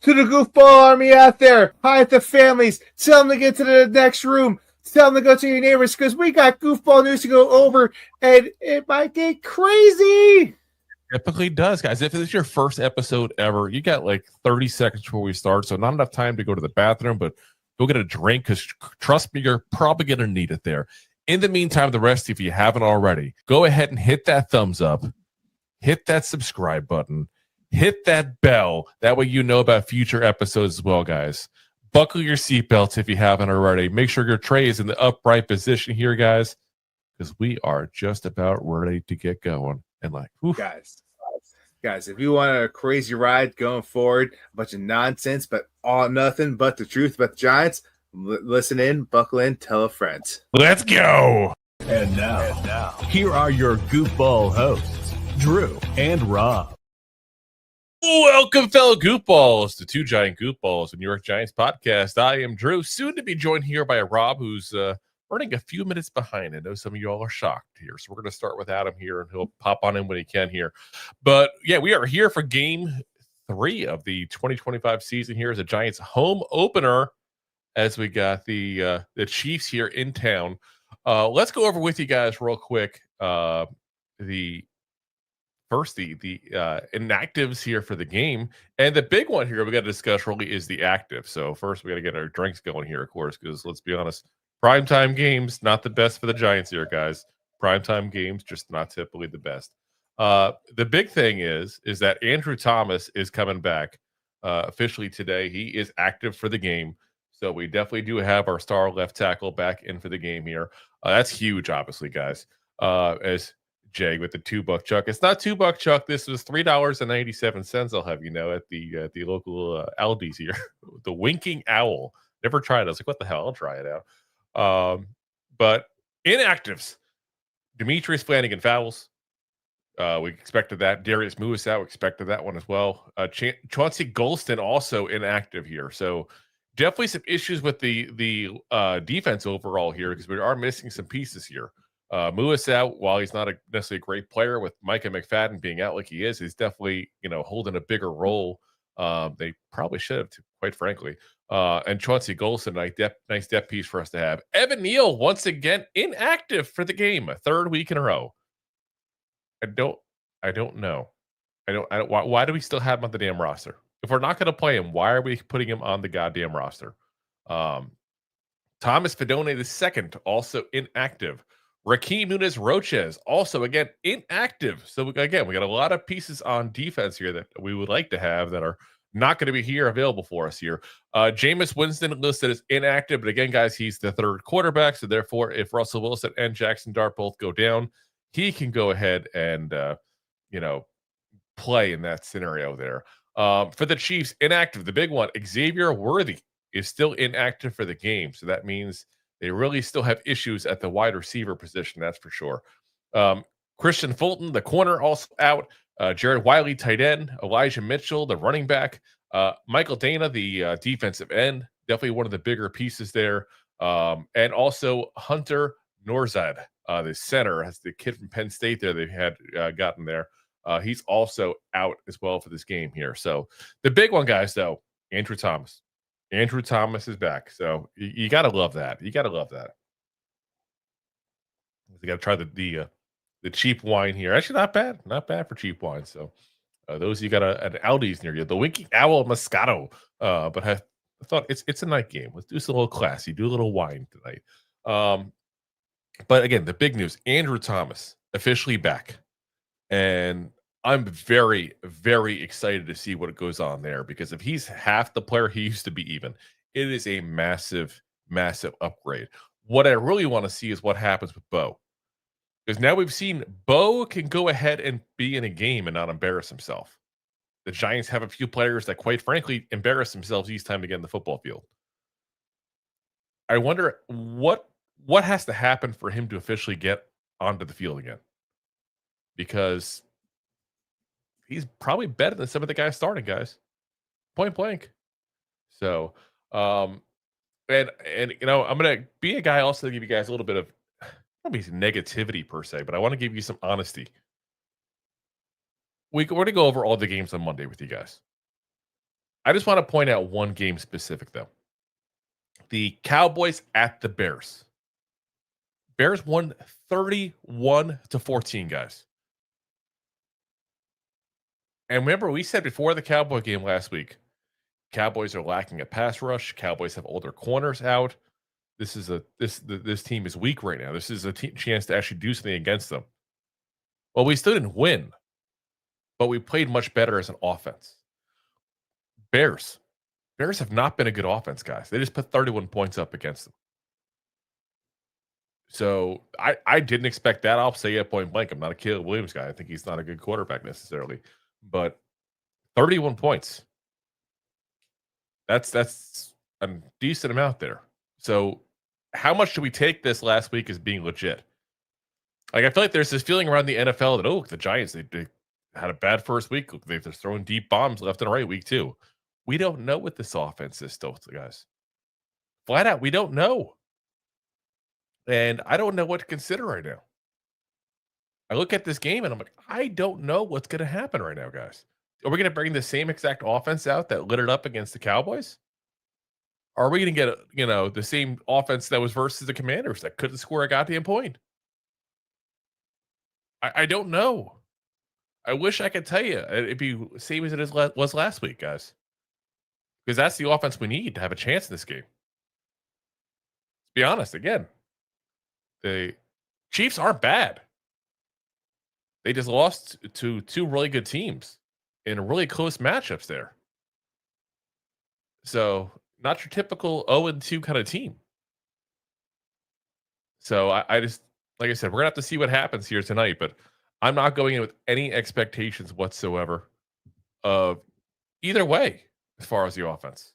to the goofball army out there. Hi, the families. Tell them to get to the next room. Tell them to go to your neighbors because we got goofball news to go over, and it might get crazy. Typically does, guys. If it's your first episode ever, you got like 30 seconds before we start, so not enough time to go to the bathroom, but go get a drink because trust me, you're probably going to need it there. In the meantime, the rest, if you haven't already, go ahead and hit that thumbs up, hit that subscribe button, hit that bell. That way you know about future episodes as well, guys. Buckle your seatbelts if you haven't already. Make sure your tray is in the upright position here, guys, because we are just about ready to get going. And like, oof. Guys, if you want a crazy ride going forward, a bunch of nonsense, but all nothing but the truth about the Giants, listen in, buckle in, tell a friend. Let's go. And now, here are your goofball hosts, Drew and Rob. Welcome, fellow goofballs, to Two Giant Goofballs, a New York Giants podcast. I am Drew, soon to be joined here by Rob, who's running a few minutes behind. I know some of you all are shocked here, so we're going to start with Adam here, and he'll pop on in when he can here. But yeah, we are here for Game 3 of the 2025 season here as a Giants home opener, as we got the Chiefs here in town. Let's go over with you guys real quick. The inactives here for the game, and the big one here we got to discuss really is the active. So first we got to get our drinks going here, of course, because let's be honest, primetime games not the best for the Giants here, guys. Primetime games just not typically the best. The big thing is that Andrew Thomas is coming back officially today. He is active for the game, so we definitely do have our star left tackle back in for the game here. That's huge, obviously, guys. As Jay with the $2 chuck. It's not $2 chuck. This was $3.97. I'll have you know, at the local Aldi's here. The Winking Owl. Never tried it. I was like, what the hell? I'll try it out. But inactives. Demetrius Flanagan fouls. We expected that. Darius Lewis out. We expected that one as well. Chauncey Golston also inactive here. So definitely some issues with the defense overall here because we are missing some pieces here. Lewis out, while he's not necessarily a great player, with Micah McFadden being out like he is, he's definitely, holding a bigger role. They probably should have, quite frankly. And Chauncey Golston, nice depth piece for us to have. Evan Neal, once again, inactive for the game, a third week in a row. I don't know. Why do we still have him on the damn roster? If we're not going to play him, why are we putting him on the goddamn roster? Thomas Fidone II, also inactive. Raheem Nunez-Roches, also, again, inactive. So, again, we got a lot of pieces on defense here that we would like to have that are not going to be here available for us here. Jameis Winston listed as inactive, but again, guys, he's the third quarterback. So, therefore, if Russell Wilson and Jackson Dart both go down, he can go ahead and, play in that scenario there. For the Chiefs, inactive, the big one, Xavier Worthy is still inactive for the game. So, that means they really still have issues at the wide receiver position, that's for sure. Christian Fulton, the corner, also out. Jared Wiley, tight end. Elijah Mitchell, the running back. Michael Dana, the defensive end. Definitely one of the bigger pieces there. And also Hunter Norzad, the center, as the kid from Penn State there they had gotten there. He's also out as well for this game here. So the big one, guys, though, Andrew Thomas. Andrew Thomas is back, so you got to love that. You got to love that. You got to try the cheap wine here. Actually, not bad for cheap wine. So those you got an Aldi's near you. The Winking Owl Moscato. But I thought it's a night game. Let's do some little classy. Do a little wine tonight. But again, the big news: Andrew Thomas officially back, and I'm very, very excited to see what goes on there, because if he's half the player he used to be, even, it is a massive, massive upgrade. What I really want to see is what happens with Bo, because now we've seen Bo can go ahead and be in a game and not embarrass himself. The Giants have a few players that, quite frankly, embarrass themselves each time again in the football field. I wonder what has to happen for him to officially get onto the field again, because he's probably better than some of the guys starting, guys. Point blank. So, and I'm gonna be a guy also to give you guys a little bit of, not maybe negativity per se, but I want to give you some honesty. We're gonna go over all the games on Monday with you guys. I just want to point out one game specific, though. The Cowboys at the Bears. Bears won 31-14, guys. And remember, we said before the Cowboy game last week, Cowboys are lacking a pass rush. Cowboys have older corners out. This team is weak right now. This is a chance to actually do something against them. Well, we still didn't win, but we played much better as an offense. Bears have not been a good offense, guys. They just put 31 points up against them. So I didn't expect that. I'll say it point blank. I'm not a Caleb Williams guy. I think he's not a good quarterback necessarily. But 31 points. That's a decent amount there. So how much do we take this last week as being legit? Like, I feel like there's this feeling around the NFL that, the Giants, they had a bad first week. They're throwing deep bombs left and right week 2. We don't know what this offense is still, guys. Flat out, we don't know. And I don't know what to consider right now. I look at this game and I'm like, I don't know what's going to happen right now, guys. Are we going to bring the same exact offense out that lit it up against the Cowboys? Or are we going to get, the same offense that was versus the Commanders that couldn't score a goddamn point? I don't know. I wish I could tell you. It'd be the same as it was last week, guys. Because that's the offense we need to have a chance in this game. Let's be honest, again. The Chiefs aren't bad. They just lost to 2 really good teams in really close matchups there. So, not your typical 0-2 kind of team. So, I just, like I said, we're going to have to see what happens here tonight, but I'm not going in with any expectations whatsoever of either way as far as the offense.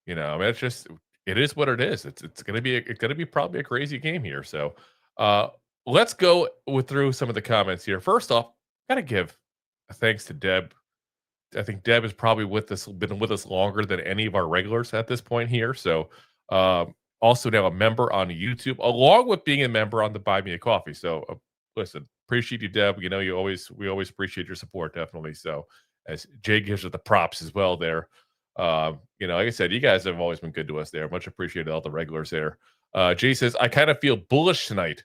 It's just, it is what it is. It's going to be probably a crazy game here. So, let's go through some of the comments here. First off, gotta give a thanks to Deb. I think Deb has probably been with us longer than any of our regulars at this point here. So, also now a member on YouTube, along with being a member on the Buy Me a Coffee. So, listen, appreciate you, Deb. We always appreciate your support, definitely. So, as Jay gives her the props as well there. Like I said, you guys have always been good to us there. Much appreciated, all the regulars there. Jay says, I kind of feel bullish tonight,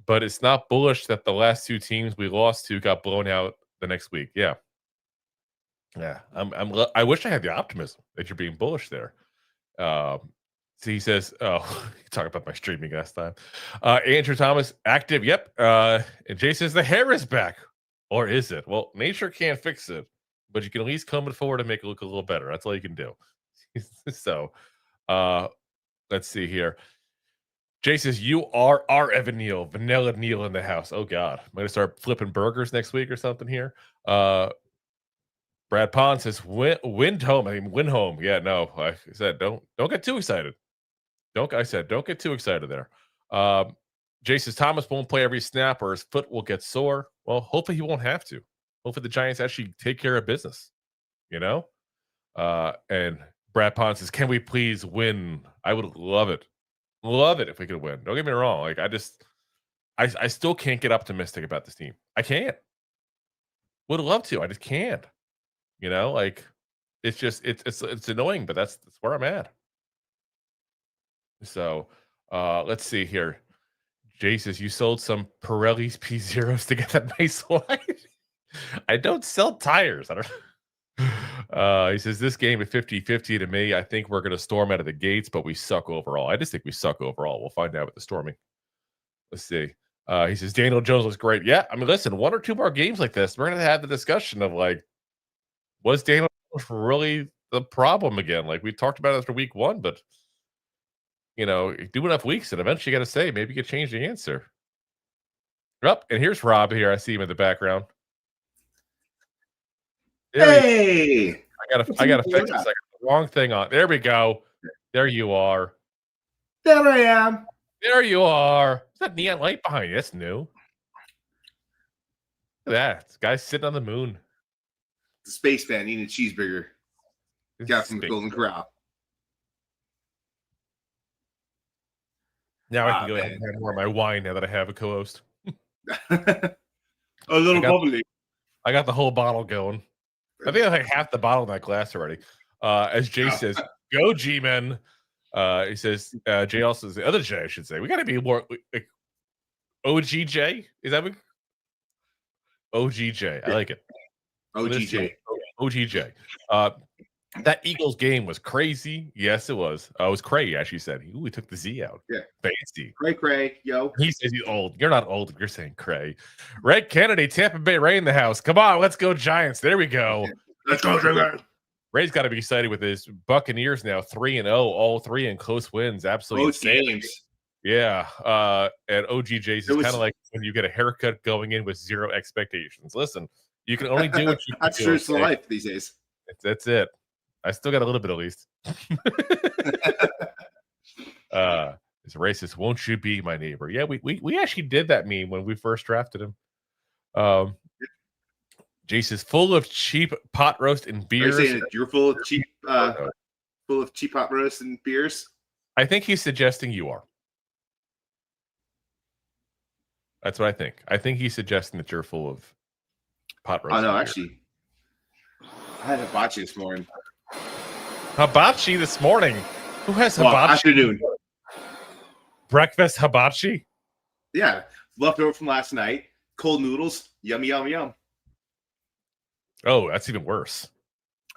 but it's not bullish that the last 2 teams we lost to got blown out the next week. Yeah. I wish I had the optimism that you're being bullish there. So he says, talk about my streaming last time. Andrew Thomas, active. Yep. And Jay says the hair is back. Or is it? Well, nature can't fix it, but you can at least comb it forward and make it look a little better. That's all you can do. So, let's see here. Jay says, you are our Evan Neal, Vanilla Neal in the house. Oh, God. I'm going to start flipping burgers next week or something here. Brad Pond says, win home. Yeah, no. I said, don't get too excited. Don't get too excited there. Jay says, Thomas won't play every snap or his foot will get sore. Well, hopefully he won't have to. Hopefully the Giants actually take care of business, And Brad Pond says, can we please win? I would love it. Love it if we could win. Don't get me wrong. Like, I still can't get optimistic about this team. I can't. Would love to. I just can't. It's just it's annoying, but that's where I'm at. So, let's see here. Jay says, you sold some Pirelli's P0s to get that nice light. I don't sell tires. I don't. He says, this game at 50-50 to me. I think we're going to storm out of the gates, but we suck overall. I just think we suck overall. We'll find out with the storming. Let's see. He says, Daniel Jones looks great. Yeah, I mean, listen, 1 or 2 more games like this, we're going to have the discussion of, like, was Daniel Jones really the problem again? Like, we talked about it after week 1, but, do enough weeks, and eventually you got to say, maybe you could change the answer. Yep, and here's Rob here. I see him in the background. Hey, I gotta fix this. I got the wrong thing on. There we go. There you are. There I am. There you are. Is that neon light behind you? That's new. Look at that. This guy's sitting on the moon. The spaceman eating a cheeseburger. Got from the Golden Corral. Now I can go ahead and have more of my wine now that I have a co-host. A little bubbly. I got the whole bottle going. I think I like half the bottle in that glass already. As Jay says, go G-Men. He says, Jay also says, the other Jay, I should say. We got to be more like OGJ. Is that what? OGJ. I like it. OGJ. OGJ. That Eagles game was crazy. Yes, it was. It was cray, actually said. Ooh, we took the Z out. Yeah. Fancy. Cray, yo. He says he's old. You're not old. You're saying cray. Red Kennedy, Tampa Bay Ray in the house. Come on, let's go Giants. There we go. Let's go, Giants. Ray's got to be excited with his Buccaneers now 3-0, all three in close wins. Absolutely insane. Yeah. And OGJ is kind of like when you get a haircut going in with zero expectations. Listen, you can only do what you can That's true to life these days. That's it. I still got a little bit at least. It's racist. Won't you be my neighbor? Yeah, we actually did that meme when we first drafted him. Jace is full of cheap pot roast and beers. You're full of cheap pot roast and beers? I think he's suggesting you are. That's what I think. I think he's suggesting that you're full of pot roast. Oh no, actually, I had hibachi this morning. Hibachi this morning? Who has hibachi? Afternoon. Breakfast hibachi? Yeah. Leftover from last night. Cold noodles. Yum, yum, yum. Oh, that's even worse.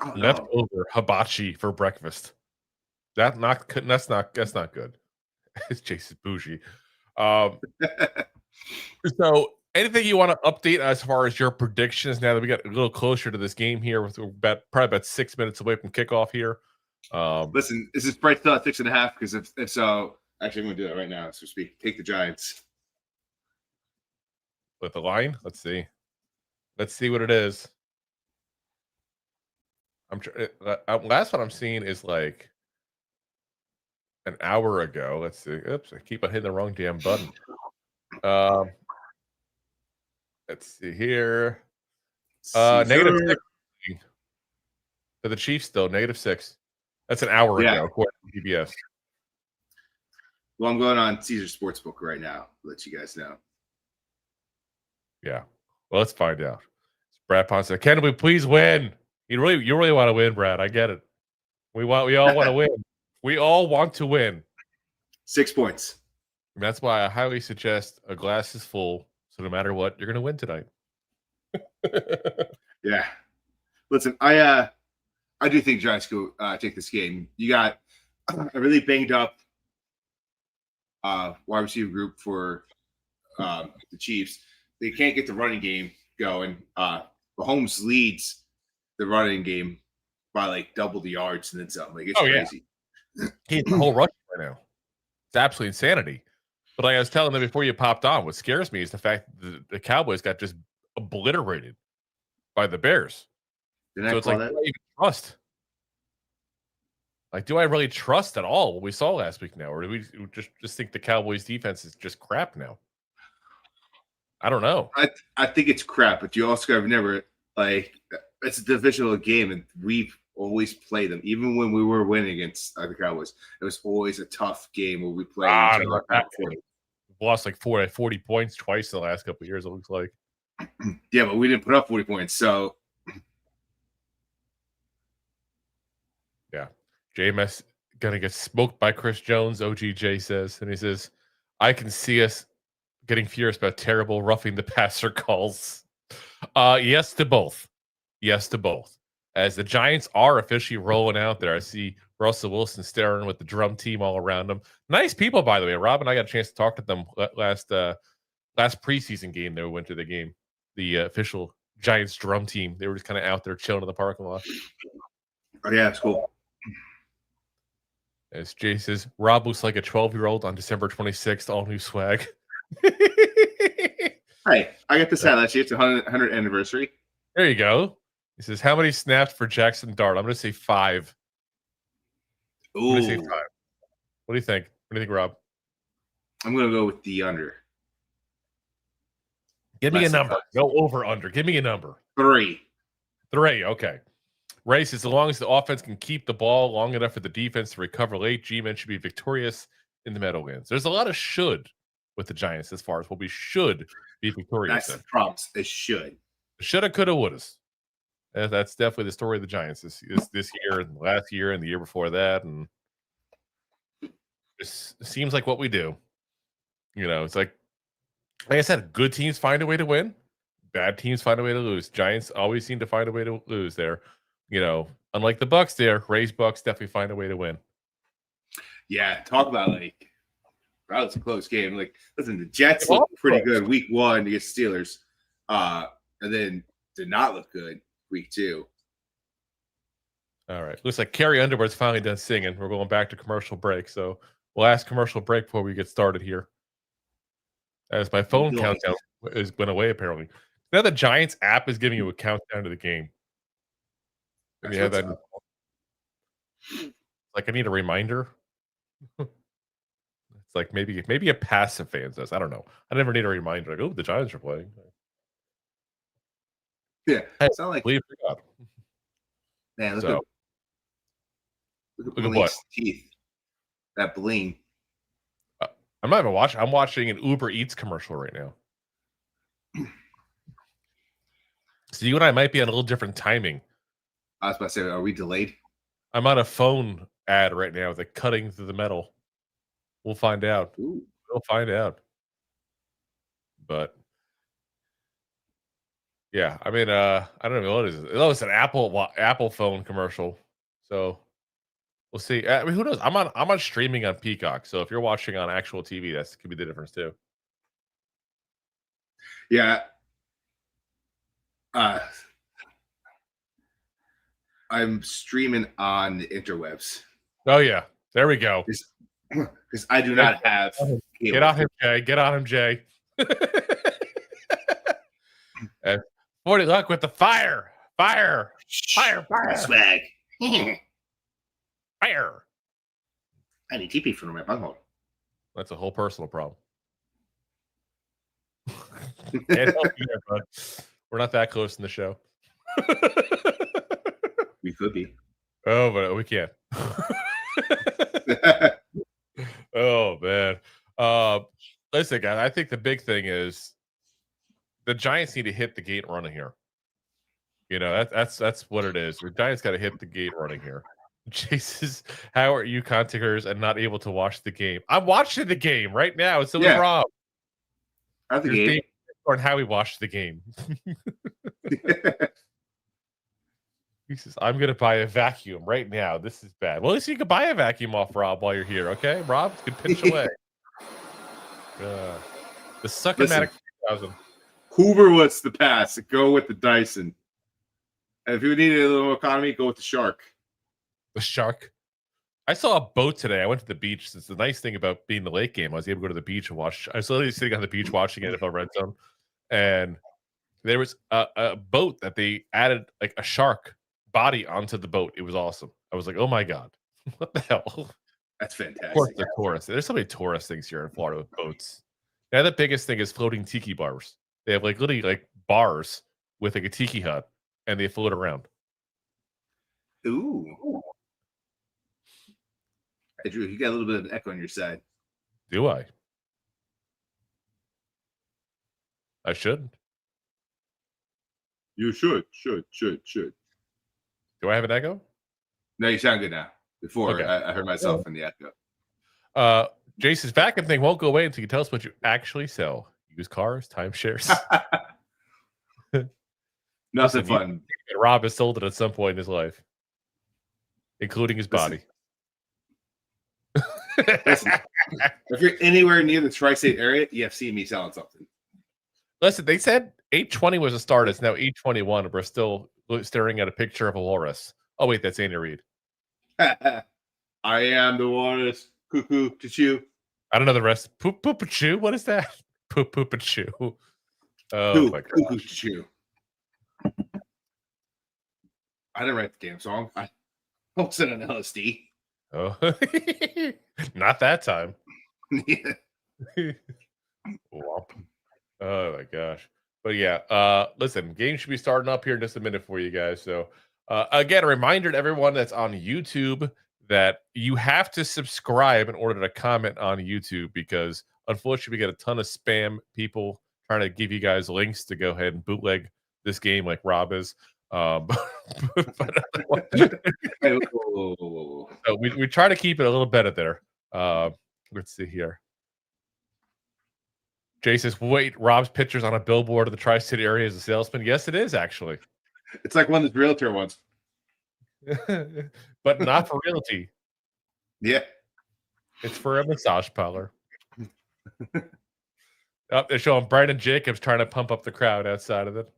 Oh, no. Leftover hibachi for breakfast. That's not good. It's Jason's bougie. So anything you want to update as far as your predictions now that we got a little closer to this game here? We're probably about 6 minutes away from kickoff here. Listen, is this price still at 6.5? Because if so, actually, I'm going to do that right now as we speak. Take the Giants. With the line? Let's see. Let's see what it is. Last one I'm seeing is like an hour ago. Let's see. Oops, I keep on hitting the wrong damn button. Let's see here. -6 for the Chiefs, though. -6. That's an hour ago, according to PBS. Well, I'm going on Caesar Sportsbook right now. To let you guys know. Yeah. Well, let's find out. Brad Pond said, "Can we please win?" You really want to win, Brad. I get it. We all want to win. We all want to win. 6 points. And that's why I highly suggest a glass is full. So no matter what, you're going to win tonight. Yeah. Listen, I do think Giants go take this game. You got a really banged up wide receiver group for the Chiefs. They can't get the running game going. Mahomes leads the running game by like double the yards and then something. Like, it's crazy. Yeah. He's the whole rush right now. It's absolute insanity. But like I was telling them before you popped on, what scares me is the fact that the Cowboys got just obliterated by the Bears. So it's like, do I even trust? Like, do I really trust at all what we saw last week now? Or do we just think the Cowboys defense is just crap now? I don't know. I think it's crap, but you also got to remember, like, it's a divisional game, and we've always played them. Even when we were winning against the Cowboys, it was always a tough game where we played each other. We've lost like 40 points twice in the last couple of years, it looks like. Yeah, but we didn't put up 40 points, so. Yeah. JMS going to get smoked by Chris Jones, OGJ says. And he says, I can see us getting furious about terrible roughing the passer calls. Yes to both. Yes to both. As the Giants are officially rolling out there, I see Russell Wilson staring with the drum team all around him. Nice people, by the way. Rob and I got a chance to talk to them last preseason game. They went to the game. The official Giants drum team. They were just kind of out there chilling in the parking lot. Oh, yeah, it's cool. As Jay says, Rob looks like a 12-year-old on December 26th, all new swag. Hey, I got this hat last year. It's a 100th anniversary. There you go. He says, how many snaps for Jackson Dart? I'm going to say 5. Ooh. I'm going to say 5. What do you think? What do you think, Rob? I'm going to go with the under. Give me a number. Go over under. Give me a number. 3. 3. Okay. Ray says, as long as the offense can keep the ball long enough for the defense to recover late, G-Men should be victorious in the Meadowlands. There's a lot of should with the Giants as far as what we should be victorious. That's the props. It should. Shoulda, coulda, wouldas. That's definitely the story of the Giants this year and last year and the year before that, and it seems like what we do. It's like I said, good teams find a way to win, bad teams find a way to lose. Giants always seem to find a way to lose there. Unlike the Bucks there, Rays Bucks definitely find a way to win. Yeah, talk about that was a close game. Like, listen, the Jets looked pretty good week 1 against Steelers, and then did not look good week 2. All right. Looks like Carrie Underwood's finally done singing. We're going back to commercial break. So we'll ask commercial break before we get started here. As my phone countdown went away, apparently. Now the Giants app is giving you a countdown to the game. And you have that. Like, I need a reminder. It's like maybe a passive fan says. I don't know. I never need a reminder. Like, oh, the Giants are playing. Yeah, it's not like we forgot. Man, look at Malik's teeth. That bling. I'm not even watching. I'm watching an Uber Eats commercial right now. So you and I might be on a little different timing. I was about to say, are we delayed? I'm on a phone ad right now, like cutting through the metal. We'll find out. Ooh. We'll find out. But yeah, I mean, I don't know what it is. Oh, it's an Apple phone commercial. So we'll see. I mean, who knows? I'm on streaming on Peacock. So if you're watching on actual TV, that could be the difference too. Yeah. I'm streaming on the interwebs. Oh yeah, there we go. Because I do not have. Get on him, Jay. Get on him, Jay. And 40 luck with the fire. Swag. Fire. I need TP from my bunghole. That's a whole personal problem. Can't help you there, bud. We're not that close in the show. We could be. Oh, but we can't. Oh man. Listen, guys, I think the big thing is the Giants need to hit the gate running here. That's what it is. The Giants got to hit the gate running here. Jesus, how are you contickers and not able to watch the game? I'm watching the game right now. So is Rob. At the game. On how we watched the game. He says, I'm going to buy a vacuum right now. This is bad. Well, at least you can buy a vacuum off Rob while you're here, okay? Rob can pinch away. The Succomatic 2000. Hoover wants the pass. Go with the Dyson. And if you need a little economy, go with the Shark. The Shark? I saw a boat today. I went to the beach. It's the nice thing about being the late game. I was able to go to the beach and watch. I was literally sitting on the beach watching NFL Red Zone. And there was a boat that they added like a shark body onto the boat. It was awesome. I was like, oh my God, what the hell? That's fantastic. Of course, they're tourists. There's so many tourist things here in Florida with boats. Now, the biggest thing is floating tiki bars. They have like literally like bars with like a tiki hut and they float around. Ooh. Hey, Drew, you got a little bit of echo on your side. Do I? I shouldn't. You should. Do I have an echo? No, you sound good now. Before, okay. I heard myself in the echo. Jason's vacuum thing won't go away until you tell us what you actually sell. Used cars, timeshares. Nothing fun. Rob has sold it at some point in his life, including his body. Listen, if you're anywhere near the tri-state area, you have seen me selling something. Listen, they said 820 was a start. It's now 821. We're still staring at a picture of a walrus. Oh, wait, that's Andy Reid. I am the walrus. Cuckoo to chew. I don't know the rest. Poop, poop, and chew. What is that? Poop, poop, and chew. Oh, my God. Cuckoo to chew. I didn't write the damn song. I was in an LSD. Oh, not that time. Yeah. Oh my gosh. But yeah, listen, game should be starting up here in just a minute for you guys. So again, a reminder to everyone that's on YouTube that you have to subscribe in order to comment on YouTube, because unfortunately we get a ton of spam people trying to give you guys links to go ahead and bootleg this game like Rob is. Hey, whoa. So we try to keep it a little better there. Let's see here. Jay says, wait, Rob's pictures on a billboard of the Tri-City area as a salesman. Yes, it is actually. It's like one of the realtor ones. But not for realty. Yeah. It's for a massage parlor. Oh, they're showing Brandon Jacobs trying to pump up the crowd outside of it.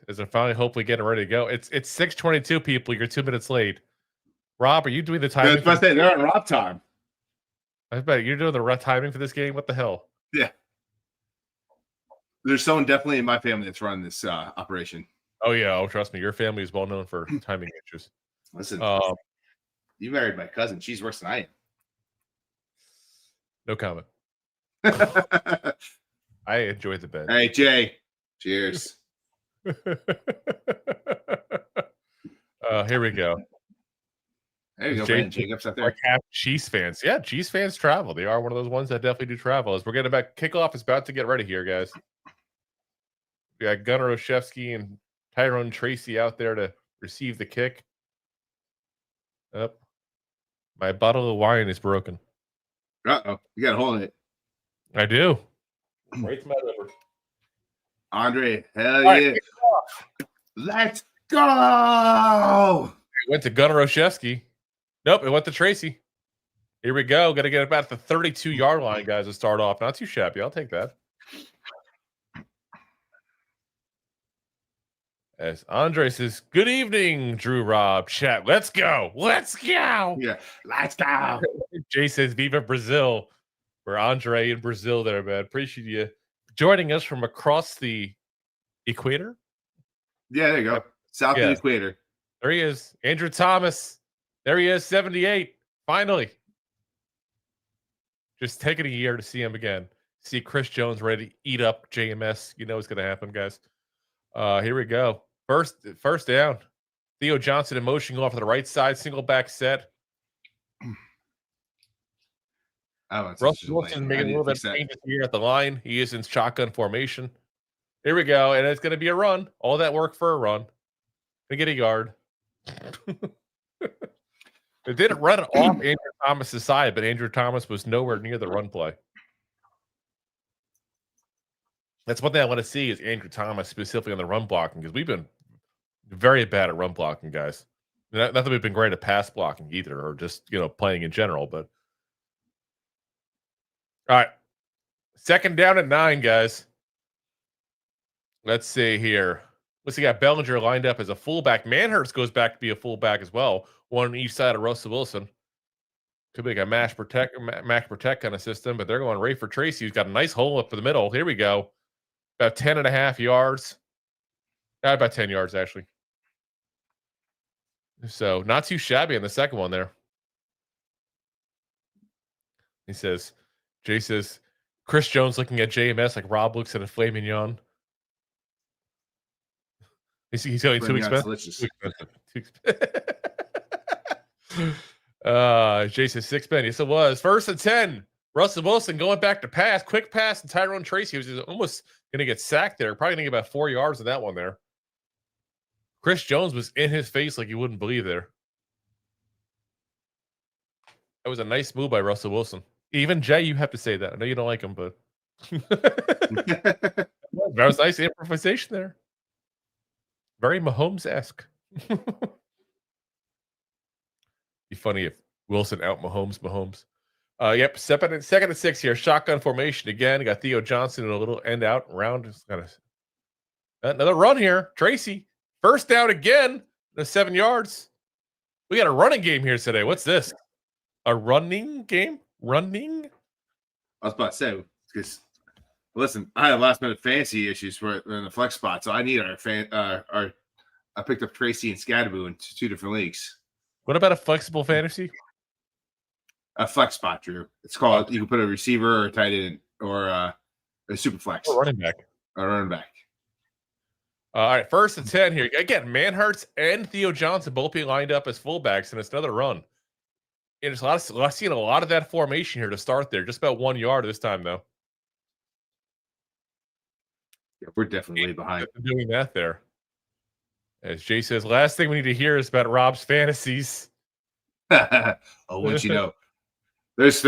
As they're finally hopefully getting ready to go. It's 6:22, people. You're 2 minutes late. Rob, are you doing the timing? They're on Rob time. I bet you're doing the timing for this game. What the hell? Yeah. There's someone definitely in my family that's running this operation. Oh yeah. Oh, trust me. Your family is well known for timing issues. Listen, you married my cousin. She's worse than I am. No comment. I enjoyed the bet. Hey, Jay. Cheers. Here we go. There you go, Brandon Jacobs out there. Like half Chiefs fans. Yeah, Chiefs fans travel. They are one of those ones that definitely do travel. As we're getting back, kickoff is about to get ready here, guys. We got Gunnar Olszewski and Tyrone Tracy out there to receive the kick. Up. My bottle of wine is broken. Uh-oh. You got a hole in it. I do. Right to my liver. Andre, hell All yeah. Right, Let's go. it went to Gunnar Olszewski. Nope, it went to Tracy. Here we go. Got to get about the 32-yard line, guys, to start off. Not too shabby. I'll take that. As Andre says, good evening, Drew, Rob, chat. Let's go. Let's go. Yeah, let's go. Jay says, Viva Brazil. For Andre in Brazil there, man. Appreciate you joining us from across the equator. Yeah, there you go. South of the equator. There he is. Andrew Thomas. There he is, 78. Finally. Just taking a year to see him again. See Chris Jones ready to eat up JMS. You know what's going to happen, guys. Here we go. First down. Theo Johnson in motion going off to the right side. Single back set. Russell Wilson making a little bit of changes here at the line. He is in shotgun formation. Here we go. And it's going to be a run. All that work for a run. Gonna get a yard. It didn't run it off Andrew Thomas's side, but Andrew Thomas was nowhere near the run play. That's one thing I want to see is Andrew Thomas specifically on the run blocking, because we've been very bad at run blocking, guys. Not that we've been great at pass blocking either, or just playing in general. But all right, second down at 9, guys. Let's see here. Let's see. Got Bellinger lined up as a fullback. Manhurst goes back to be a fullback as well. One on each side of Russell Wilson. Could be like a max protect kind of system, but they're going right for Tracy, who's got a nice hole up for the middle. Here we go. About 10.5 yards. About 10 yards, actually. So not too shabby on the second one there. Jay says, Chris Jones looking at JMS like Rob looks at a filet mignon. He's going too expensive. Jay says 6 men. Yes, it was. 1st and 10. Russell Wilson going back to pass. Quick pass, and Tyrone Tracy was almost going to get sacked there. Probably going to get about 4 yards of that one there. Chris Jones was in his face like you wouldn't believe there. That was a nice move by Russell Wilson. Even Jay, you have to say that. I know you don't like him, but that was nice improvisation there. Very Mahomes-esque. Be funny if Wilson out Mahomes. Yep, second and 6 here. Shotgun formation again. Got Theo Johnson in a little end out round. Another run here. Tracy. First down again. 7 yards. We got a running game here today. What's this? A running game? Running? I was about to say, because listen, I had last minute fantasy issues in the flex spot, so I need I picked up Tracy and Scadaboo in 2 different leagues. What about a flexible fantasy? A flex spot, Drew. It's called. You can put a receiver or a tight end or a super flex. Or running back. A running back. All right, 1st and 10 here. Again, Manhurts and Theo Johnson both being lined up as fullbacks, and it's another run. And there's I've seen a lot of that formation here to start there. Just about 1 yard this time, though. Yeah, we're definitely way behind. Doing that there. As Jay says, last thing we need to hear is about Rob's fantasies. Oh, once you know, there's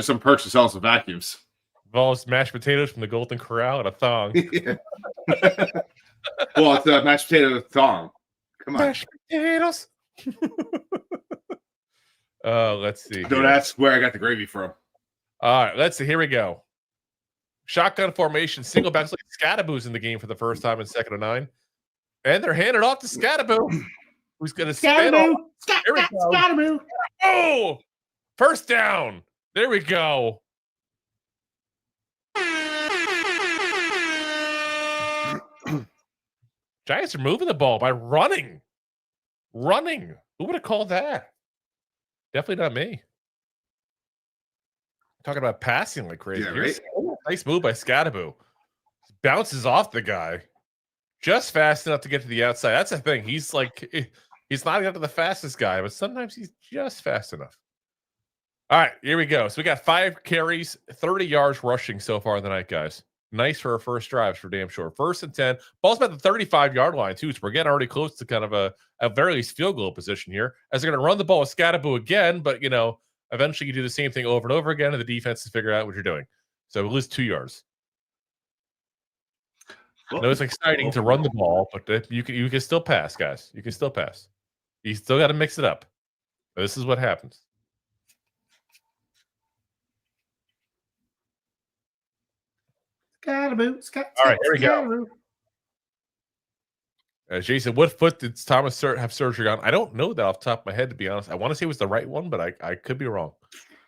some perks to selling some vacuums. Involves mashed potatoes from the Golden Corral and a thong. Yeah. Well, it's a mashed potato thong. Come on. Mashed potatoes. Let's see. Don't ask where I got the gravy from. All right, let's see. Here we go. Shotgun formation, single back. Like Scadaboo's in the game for the first time in 2nd and 9. And they're handed off to Scadaboo, who's going to spin off. Scadaboo. Oh, first down. There we go. Giants are moving the ball by running. Running. Who would have called that? Definitely not me. Talking about passing like crazy. Yeah, right? Nice move by Scadaboo. Bounces off the guy. Just fast enough to get to the outside. That's the thing. He's not the fastest guy, but sometimes he's just fast enough. All right, here we go. So we got 5 carries, 30 yards rushing so far in the night, guys. Nice for our first drives for damn sure. 1st and 10. Ball's about the 35-yard line, too. So we're getting already close to kind of a very least field goal position here. As they're going to run the ball with Scadaboo again, but, eventually you do the same thing over and over again, and the defense has figured out what you're doing. So we lose 2 yards. I know it's exciting to run the ball, but you can still pass, guys. You can still pass. You still got to mix it up. This is what happens. All right, here we go. Jason, what foot did Thomas have surgery on? I don't know that off the top of my head, to be honest. I want to say it was the right one, but I could be wrong.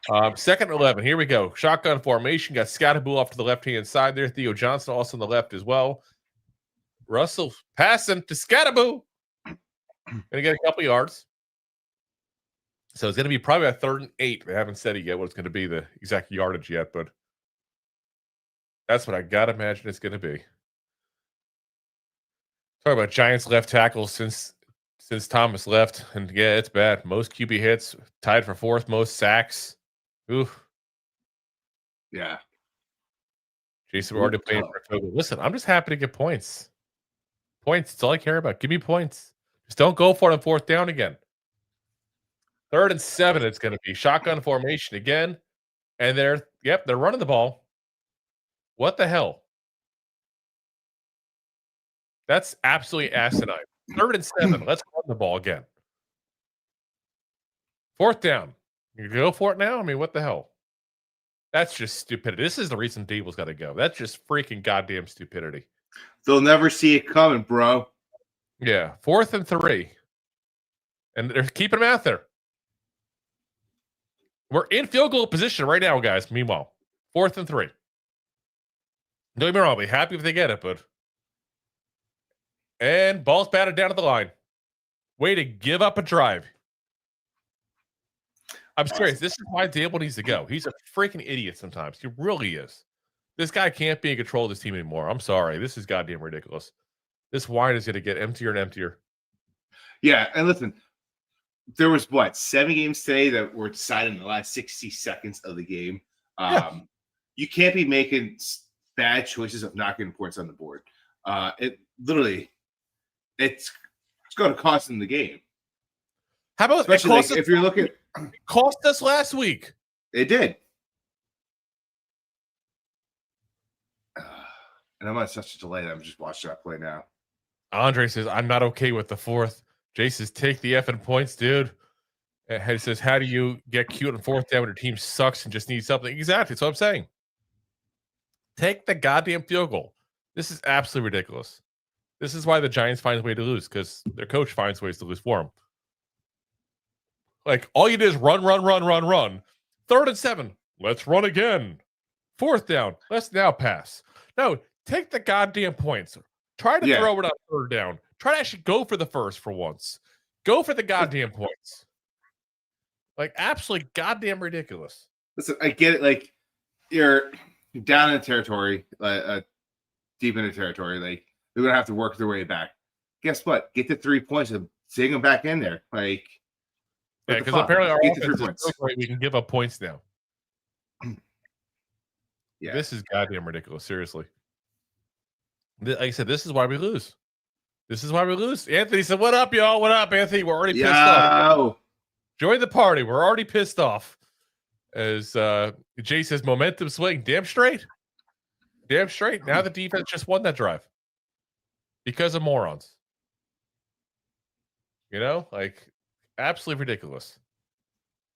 2nd and 11. Here we go. Shotgun formation. Got Scadaboo off to the left-hand side there. Theo Johnson also on the left as well. Russell passing to Scadaboo. Gonna get a couple yards. So it's going to be probably a 3rd and 8. They haven't said it yet what it's going to be, the exact yardage yet, but that's what I got to imagine it's going to be. Talk about Giants left tackle since Thomas left. And yeah, it's bad. Most QB hits, tied for 4th most sacks. Ooh. Yeah. Jason, we're already playing for Togo. Listen, I'm just happy to get points. Points, that's all I care about. Give me points. Just don't go for it on 4th down again. 3rd and 7, it's going to be. Shotgun formation again. And they're running the ball. What the hell? That's absolutely asinine. 3rd and 7. Let's run the ball again. 4th down. You go for it now? I mean, what the hell? That's just stupidity. This is the reason Dable's got to go. That's just freaking goddamn stupidity. They'll never see it coming, bro. Yeah. 4th and 3. And they're keeping them out there. We're in field goal position right now, guys. Meanwhile, 4th and 3. Don't get me wrong. I'll be happy if they get it, but. And ball's batted down to the line. Way to give up a drive. I'm serious. This is why Dable needs to go. He's a freaking idiot sometimes. He really is. This guy can't be in control of this team anymore. I'm sorry. This is goddamn ridiculous. This wine is going to get emptier and emptier. Yeah, and listen, there was 7 games today that were decided in the last 60 seconds of the game. You can't be making bad choices of not getting points on the board. It's going to cost them the game. How about especially if you're looking? It cost us last week. It did. And I'm on such a delay that I'm just watching that play now. Andre says, I'm not okay with the 4th. Jay says, take the effing points, dude. And he says, how do you get cute on 4th down when your team sucks and just needs something? Exactly. That's what I'm saying. Take the goddamn field goal. This is absolutely ridiculous. This is why the Giants find a way to lose, because their coach finds ways to lose for them. Like, all you do is run. 3rd and 7. Let's run again. 4th down. Let's now pass. No, take the goddamn points. Try to throw it on 3rd down. Try to actually go for the first for once. Go for the goddamn points. Like, absolutely goddamn ridiculous. Listen, I get it. Like, you're down in territory, deep in the territory. Like, they're going to have to work their way back. Guess what? Get the 3 points and sing them back in there. Like, yeah, because apparently our offense is so great, we can give up points now. Yeah, this is goddamn ridiculous. Seriously. Like I said, this is why we lose. This is why we lose. Anthony said, "What up, y'all? What up, Anthony? We're already pissed off. Join the party. We're already pissed off." As Jay says, momentum swing. Damn straight. Damn straight. Now the defense just won that drive because of morons. You know, like absolutely ridiculous.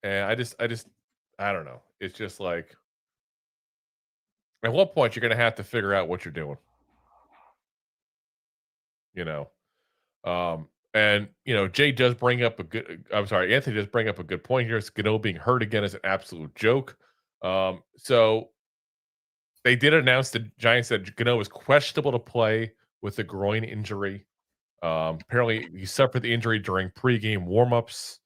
And I don't know. It's just like, at what point you're going to have to figure out what you're doing. You know, and you know, Jay does bring up Anthony does bring up a good point here. Gano being hurt again is an absolute joke. So they did announce the Giants that Gano was questionable to play with a groin injury. Apparently he suffered the injury during pregame warmups.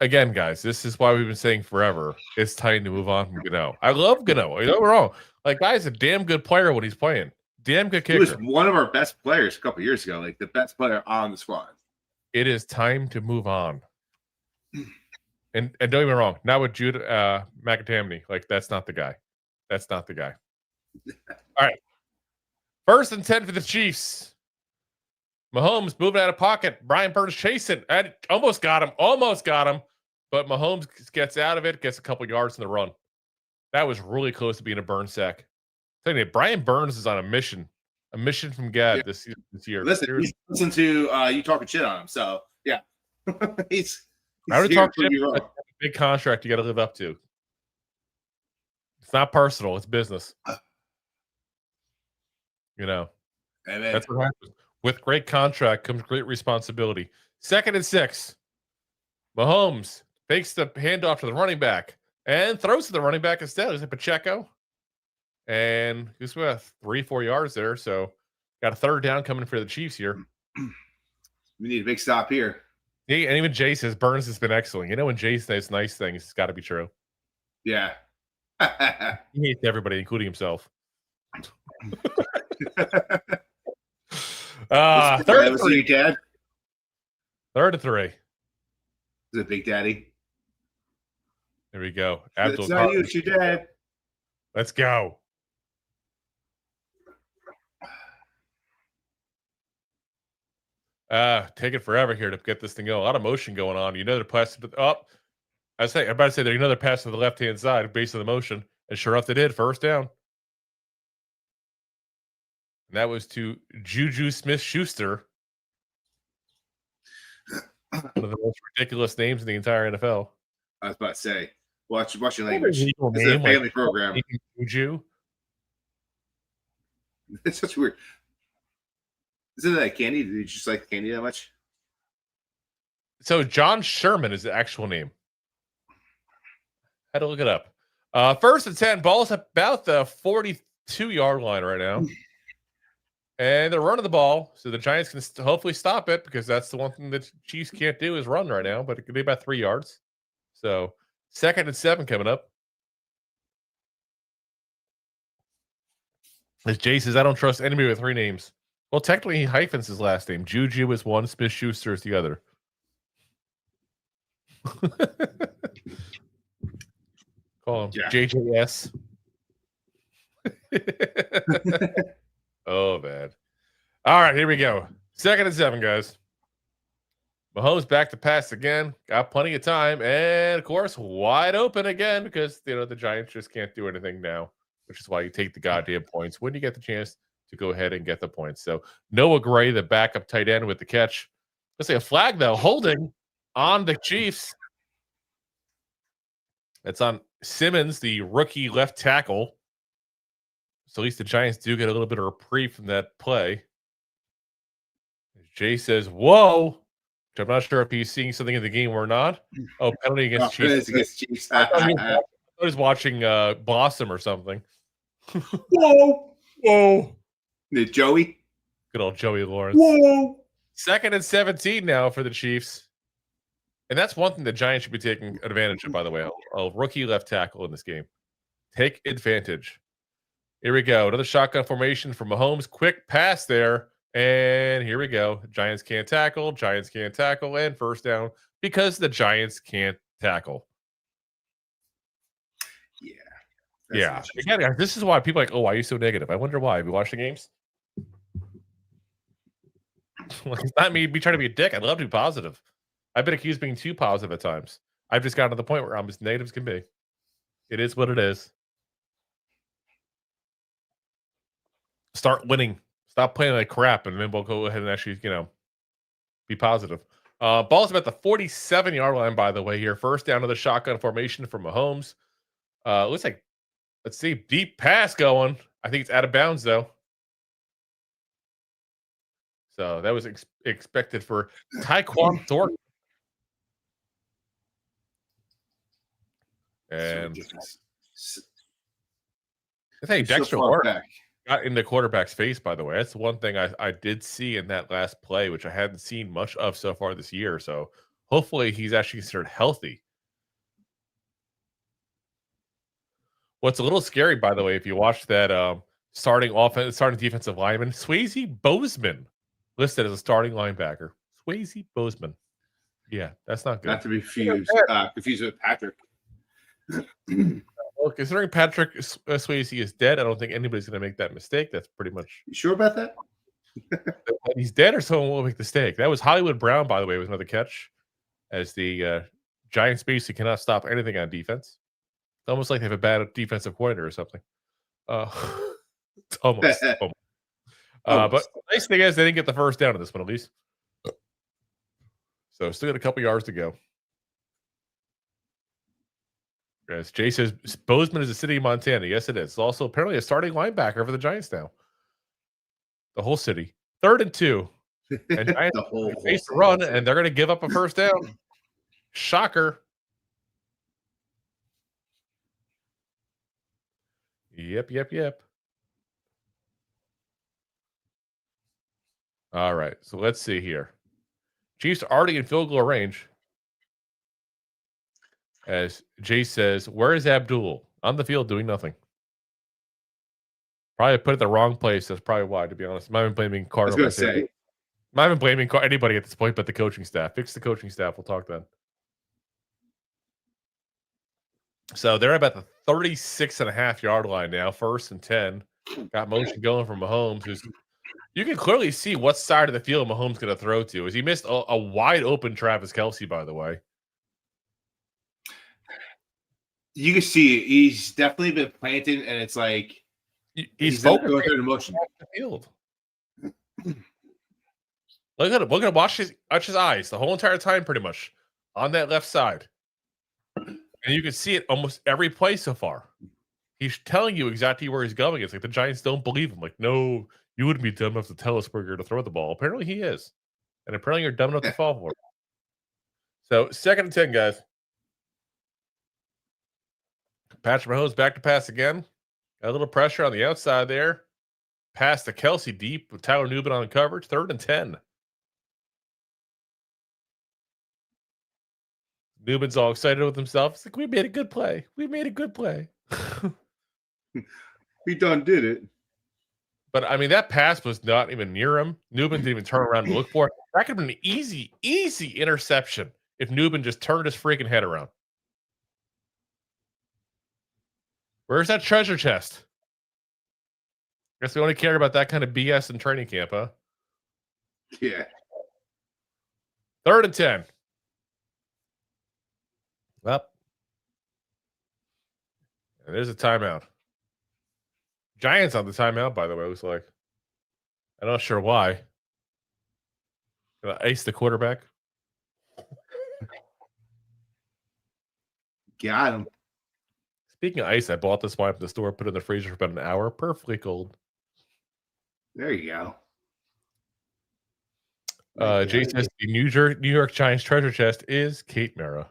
Again, guys, this is why we've been saying forever. It's time to move on from Gano. I love Gano. You know, we're wrong. Like, guy's a damn good player when he's playing. Damn good kicker. He was one of our best players a couple years ago, like the best player on the squad. It is time to move on. And don't get me wrong, not with Jude McAtamney. Like, that's not the guy. That's not the guy. All right. 1st and 10 for the Chiefs. Mahomes moving out of pocket. Brian Burns chasing. Almost got him. But Mahomes gets out of it, gets a couple yards in the run. That was really close to being a burn sack. I'm telling you, Brian Burns is on a mission from God this year. Listen to you talking shit on him. So yeah, he's I would talk shit. A big contract you got to live up to. It's not personal; it's business. You know, Amen. That's what happens. With great contract comes great responsibility. 2nd and 6. Mahomes takes the handoff to the running back and throws to the running back instead. Is it Pacheco? And he's with 3-4 yards there. So got a 3rd down coming for the Chiefs here. We need a big stop here. And even Jay says Burns has been excellent. You know, when Jay says nice things, it's got to be true. Yeah. He hates everybody, including himself. 3rd and 3. Dad? 3rd and 3. Is it Big Daddy? There we go. It's not you, it's your dad. Let's go. Taking forever here to get this thing going. A lot of motion going on. You know, the pass. I'm about to say there's another pass to the left-hand side based on the motion. And sure enough, they did. 1st down. And that was to Juju Smith-Schuster. One of the most ridiculous names in the entire NFL. I was about to say, watch your language. It's a family program. Juju. It's such weird. Isn't that candy? Did you just like candy that much? So John Sherman is the actual name. Had to look it up. 1st and 10. Ball's about the 42-yard line right now. And they're running the ball, so the Giants can hopefully stop it, because that's the one thing that Chiefs can't do is run right now, but it could be about 3 yards. So 2nd and 7 coming up. As Jay says, I don't trust anybody with 3 names. Well, technically, he hyphens his last name. Juju is one, Smith-Schuster is the other. Call him JJS. Oh, man. All right, here we go. 2nd and 7, guys. Mahomes back to pass again. Got plenty of time. And, of course, wide open again, because, you know, the Giants just can't do anything now, which is why you take the goddamn points when you get the chance to go ahead and get the points. So Noah Gray, the backup tight end with the catch. Let's say a flag, though, holding on the Chiefs. That's on Simmons, the rookie left tackle. So at least the Giants do get a little bit of reprieve from that play. Jay says, whoa. Which I'm not sure if he's seeing something in the game or not. Oh, penalty against Chiefs. Against Chiefs. I thought he was watching Blossom or something. Whoa. Joey? Good old Joey Lawrence. Whoa. 2nd and 17 now for the Chiefs. And that's one thing the Giants should be taking advantage of, by the way. A rookie left tackle in this game. Take advantage. Here we go. Another shotgun formation for Mahomes. Quick pass there. And here we go. Giants can't tackle. Giants can't tackle. And 1st down because the Giants can't tackle. Yeah. Yeah. Again, this is why people are like, oh, why are you so negative? I wonder why. Have you watched the games? It's not me trying to be a dick. I'd love to be positive. I've been accused of being too positive at times. I've just gotten to the point where I'm as negative as can be. It is what it is. Start winning. Stop playing like crap, and then we'll go ahead and actually, be positive. Ball's about the 47-yard line, by the way, here. First down to the shotgun formation from Mahomes. Looks like, let's see, deep pass going. I think it's out of bounds, though. So that was expected for Tyquan Thornton. And I think Dexter Wharton got in the quarterback's face, by the way. That's one thing I did see in that last play, which I hadn't seen much of so far this year. So hopefully he's actually considered healthy. What's a little scary, by the way, if you watch that starting defensive lineman, Swayze Bozeman, listed as a starting linebacker. Swayze Bozeman. Yeah, that's not good. Not to be confused with Patrick. Well, considering Patrick Swayze is dead, I don't think anybody's going to make that mistake. That's pretty much. You sure about that? He's dead, or someone will make the mistake. That was Hollywood Brown, by the way, with another catch, as the Giants basically cannot stop anything on defense. It's almost like they have a bad defensive coordinator or something. It's almost. But the nice thing is they didn't get the first down in this one, at least. So still got a couple yards to go. As Jay says, Bozeman is a city of Montana. Yes, it is. It's also apparently a starting linebacker for the Giants now. The whole city. 3rd and 2. And Giants face the run, and they're going to give up a first down. Shocker. Yep. All right, so let's see here. Chiefs are already in field goal range. As Jay says, where is Abdul? On the field doing nothing. Probably put it the wrong place. That's probably why, to be honest. I'm not even blaming Carter. I'm not even blaming anybody at this point but the coaching staff. Fix the coaching staff. We'll talk then. So they're about the 36.5-yard line now. 1st and 10. Got motion going from Mahomes, who's you can clearly see what side of the field Mahomes going to throw to. As he missed a wide open Travis Kelce, by the way. You can see he's definitely been planting, and it's like he's focused going through the motion. The field. Look at him. Look at him. Watch his eyes the whole entire time, pretty much on that left side, and you can see it almost every play so far. He's telling you exactly where he's going. It's like the Giants don't believe him. Like, no, you wouldn't be dumb enough to tell us where you're to throw the ball. Apparently, he is, and apparently, you're dumb enough to fall for it. So, 2nd and 10, guys. Patrick Mahomes back to pass again. Got a little pressure on the outside there. Pass to Kelce deep with Tyler Nubin on coverage. 3rd and 10. Nubin's all excited with himself. He's like, we made a good play. We made a good play. He done did it. But, I mean, that pass was not even near him. Nubin didn't even turn around and look for it. That could have been an easy interception if Nubin just turned his freaking head around. Where's that treasure chest? Guess we only care about that kind of BS in training camp, huh? Yeah. 3rd and 10. Well, and there's a timeout. Giants on the timeout, by the way, looks like. I'm not sure why. Gonna ice the quarterback. Got him. Speaking of ice, I bought this wine from the store, put it in the freezer for about an hour. Perfectly cold. There you go. Jay says the New York Giants treasure chest is Kate Mara.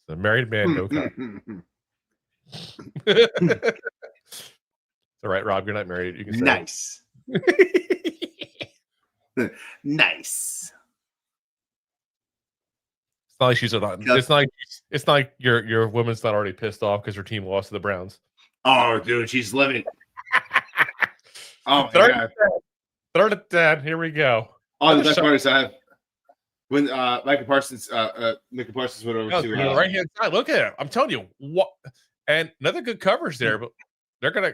The married man, no comment. It's all right, Rob. You're not married. You can say nice. Nice. It's not like she's not. It's not like your woman's not already pissed off because her team lost to the Browns. Oh, dude, she's living. Oh, 3rd and 10. Here we go. Oh, the best part is I have when Micah Parsons went over to the right hand side. Look at it. I'm telling you what. And another good coverage there, but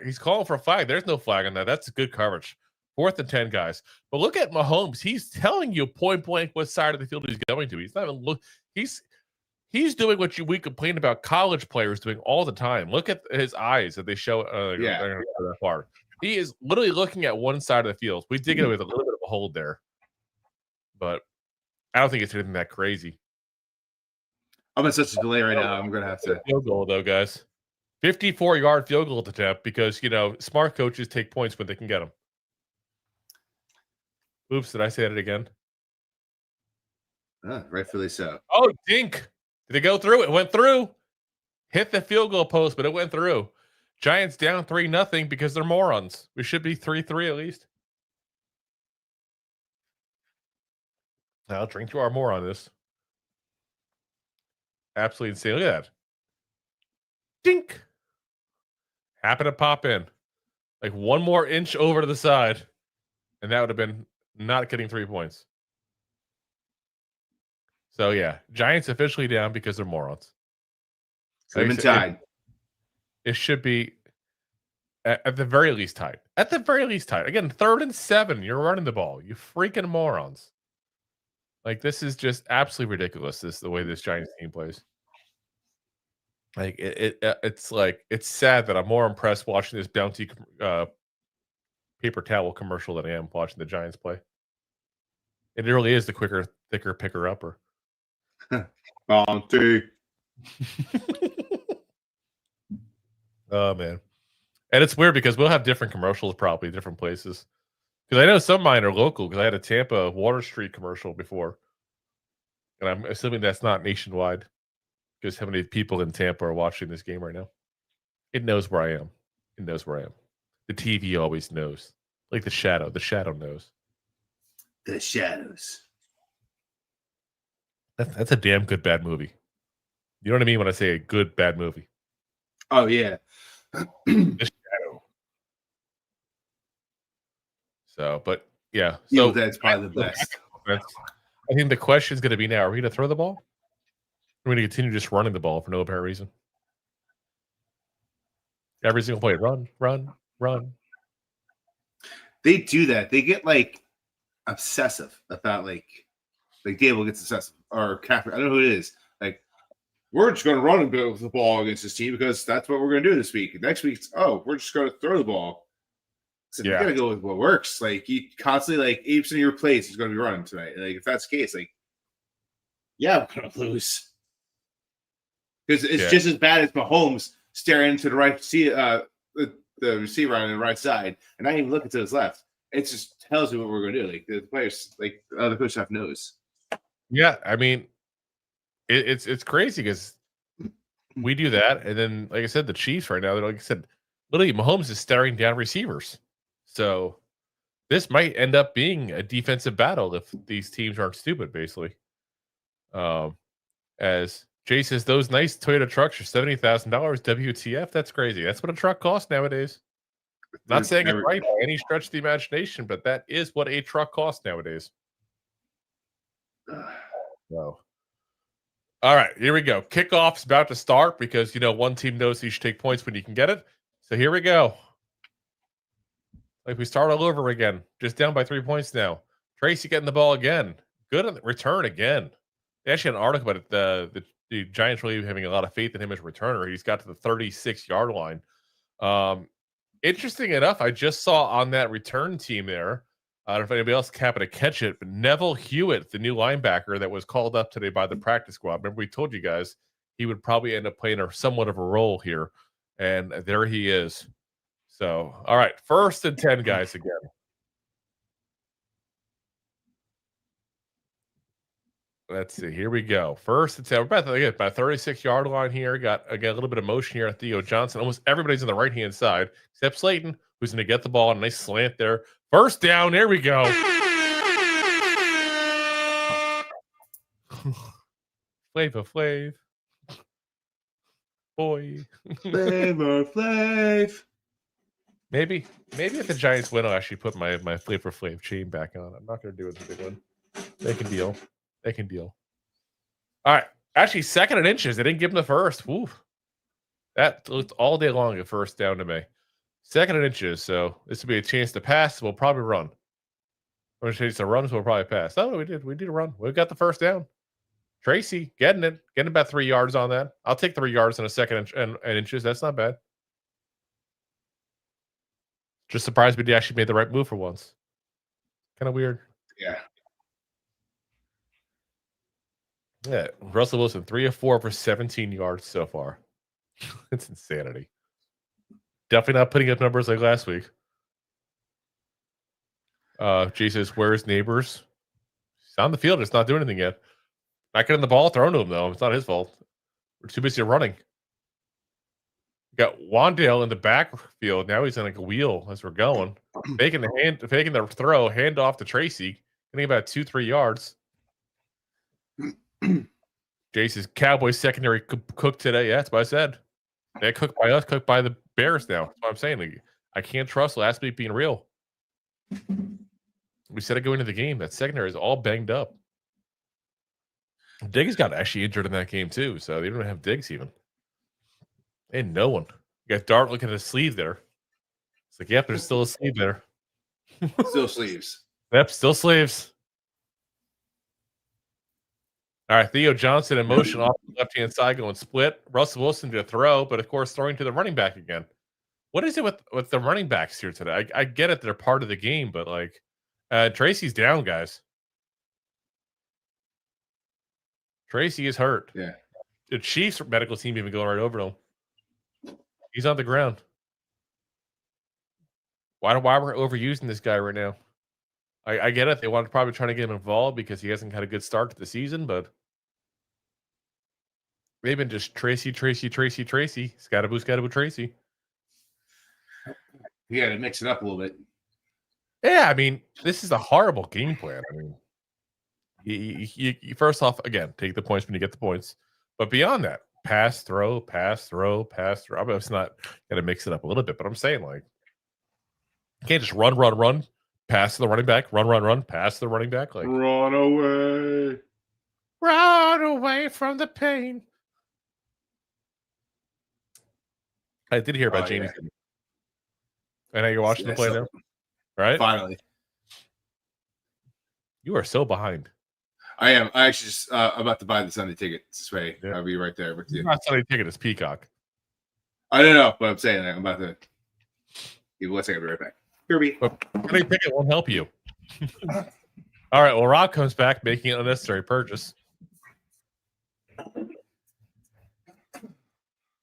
he's calling for a flag. There's no flag on that. That's good coverage. 4th and 10, guys. But look at Mahomes. He's telling you point blank what side of the field he's going to. He's not even he's doing what we complain about college players doing all the time. Look at his eyes that they show. They're going to go that far. He is literally looking at one side of the field. We dig it with a little bit of a hold there, but I don't think it's anything that crazy. I'm in such a delay right now. I'm going to have to field goal though, guys. 54-yard field goal attempt because smart coaches take points when they can get them. Oops, did I say that again? Rightfully so. Oh, dink. Did it go through? It went through. Hit the field goal post, but it went through. Giants down 3-0 because they're morons. We should be 3-3 at least. I'll drink to our more on this. Absolutely insane. Look at that. Dink. Happen to pop in. Like one more inch over to the side. And that would have been not getting 3 points. So, yeah. Giants officially down because they're morons. They've tied. It should be at the very least tied. At the very least tied. Again, 3rd and 7. You're running the ball. You freaking morons. Like, this is just absolutely ridiculous, the way this Giants team plays. Like, it's sad that I'm more impressed watching this Bounty paper towel commercial than I am watching the Giants play. It really is the quicker, thicker, picker-upper. Bounty. Oh, man. And it's weird because we'll have different commercials probably different places. Because I know some of mine are local because I had a Tampa Water Street commercial before. And I'm assuming that's not nationwide because how many people in Tampa are watching this game right now? It knows where I am. It knows where I am. The TV always knows. Like the shadow. The shadow knows. The shadows. That's a damn good bad movie. You know what I mean when I say a good bad movie? Oh, yeah. The shadow. So, but yeah. So that's probably the best. I think the question is going to be now: are we going to throw the ball? Or are we going to continue just running the ball for no apparent reason? Every single play, run, run, run. They do that. They get like obsessive about like Dable gets obsessive or Caffrey. I don't know who it is. Like, we're just going to run and build the ball against this team because that's what we're going to do this week. Next week, we're just going to throw the ball. So you got to go with what works. Like, you constantly, 80% of your plays is going to be running tonight. Like, if that's the case, we're going to lose. Because it's just as bad as Mahomes staring into the right the receiver on the right side and not even looking to his left. It just tells you what we're going to do. Like, the players, the other coach staff knows. Yeah, I mean, it's crazy because we do that, and then, like I said, the Chiefs right now, they're like I said, literally Mahomes is staring down receivers. So this might end up being a defensive battle if these teams aren't stupid, basically. As Jay says, those nice Toyota trucks are $70,000 WTF. That's crazy. That's what a truck costs nowadays. Not saying it's right by any stretch of the imagination, but that is what a truck costs nowadays. So, all right, here we go. Kickoff's about to start because, one team knows you should take points when you can get it. So here we go. Like we start all over again. Just down by 3 points now. Tracy getting the ball again. Good on the return again. They actually had an article about it. The Giants really having a lot of faith in him as a returner. He's got to the 36-yard line. Interesting enough, I just saw on that return team there, I don't know if anybody else happened to catch it, but Neville Hewitt, the new linebacker that was called up today by the practice squad. Remember we told you guys he would probably end up playing somewhat of a role here. And there he is. So, all right, 1st and 10, guys, again. Let's see. Here we go. 1st and 10. We're about 36-yard line here. Got a little bit of motion here at Theo Johnson. Almost everybody's on the right-hand side, except Slayton, who's going to get the ball. A nice slant there. 1st down. There we go. Flavor Flav. Boy. Flavor Flav. Maybe if the Giants win, I'll actually put my Flavor Flav chain back on. I'm not going to do it the big one. They can deal. All right. Actually, 2nd and inches. They didn't give him the first. Woo. That looked all day long at first down to me. 2nd and inches, so this would be a chance to pass. We'll probably run. We're going to chase the runs. We'll probably pass. Oh, we did. We did a run. We got the first down. Tracy getting about 3 yards on that. I'll take 3 yards in a 2nd and inches. That's not bad. Just surprised we actually made the right move for once. Kind of weird. Yeah. Yeah. Russell Wilson, 3 of 4 for 17 yards so far. It's insanity. Definitely not putting up numbers like last week. Jay says, where's Nabers? He's on the field, just not doing anything yet. Not getting the ball thrown to him, though. It's not his fault. We're too busy running. We got Wan'Dale in the backfield. Now he's on like a wheel as we're going. Faking the throw, hand off to Tracy. Getting about 2-3 yards. Jay says, Cowboys secondary cooked today. Yeah, that's what I said. They cooked by us, cooked by the Bears now. That's what I'm saying. Like, I can't trust last week being real. We said it going into the game. That secondary is all banged up. Diggs got actually injured in that game too, so they don't have Diggs even. And no one. You got Dart looking at his sleeve there. It's like, yep, there's still a sleeve there. Still sleeves. Yep, still sleeves. All right, Theo Johnson in motion off the left-hand side going split. Russell Wilson to throw, but of course throwing to the running back again. What is it with the running backs here today? I get it, they're part of the game, but like Tracy's down, guys. Tracy is hurt. Yeah. The Chiefs medical team even going right over to him. He's on the ground. Why we're overusing this guy right now? I get it. They want to probably trying to get him involved because he hasn't had a good start to the season, but they've been just Tracy. Scatterboo, Tracy. You got to mix it up a little bit. Yeah, I mean, this is a horrible game plan. I mean, you first off, again, take the points when you get the points. But beyond that, pass, throw. I mean, it's not got to mix it up a little bit, but I'm saying, like, you can't just run, pass to the running back, run, pass to the running back. Like, Run away from the pain. I did hear about James. Yeah. I know you're watching the play now, right? Finally. You are so behind. I am. I actually just about to buy the Sunday ticket. This way, I'll be right there with you. It's not Sunday ticket, it's Peacock. I don't know, but I'm saying that I'm about to. Give 1 second, I'll be right back. Kirby. Sunday ticket won't help you. All right. Well, Rob comes back making an unnecessary purchase.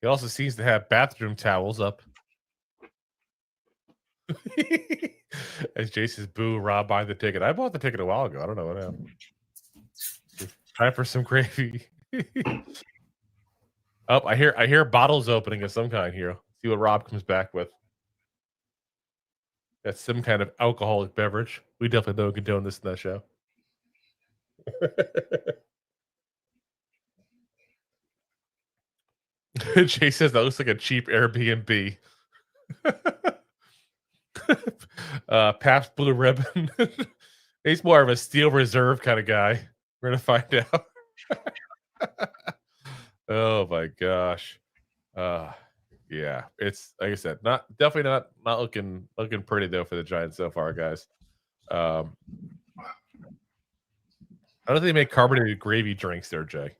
He also seems to have bathroom towels up. As Jason's boo, Rob buying the ticket. I bought the ticket a while ago. I don't know what happened. Time for some gravy. Oh, I hear bottles opening of some kind here. See what Rob comes back with. That's some kind of alcoholic beverage. We definitely don't condone this in that show. Jay says that looks like a cheap Airbnb. Pabst Blue Ribbon. He's more of a Steel Reserve kind of guy. We're gonna find out. Oh my gosh. Yeah, it's like I said, definitely not looking pretty though for the Giants so far, guys. How do they make carbonated gravy drinks there, Jay?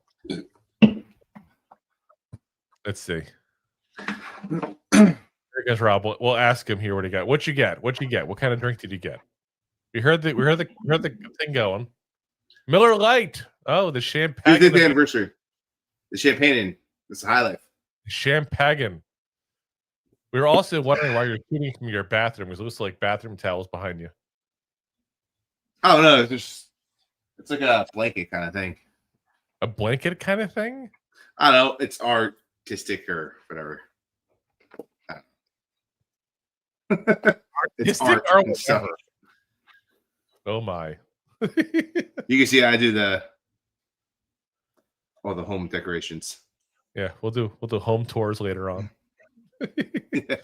Let's see. Here goes Rob. We'll ask him here what he got. What you get? What kind of drink did you get? We heard the thing going. Miller Lite. Oh, the champagne. It's the anniversary. The champagne. It's a highlight. Champagne. We were also wondering why you're shooting from your bathroom because it looks like bathroom towels behind you. Oh no, it's like a blanket kind of thing. A blanket kind of thing? I don't know. It's artistic or whatever. It's art or and stuff. Oh my. You can see I do all the home decorations. Yeah, we'll do home tours later on. Yeah.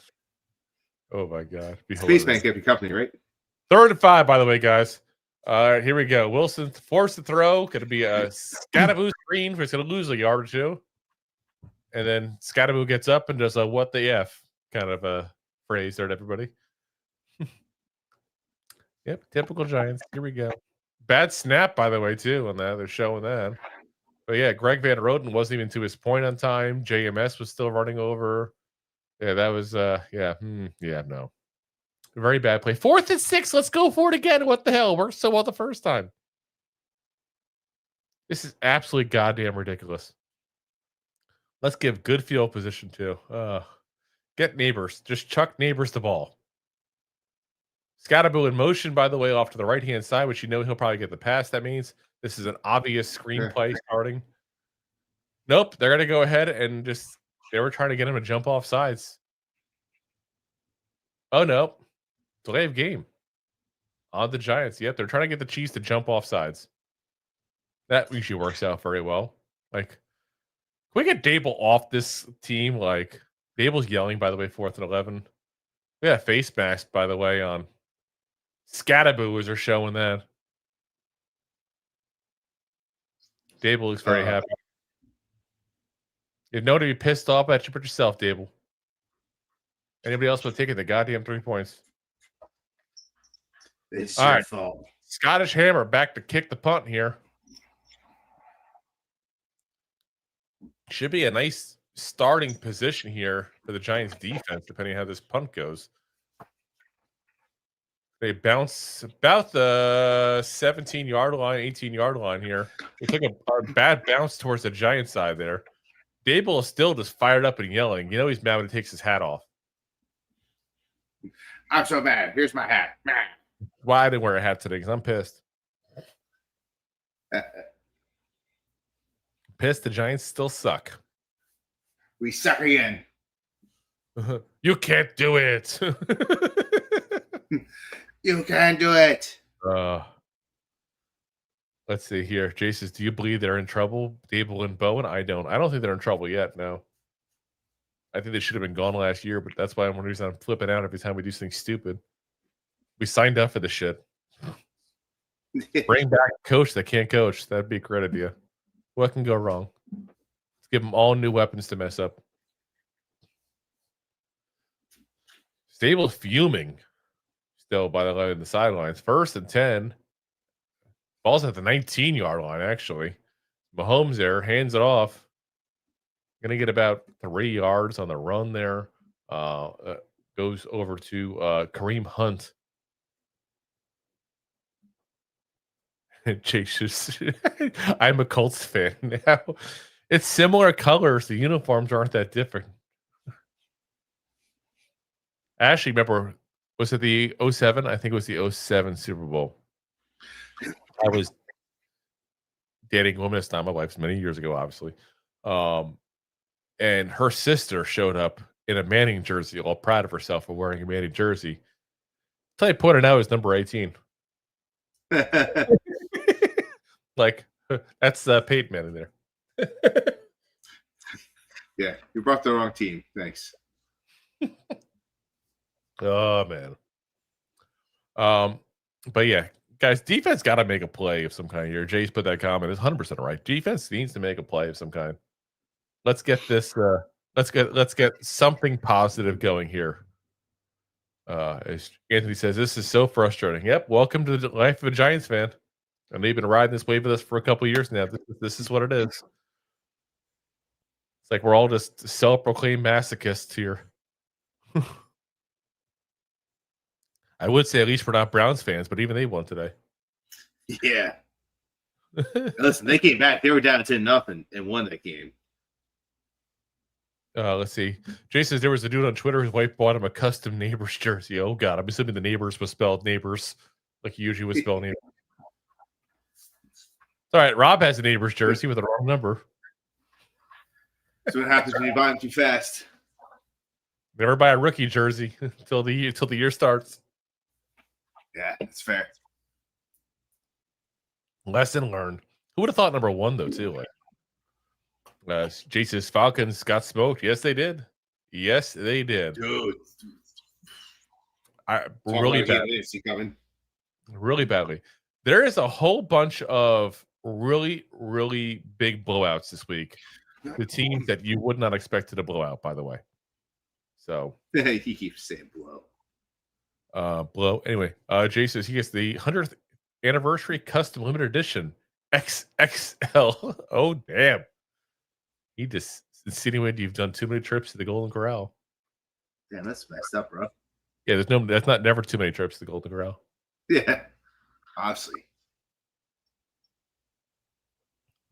Oh my god. Spaceman kept you company, right? 3rd and 5, by the way, guys. All right, here we go. Wilson forced to throw. Going to be a scataboo screen. He's going to lose a yard or two. And then Scottaboo gets up and does a "what the f" kind of a phrase there to everybody. Yep, typical Giants. Here we go. Bad snap, by the way, too, on that. They're showing that. But yeah, Greg Van Roten wasn't even to his point on time. JMS was still running over. Yeah, that was no. Very bad play. 4th and 6. Let's go for it again. What the hell? Worked so well the first time. This is absolutely goddamn ridiculous. Let's give good field position too. Get Nabers. Just chuck Nabers the ball. Scottaboo in motion, by the way, off to the right-hand side, which he'll probably get the pass. That means this is an obvious screenplay starting. Nope, they're going to go ahead and they were trying to get him to jump off sides. Oh, no. Delay of game on the Giants. Yep, they're trying to get the Chiefs to jump off sides. That usually works out very well. Like, can we get Dable off this team? Like, Dable's yelling, by the way, 4th and 11. Yeah, face mask, by the way, on Scattaboo as they're showing that. Dable looks very happy. You know to be pissed off at you, but yourself, Dable. Anybody else would take it? The goddamn 3 points. It's all your right. fault. Scottish Hammer back to kick the punt here. Should be a nice starting position here for the Giants defense, depending on how this punt goes. They bounce about the 17-yard line, 18-yard line here. They took a bad bounce towards the Giants side there. Dable is still just fired up and yelling. You know he's mad when he takes his hat off. I'm so mad. Here's my hat. Why I didn't wear a hat today? Because I'm pissed. Pissed the Giants still suck. We suck again. You can't do it. You can do it. Let's see here. Jay says, do you believe they're in trouble? Dable and Bowen? I don't think they're in trouble yet, no. I think they should have been gone last year, but that's why I'm flipping out every time we do something stupid. We signed up for this shit. Bring back a coach that can't coach. That'd be a great idea. What can go wrong? Let's give them all new weapons to mess up. Stable's fuming still, by the way, in the sidelines. 1st and 10. Ball's at the 19-yard line, actually. Mahomes there, hands it off. Going to get about 3 yards on the run there. Goes over to Kareem Hunt. Chase, I'm a Colts fan now. It's similar colors. The uniforms aren't that different. I actually remember, was it the 07? I think it was the 07 Super Bowl. I was dating a woman at the time, my wife's many years ago, obviously. And her sister showed up in a Manning jersey, all proud of herself for wearing a Manning jersey. Until I pointed out it was number 18. Like, that's Peyton Manning there. Yeah, you brought the wrong team. Thanks. Oh, man. But yeah, guys, defense got to make a play of some kind here. Jay's put that comment. It's 100% right. Defense needs to make a play of some kind. Let's get this. Let's get something positive going here. As Anthony says, this is so frustrating. Yep, welcome to the life of a Giants fan. And they've been riding this wave with us for a couple of years now. This is what it is. It's like we're all just self-proclaimed masochists here. I would say at least we're not Browns fans, but even they won today. Yeah. Listen, they came back. They were down 10-0 and won that game. Let's see. Jay says there was a dude on Twitter whose wife bought him a custom Neighbors jersey. Oh, God. I'm assuming the Neighbors was spelled Neighbors like he usually would spell Neighbors. All right. Rob has a Neighbors jersey with the wrong number. That's what happens when you buy them too fast. Never buy a rookie jersey until the year starts. Yeah, that's fair. Lesson learned. Who would have thought number 1 though too? Like, Jace's Falcons got smoked. Yes, they did. Yes, they did. Dude, really badly. Really badly. There is a whole bunch of really, really big blowouts this week. the teams that you would not expect to blow out, by the way. So he keeps saying blow. Blow. Anyway, Jay says he gets the 100th anniversary custom limited edition XXL. Oh damn! He just insinuated you've done too many trips to the Golden Corral. Damn, that's messed up, bro. Yeah, that's not never too many trips to the Golden Corral. Yeah, obviously.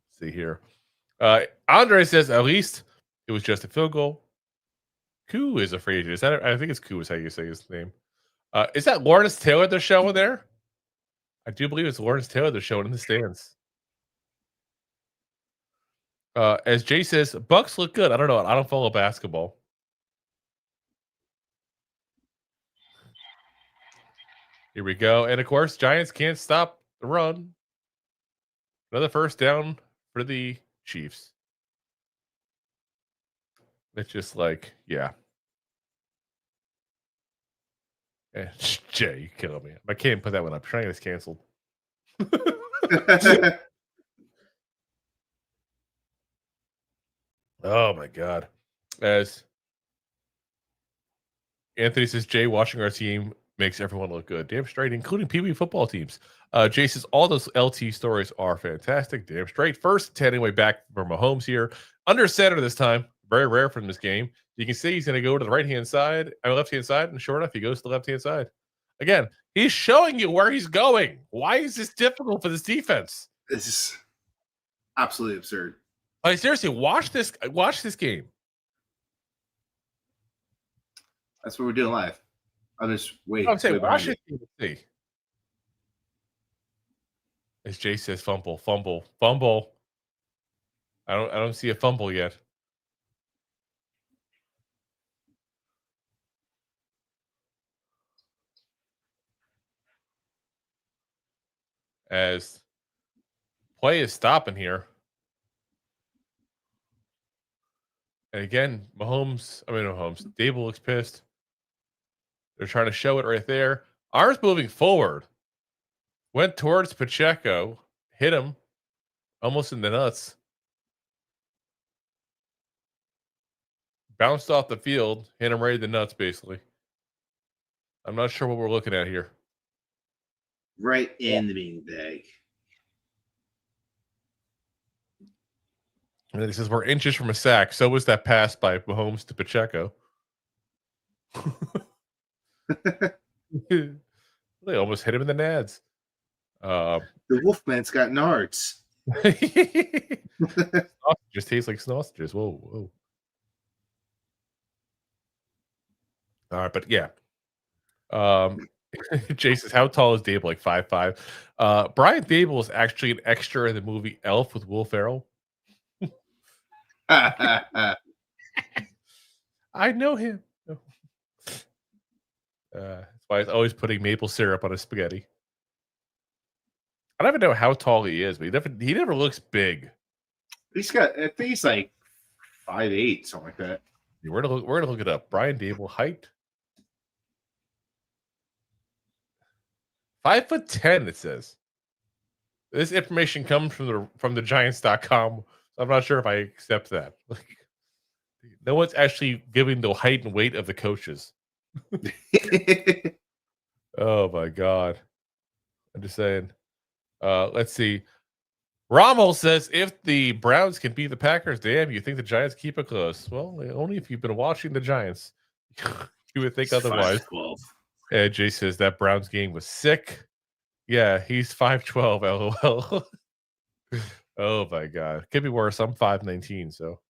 Let's see here. Andre says at least it was just a field goal. Koo is afraid. Is that? I think it's Koo is how you say his name. Is that Lawrence Taylor they're showing there? I do believe it's Lawrence Taylor they're showing in the stands. As Jay says, Bucks look good. I don't know. I don't follow basketball. Here we go. And of course, Giants can't stop the run. Another first down for the Chiefs. It's just like, yeah. Jay, you killing me. I can't put that one up. I'm trying to get this canceled. Oh my God. As Anthony says, Jay, watching our team makes everyone look good. Damn straight, including Pee Wee football teams. Jay says, all those LT stories are fantastic. Damn straight. First 10 anyway, back for Mahomes here. Under center this time. Very rare from this game. You can see he's going to go to the right-hand side, or left-hand side, and sure enough, he goes to the left-hand side. Again, he's showing you where he's going. Why is this difficult for this defense? This is absolutely absurd. Like, seriously, watch this game. That's what we're doing live. I'll just wait. I'm saying, watch it. See. As Jay says, fumble. I don't see a fumble yet. As play is stopping here. And again, Dable looks pissed. They're trying to show it right there. Arms moving forward. Went towards Pacheco. Hit him. Almost in the nuts. Bounced off the field. Hit him right in the nuts, basically. I'm not sure what we're looking at here. Right in the bean bag. And then he says, we're inches from a sack. So was that pass by Mahomes to Pacheco. They almost hit him in the nads. The Wolfman's got nards. Just tastes like sausages. Whoa. All right, but yeah. Jason, how tall is Dable? Like 5'5". Brian Dable is actually an extra in the movie Elf with Will Ferrell. I know him. That's why he's always putting maple syrup on his spaghetti. I don't even know how tall he is, but he never looks big. I think he's like 5'8", something like that. Yeah, we're gonna look it up. Brian Dable height. 5'10", it says. This information comes from the Giants.com. So I'm not sure if I accept that. No one's actually giving the height and weight of the coaches. Oh my God. I'm just saying. Let's see. Rommel says, if the Browns can beat the Packers, damn, you think the Giants keep it close? Well, only if you've been watching the Giants. You would think otherwise. 5'12". And Jay says that Browns game was sick. Yeah, he's 5'12", LOL. Oh my God. Could be worse. I'm 5'19", so.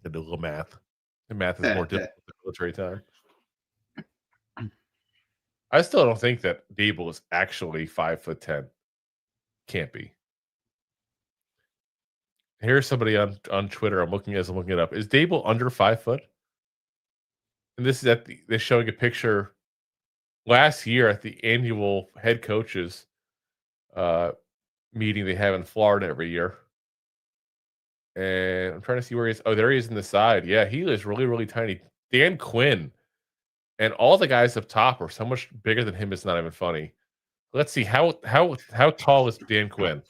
I do a little math. The math is more difficult than military time. I still don't think that Dable is actually 5'10". Can't be. Here's somebody on Twitter. I'm looking it up. Is Dable under 5 foot? And this is they're showing a picture last year at the annual head coaches meeting they have in Florida every year. And I'm trying to see where he is. Oh, there he is in the side. Yeah, he is really, really tiny. Dan Quinn and all the guys up top are so much bigger than him. It's not even funny. Let's see how tall is Dan Quinn?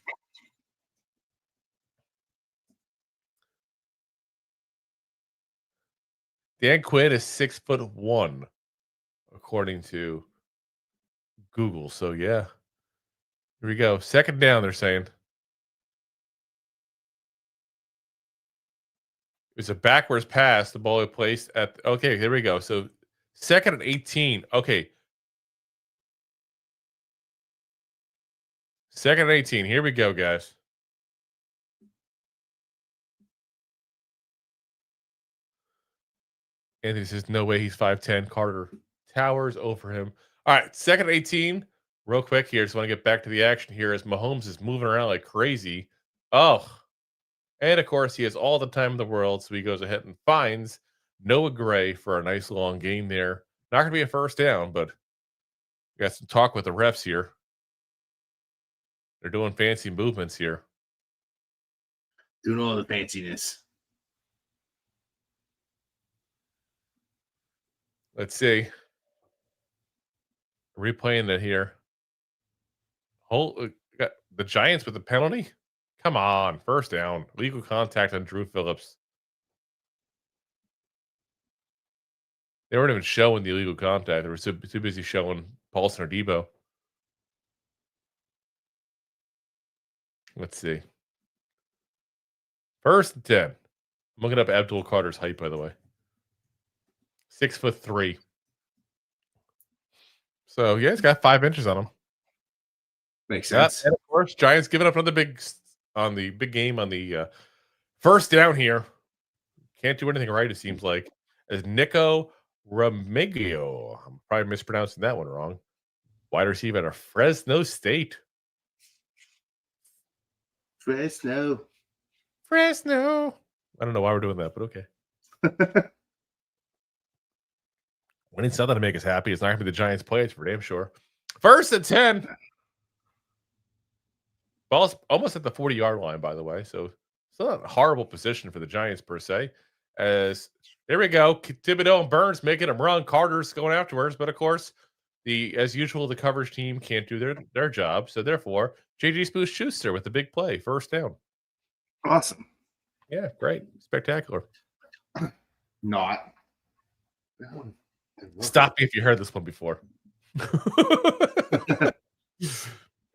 Dan Quinn is 6'1", according to Google. So yeah, here we go. Second down. They're saying it's a backwards pass. The ball is placed at. Okay, there we go. So second and 18. Okay, second and 18. Here we go, guys. Anthony says, no way he's 5'10". Carter towers over him. All right, second and 18. Real quick here. Just want to get back to the action here as Mahomes is moving around like crazy. Oh, and of course, he has all the time in the world. So he goes ahead and finds Noah Gray for a nice long game there. Not going to be a first down, but we got some talk with the refs here. They're doing fancy movements here. Doing all the fanciness. Let's see. Replaying that here. Got the Giants with the penalty. Come on, first down. Legal contact on Drew Phillips. They weren't even showing the illegal contact. They were too busy showing Paulson or Debo. Let's see. First and 10. I'm looking up Abdul Carter's height, by the way. 6'3". So yeah, he's got 5 inches on him. Makes sense. And of course, Giants giving up another big game on the first down here. Can't do anything right, it seems like. As Nico Remigio, I'm probably mispronouncing that one wrong. Wide receiver out of Fresno State. Fresno. I don't know why we're doing that, but okay. We need something to make us happy. It's not going to be the Giants' plays for damn sure. First and 10. Ball's almost at the 40-yard line, by the way. So it's not a horrible position for the Giants per se. As there we go. Thibodeau and Burns making them run. Carter's going afterwards. But of course, as usual, the coverage team can't do their job. So therefore, J.J. Smooth-Schuster with the big play. First down. Awesome. Yeah, great. Spectacular. Not. Stop me if you heard this one before.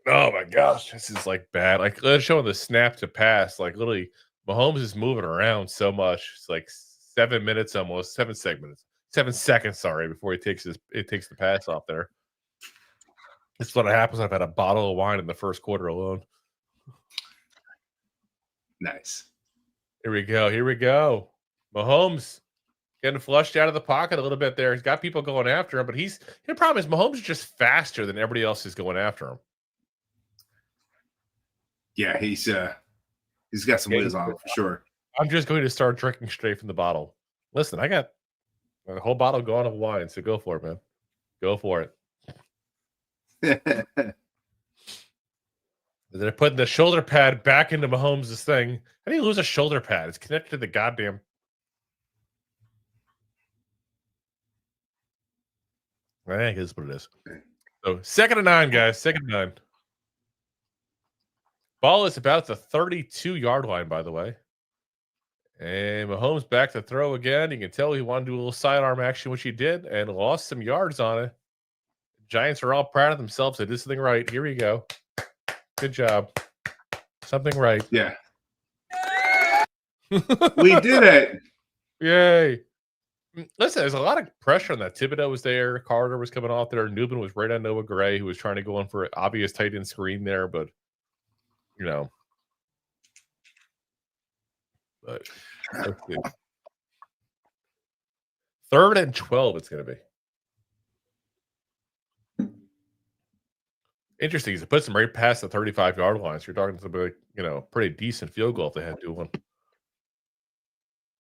Oh my gosh, this is like bad. Like they're showing the snap to pass. Like literally, Mahomes is moving around so much. It's like 7 minutes almost, 7 seconds. Sorry, before he takes the pass off there. This is what happens. I've had a bottle of wine in the first quarter alone. Nice. Here we go. Mahomes getting flushed out of the pocket a little bit there. He's got people going after him, but the problem is Mahomes is just faster than everybody else is going after him. Yeah, he's got some wheels on him for sure. I'm just going to start drinking straight from the bottle. Listen, I got a whole bottle gone of wine, so go for it, man. Go for it. They're putting the shoulder pad back into Mahomes' thing. How do you lose a shoulder pad? It's connected to the goddamn. I think it's what it is. So 2nd and 9, guys. 2nd and 9. Ball is about the 32-yard line, by the way. And Mahomes back to throw again. You can tell he wanted to do a little sidearm action, which he did, and lost some yards on it. Giants are all proud of themselves. They did something right. Here we go. Good job. Something right. Yeah. We did it. Yay. Listen, there's a lot of pressure on that. Thibodeau was there. Carter was coming off there. Newman was right on Noah Gray, who was trying to go in for an obvious tight end screen there, but But let's see. 3rd and 12 it's going to be. Interesting. He puts them right past the 35-yard line. So you're talking something like, pretty decent field goal if they had to do one.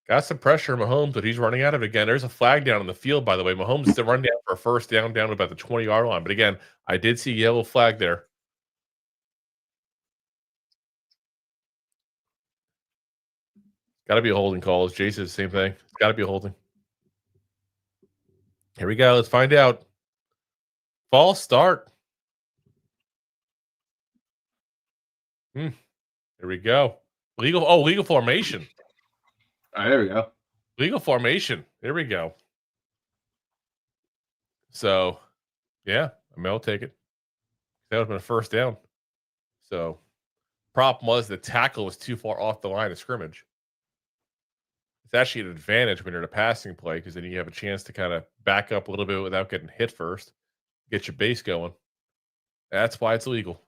Got some pressure on Mahomes, but he's running out of it again. There's a flag down on the field, by the way. Mahomes is running down for a first down to about the 20-yard line. But again, I did see a yellow flag there. Got to be a holding call. As Jay says the same thing. It's got to be a holding. Here we go. Let's find out. False start. Here we go. Legal formation. All right, there we go. Legal formation. There we go. So, yeah, I mean, I'll take it. That would have been a first down. So, problem was the tackle was too far off the line of scrimmage. It's actually an advantage when you're in a passing play because then you have a chance to kind of back up a little bit without getting hit first, get your base going. That's why it's illegal.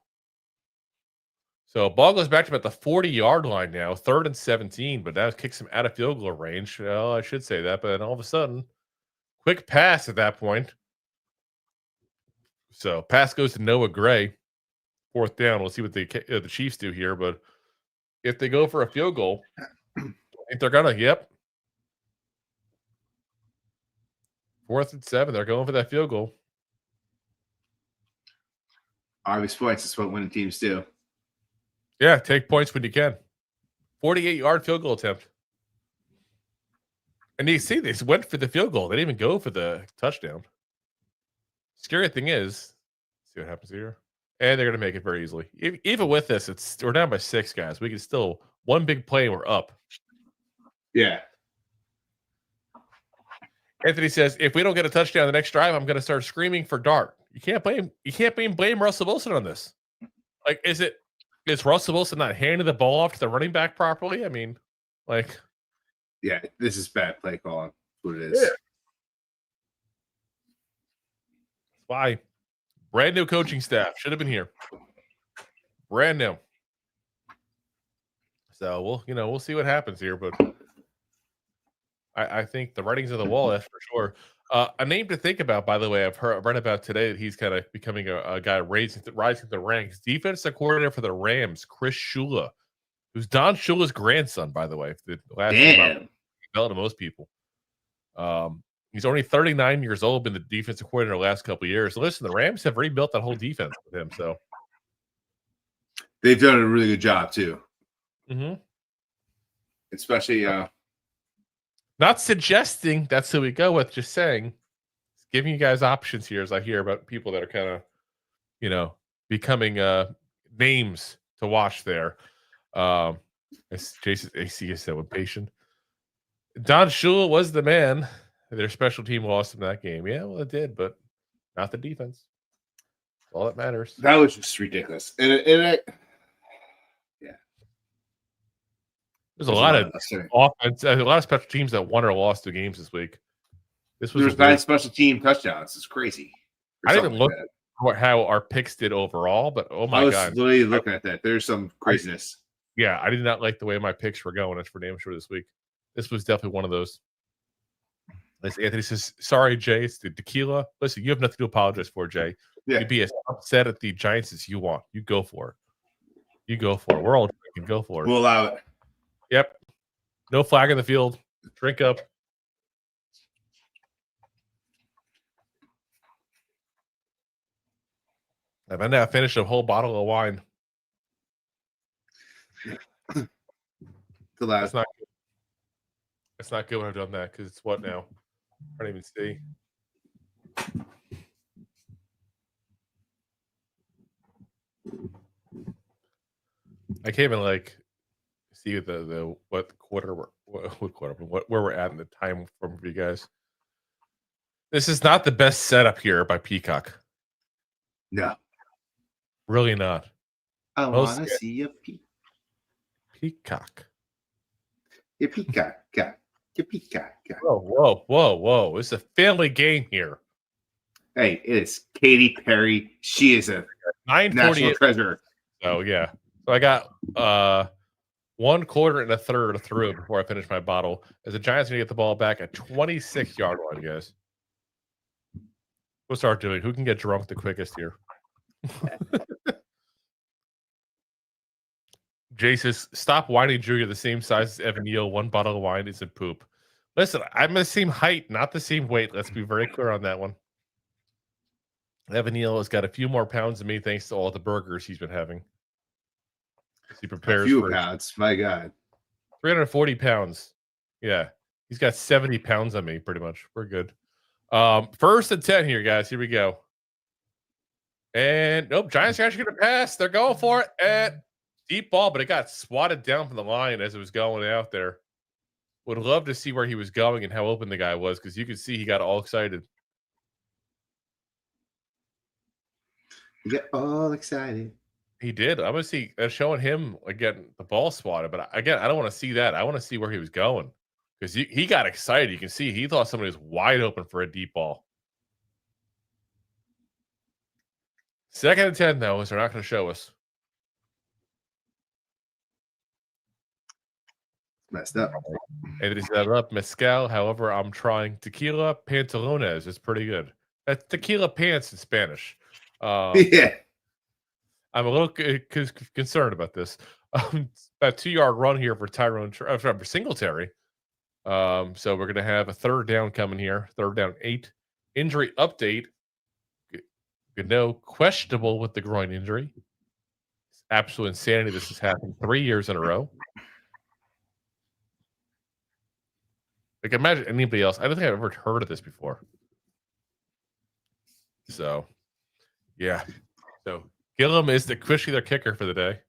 So ball goes back to about the 40-yard line now, 3rd and 17, but that kicks him out of field goal range. Well, I should say that, but then all of a sudden, quick pass at that point. So pass goes to Noah Gray, 4th down. We'll see what the Chiefs do here, but if they go for a field goal, I think they're gonna. Yep, 4th and 7. They're going for that field goal. Obvious points is what winning teams do. Yeah, take points when you can. 48-yard field goal attempt. And you see, they went for the field goal. They didn't even go for the touchdown. Scary thing is, see what happens here. And they're going to make it very easily. Even with this, we're down by 6, guys. We can still, one big play and we're up. Yeah. Anthony says, if we don't get a touchdown the next drive, I'm going to start screaming for Dart. You can't blame Russell Wilson on this. Like, is Russell Wilson not handing the ball off to the running back properly? I mean, like, yeah, this is bad play calling. What it is. Yeah. That's why brand new coaching staff should have been here. Brand new. So we'll see what happens here, but I think the writing's on the wall, that's for sure. A name to think about, by the way, I've read about today that he's kind of becoming a guy rising the ranks. Defensive coordinator for the Rams, Chris Shula, who's Don Shula's grandson, by the way. The last name to most people. He's only 39 years old, been the defensive coordinator the last couple of years. Listen, the Rams have rebuilt that whole defense with him, so they've done a really good job too. Mm-hmm. Especially not suggesting that's who we go with, just saying, giving you guys options here as I hear about people that are kind of, becoming names to watch there. As Jason AC is so impatient. Don Shula was the man. Their special team lost in that game. Yeah, well, it did, but not the defense. That's all that matters. That was just ridiculous. And there's a lot of offense, a lot of special teams that won or lost 2 games this week. There's 9 special team touchdowns. It's crazy. I didn't even look at how our picks did overall, but oh my God. I was literally looking at that. There's some craziness. I did not like the way my picks were going. That's for damn sure this week. This was definitely one of those. As Anthony says, sorry, Jay, it's the tequila. Listen, you have nothing to apologize for, Jay. Yeah. You'd be as upset at the Giants as you want. You go for it. We're all drinking. Go for it. We'll allow it. Yep. No flag in the field. Drink up. And I now finished a whole bottle of wine. That's not good. It's not good when I've done that because it's what now? I don't even see. I can't even see what quarter where we're at in the time from you guys. This is not the best setup here by Peacock. No, really not. I want to see a peacock. Your peacock. Your peacock. Whoa! It's a family game here. Hey, it's Katy Perry. She is a national treasure. So yeah. So I got 1 quarter and a third through before I finish my bottle. As the Giants going to get the ball back at 26-yard line, guys. We'll start doing who can get drunk the quickest here. Jay says, stop whining, Drew. You're the same size as Evan Neal. 1 bottle of wine isn't poop. Listen, I'm the same height, not the same weight. Let's be very clear on that one. Evan Neal has got a few more pounds than me thanks to all the burgers he's been having. He prepares a few pounds. My God. 340 pounds. Yeah. He's got 70 pounds on me, pretty much. We're good. 1st and 10 here, guys. Here we go. And nope, Giants are actually going to pass. They're going for it. And deep ball, but it got swatted down from the line as it was going out there. Would love to see where he was going and how open the guy was, because you could see he got all excited. You get all excited. He did. I'm gonna see showing him again the ball swatted, but again, I don't want to see that. I want to see where he was going, because he got excited. You can see he thought somebody was wide open for a deep ball. 2nd and 10 though, is they're not going to show us. Messed up. Anthony set it up. Mezcal. However, I'm trying tequila pantalones. It's pretty good. That's tequila pants in Spanish. Yeah. I'm a little concerned about this. It's about 2-yard run here for for Singletary. So we're going to have a 3rd down coming here. 3rd down 8. Injury update. No, questionable with the groin injury. It's absolute insanity. This has happened 3 years in a row. Like, imagine anybody else. I don't think I've ever heard of this before. So, yeah. So, Gillum is officially their kicker for the day.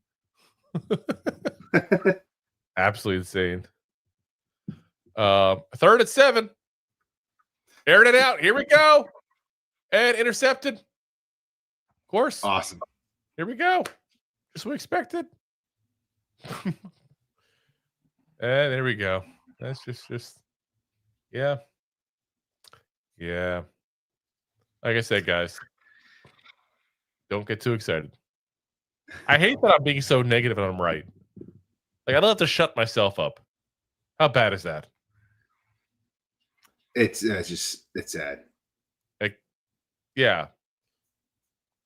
Absolutely insane. 3rd and 7. Airing it out. Here we go. And intercepted. Of course. Awesome. Here we go. Just what we expected. And there we go. That's just yeah. Yeah. Like I said, guys, don't get too excited. I hate that I'm being so negative and I'm right. Like, I don't have to shut myself up. How bad is that? It's sad. Like, yeah.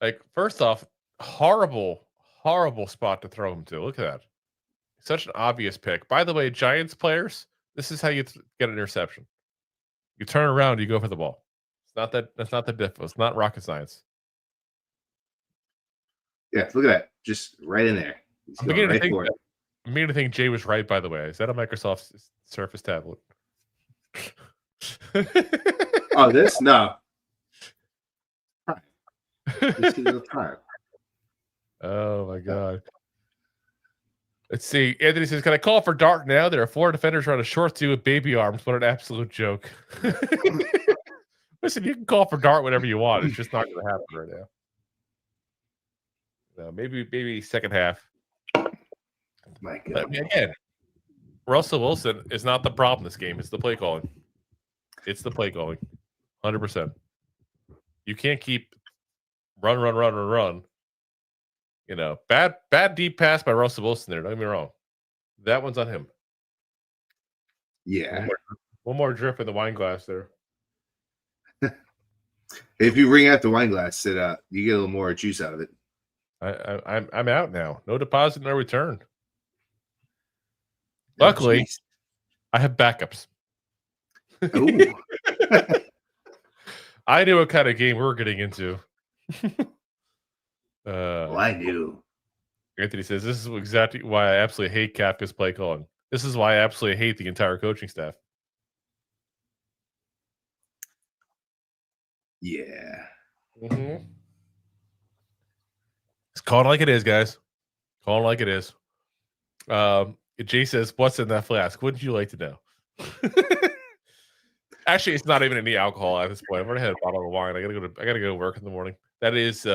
Like, first off, horrible spot to throw him to. Look at that. Such an obvious pick. By the way, Giants players, this is how you get an interception. You turn around, you go for the ball. That's not the difficult. It's not rocket science. Yeah, look at that. Just right in there. I'm beginning to think Jay was right, by the way. Is that a Microsoft Surface tablet? Oh, this? No. Time. Oh my god. Let's see. Anthony says, "Can I call for Dart now? There are 4 defenders around a short two with baby arms. What an absolute joke." Listen, you can call for Dart whenever you want. It's just not going to happen right now. No, maybe second half. My God. But again, Russell Wilson is not the problem this game. It's the play calling. It's the play calling. 100%. You can't keep run. You know, bad deep pass by Russell Wilson there. Don't get me wrong. That one's on him. Yeah. One more drip in the wine glass there. If you wring out the wine glass, you get a little more juice out of it. I'm out now. No deposit, no return. Luckily, I have backups. Ooh. I knew what kind of game we were getting into. Well, I knew. Anthony says, "This is exactly why I absolutely hate Kafka's play calling. This is why I absolutely hate the entire coaching staff." Yeah. Mm-hmm. It's called like it is, guys. Call it like it is. Jay says, "What's in that flask? Wouldn't you like to know?" Actually, it's not even any alcohol at this point. I've already had a bottle of wine. I gotta go to work in the morning. That is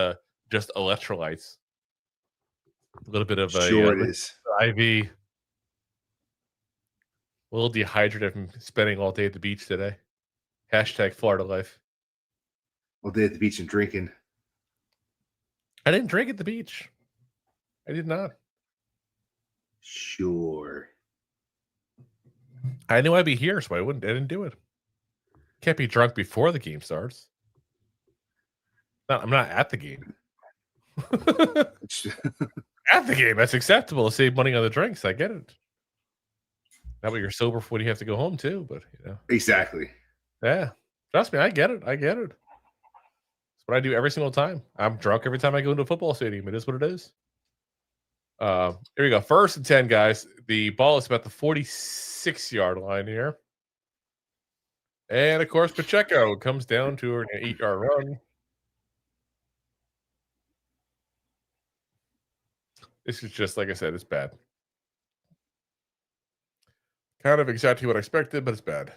just electrolytes. A little bit of Sure it is. IV. A little dehydrated from spending all day at the beach today. Hashtag Florida life. All day at the beach and drinking. I didn't drink at the beach. I did not. Sure. I knew I'd be here, so I didn't do it. Can't be drunk before the game starts. I'm not at the game. At the game, that's acceptable to save money on the drinks. I get it. That way you're sober for when you have to go home too, but you know. Exactly. Yeah. Trust me, I get it. It's what I do every single time. I'm drunk every time I go into a football stadium. It is what it is. Here we go. 1st and 10, guys. The ball is about the 46-yard line here. And of course, Pacheco comes down to an 8-yard run. This is just, like I said, it's bad. Kind of exactly what I expected, but it's bad.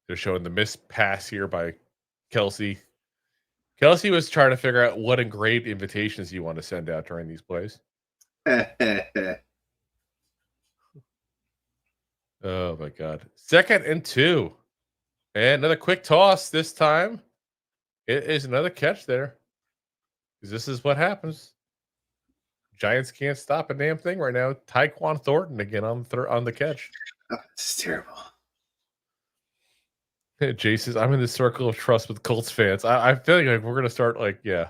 They're showing the missed pass here by Kelsey. Kelsey was trying to figure out what engraved invitations you want to send out during these plays. Oh my God. 2nd and 2. And another quick toss this time. It is another catch there. Because this is what happens. Giants can't stop a damn thing right now. Tyquan Thornton again on the catch. Oh, this is terrible. Jay says, I'm in this circle of trust with Colts fans. I feel like we're going to start we're going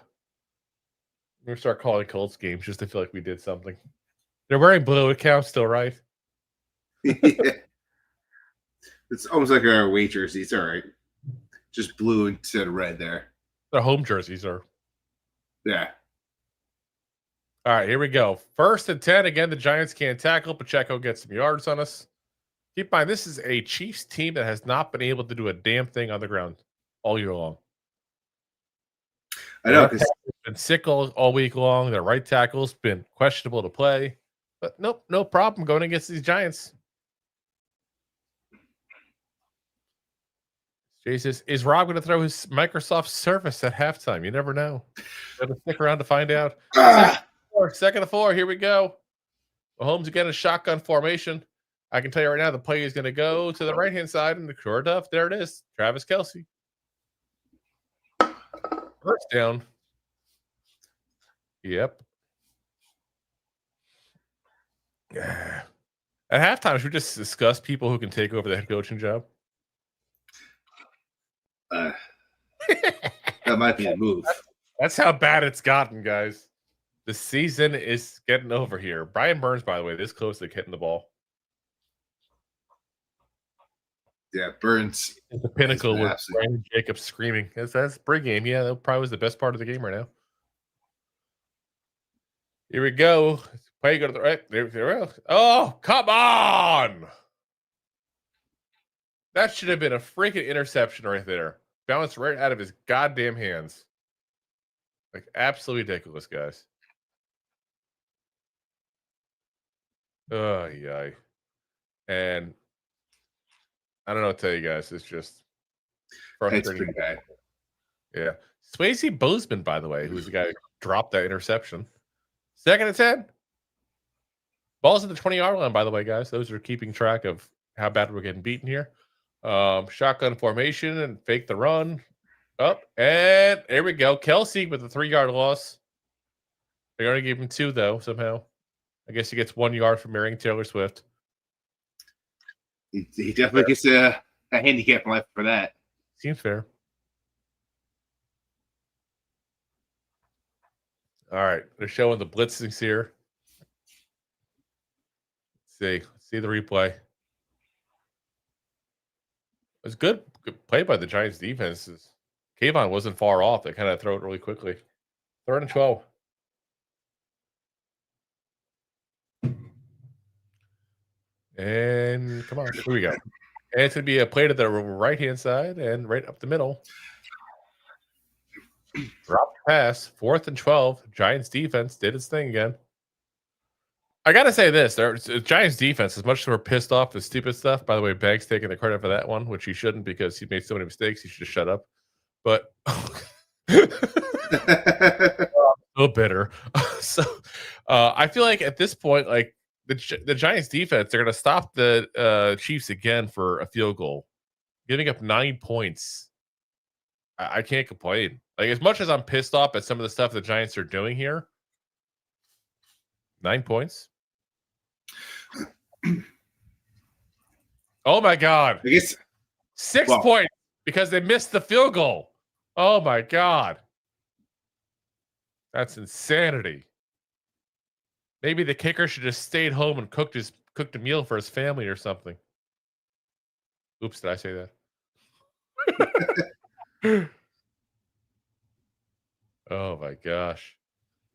to start calling Colts games just to feel like we did something. They're wearing blue. It counts still, right? Yeah. It's almost like our away jerseys. All right. Just blue instead of red there. The home jerseys are. Yeah. All right, here we go. 1st and 10. Again, the Giants can't tackle. Pacheco gets some yards on us. Keep in mind, this is a Chiefs team that has not been able to do a damn thing on the ground all year long. I know. Been sick all week long. Their right tackle's been questionable to play. But nope, no problem going against these Giants. Jay says, is Rob going to throw his Microsoft Surface at halftime? You never know. Gotta stick around to find out. 2nd and 4. Here we go. Mahomes again in shotgun formation. I can tell you right now, the play is going to go to the right-hand side, and sure enough, there it is. Travis Kelce. 1st down. Yep. At halftime, should we just discuss people who can take over the head coaching job? That might be the move. That's how bad it's gotten, guys. The season is getting over here. Brian Burns, by the way, this close to hitting the ball. Yeah, Burns. The pinnacle with Brandon Jacobs screaming. That's pregame. Yeah, that probably was the best part of the game right now. Here we go. Play go to the right. There. Oh, come on! That should have been a freaking interception right there. Bounced right out of his goddamn hands. Like, absolutely ridiculous, guys. Oh, yeah. And I don't know what to tell you guys. It's just frustrating. It's pretty bad. Yeah. Swayze Bozeman, by the way, who's the guy who dropped that interception. 2nd and 10. Ball's at the 20-yard line, by the way, guys. Those are keeping track of how bad we're getting beaten here. Shotgun formation and fake the run. Up, and there we go. Kelsey with a 3-yard loss. They already gave him 2, though, somehow. I guess he gets 1 yard from marrying Taylor Swift. He definitely gets a handicap life for that. Seems fair. All right, they're showing the blitzings here. Let's see the replay. It was good play by the Giants defense. Kayvon wasn't far off. They kind of throw it really quickly. 3rd and 12. And come on, here we go. And it's going to be a play to the right-hand side and right up the middle. Drop the pass. 4th and 12. Giants defense did its thing again. I got to say this. The Giants defense, as much as we're pissed off with stupid stuff, by the way, Banks taking the credit for that one, which he shouldn't because he made so many mistakes. He should just shut up. But so bitter. I feel like at this point, like the Giants defense, they're going to stop the Chiefs again for a field goal, giving up 9 points. I can't complain. Like, as much as I'm pissed off at some of the stuff the Giants are doing here, 9 points. Oh my God! I guess 6 points because they missed the field goal. Oh my God, that's insanity. Maybe the kicker should have stayed home and cooked a meal for his family or something. Oops, did I say that? Oh my gosh,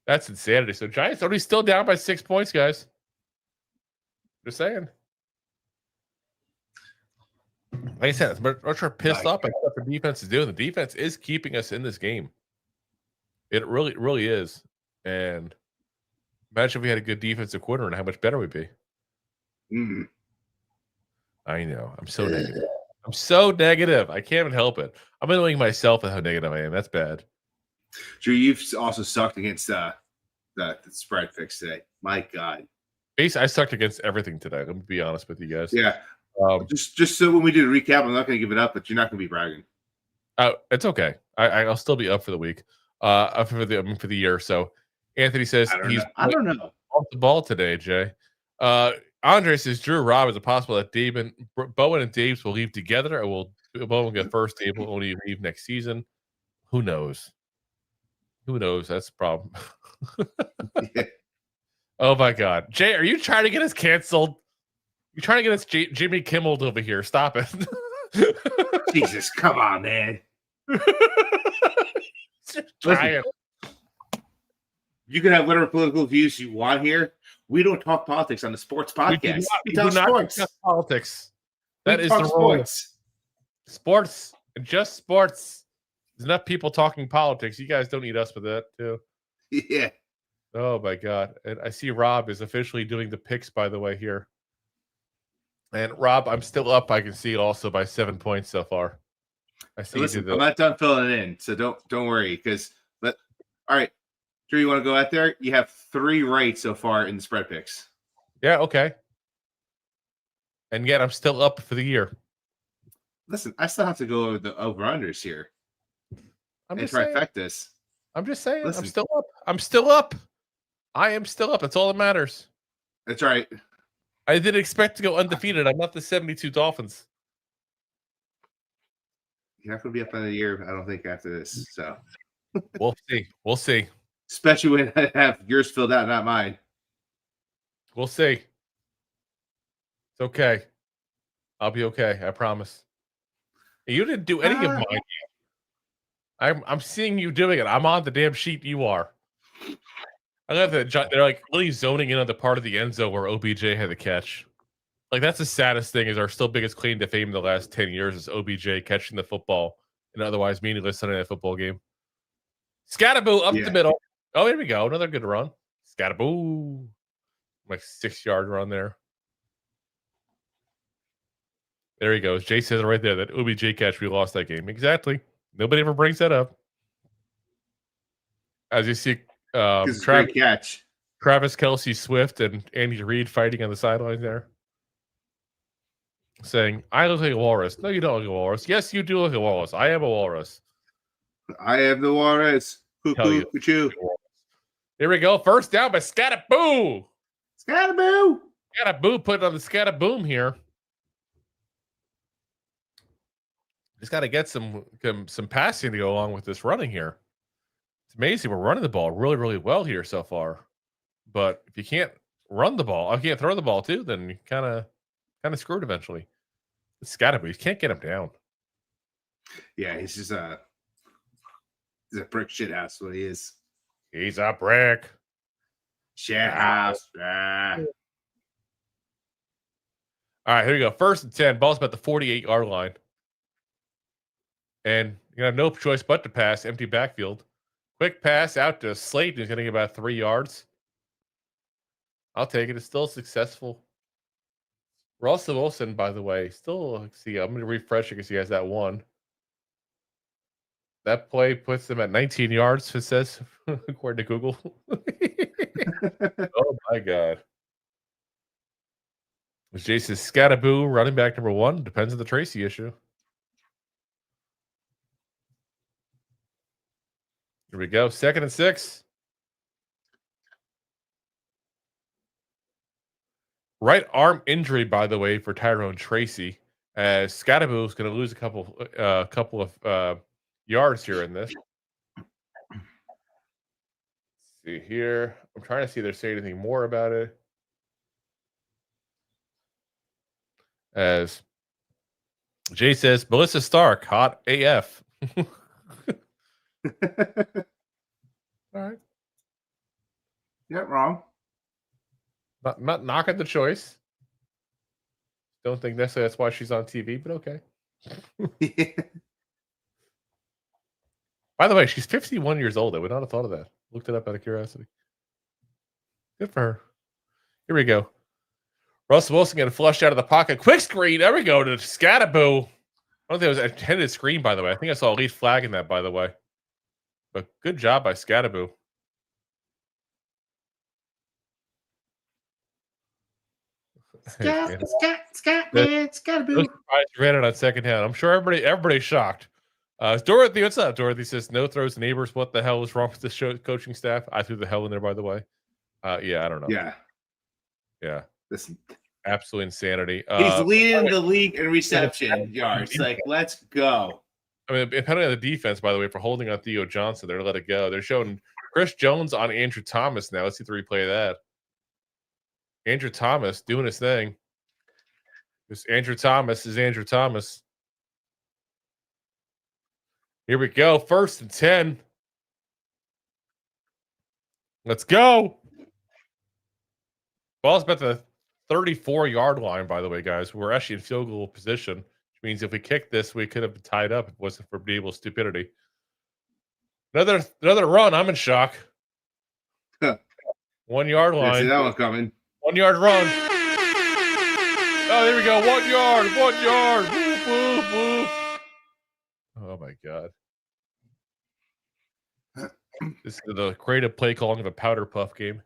that's insanity. So Giants are still down by 6 points, guys. Just saying. Like I said, as much as we're pissed off at what the defense is doing, the defense is keeping us in this game. It really, really is. And imagine if we had a good defensive coordinator and how much better we'd be. Mm-hmm. I know. I'm so negative. I'm so negative. I can't even help it. I'm annoying myself at how negative I am. That's bad. Drew, you've also sucked against the spread fix today. My God. Basically, I sucked against everything today. Let me be honest with you guys. Yeah. Just so when we do the recap, I'm not going to give it up, but you're not going to be bragging. It's okay. I'll still be up for the week. For the year. So Anthony says I don't know. Off the ball today, Jay. Andre says Drew Rob, is it possible that Bowen and Daves will leave together, or will Bowen get first? Dave will only leave next season. Who knows? Who knows? That's the problem. Yeah. Oh my God, Jay, are you trying to get us canceled? You're trying to get us Jimmy Kimmel over here. Stop it. Jesus, come on, man. Listen, you can have whatever political views you want here. We don't talk politics on the sports podcast. We do not discuss politics. That is the rule. Sports. Sports and just sports. There's enough people talking politics. You guys don't need us for that, too. Yeah. Oh my God. And I see Rob is officially doing the picks, by the way, here. And Rob, I'm still up. I can see also by 7 points so far. I see. Listen, I'm not done filling it in, so don't worry. All right, Drew, you want to go out there? You have 3 right so far in the spread picks. Yeah, okay. And yet I'm still up for the year. Listen, I still have to go over the over-unders here. I'm just saying. Listen. I'm still up. I'm still up. I am still up. That's all that matters. That's right. I didn't expect to go undefeated. I'm not the 72 Dolphins. You're not going to be up in a year, I don't think, after this. So we'll see. We'll see. Especially when I have yours filled out, not mine. We'll see. It's okay. I'll be okay. I promise. You didn't do any of mine. I'm seeing you doing it. I'm on the damn sheet. You are. I love that they're like really zoning in on the part of the end zone where OBJ had the catch. Like, that's the saddest thing. Is our still biggest claim to fame in the last 10 years is OBJ catching the football in an otherwise meaningless Sunday Night Football game. Scatterboo up the middle. Oh, here we go. Another good run. Scatterboo. Like 6-yard run there. There he goes. Jay says it right there. That OBJ catch, we lost that game. Exactly. Nobody ever brings that up. As you see, great catch. Travis Kelce Swift and Andy Reid fighting on the sideline there. Saying, I look like a walrus. No, you don't look like a walrus. Yes, you do look like a walrus. I am a walrus. I am the walrus. Cuckoo. Here we go. First down by Scatterboo. Scatterboo. Scatterboo putting on the Scatterboom here. Just got to get some passing to go along with this running here. It's amazing. We're running the ball really, really well here so far. But if you can't run the ball, I can't throw the ball too, then you kind of screwed eventually. Scatterboo, you can't get him down. Yeah, he's just he's a brick shit house. What he is. He's a brick shit house. All right, here we go. 1st and 10. Ball's about the 48-yard line. And you have no choice but to pass. Empty backfield. Quick pass out to Slayton. He's going to get about 3 yards. I'll take it. It's still successful. Russell Wilson, by the way, still, see, I'm going to refresh it because he has that one. That play puts him at 19 yards, it says, according to Google. Oh, my God. Was Jason Scatterboo running back number 1? Depends on the Tracy issue. Here we go. 2nd and 6. Right arm injury, by the way, for Tyrone Tracy. As Scatterboo is going to lose a couple of yards here in this. Let's see here. I'm trying to see if they're saying anything more about it. As Jay says, Melissa Stark, hot AF. All right. Yeah, wrong. Not knocking the choice. Don't think necessarily that's why she's on TV, but okay. By the way, she's 51 years old. I would not have thought of that. Looked it up out of curiosity. Good for her. Here we go. Russell Wilson getting flushed out of the pocket. Quick screen. There we go to Scattaboo. I don't think it was an intended screen, by the way. I think I saw a lead flag in that, by the way. But good job by Scattaboo. Scattaboo. Ran it on second down. I'm sure everybody's shocked. Dorothy, what's up? Dorothy says, no throws to Nabers. What the hell is wrong with the coaching staff? I threw the hell in there, by the way. Yeah, I don't know. Yeah. Listen, absolute insanity. He's leading the league in reception yards. Like, let's go. I mean, depending on the defense, by the way, for holding on Theo Johnson, they're let it go. They're showing Chris Jones on Andrew Thomas now. Let's see the replay of that. Andrew Thomas doing his thing. This Andrew Thomas is Andrew Thomas. Here we go. 1st and 10. Let's go. Ball's about the 34-yard line, by the way, guys. We're actually in field goal position, which means if we kick this, we could have been tied up if it wasn't for Beeble's stupidity. Another run. I'm in shock. 1 yard line. I see that one coming. 1 yard run. Oh, there we go. 1 yard. 1 yard. Woof, woof, woof. Oh, my God. This is the creative play calling of a powder puff game.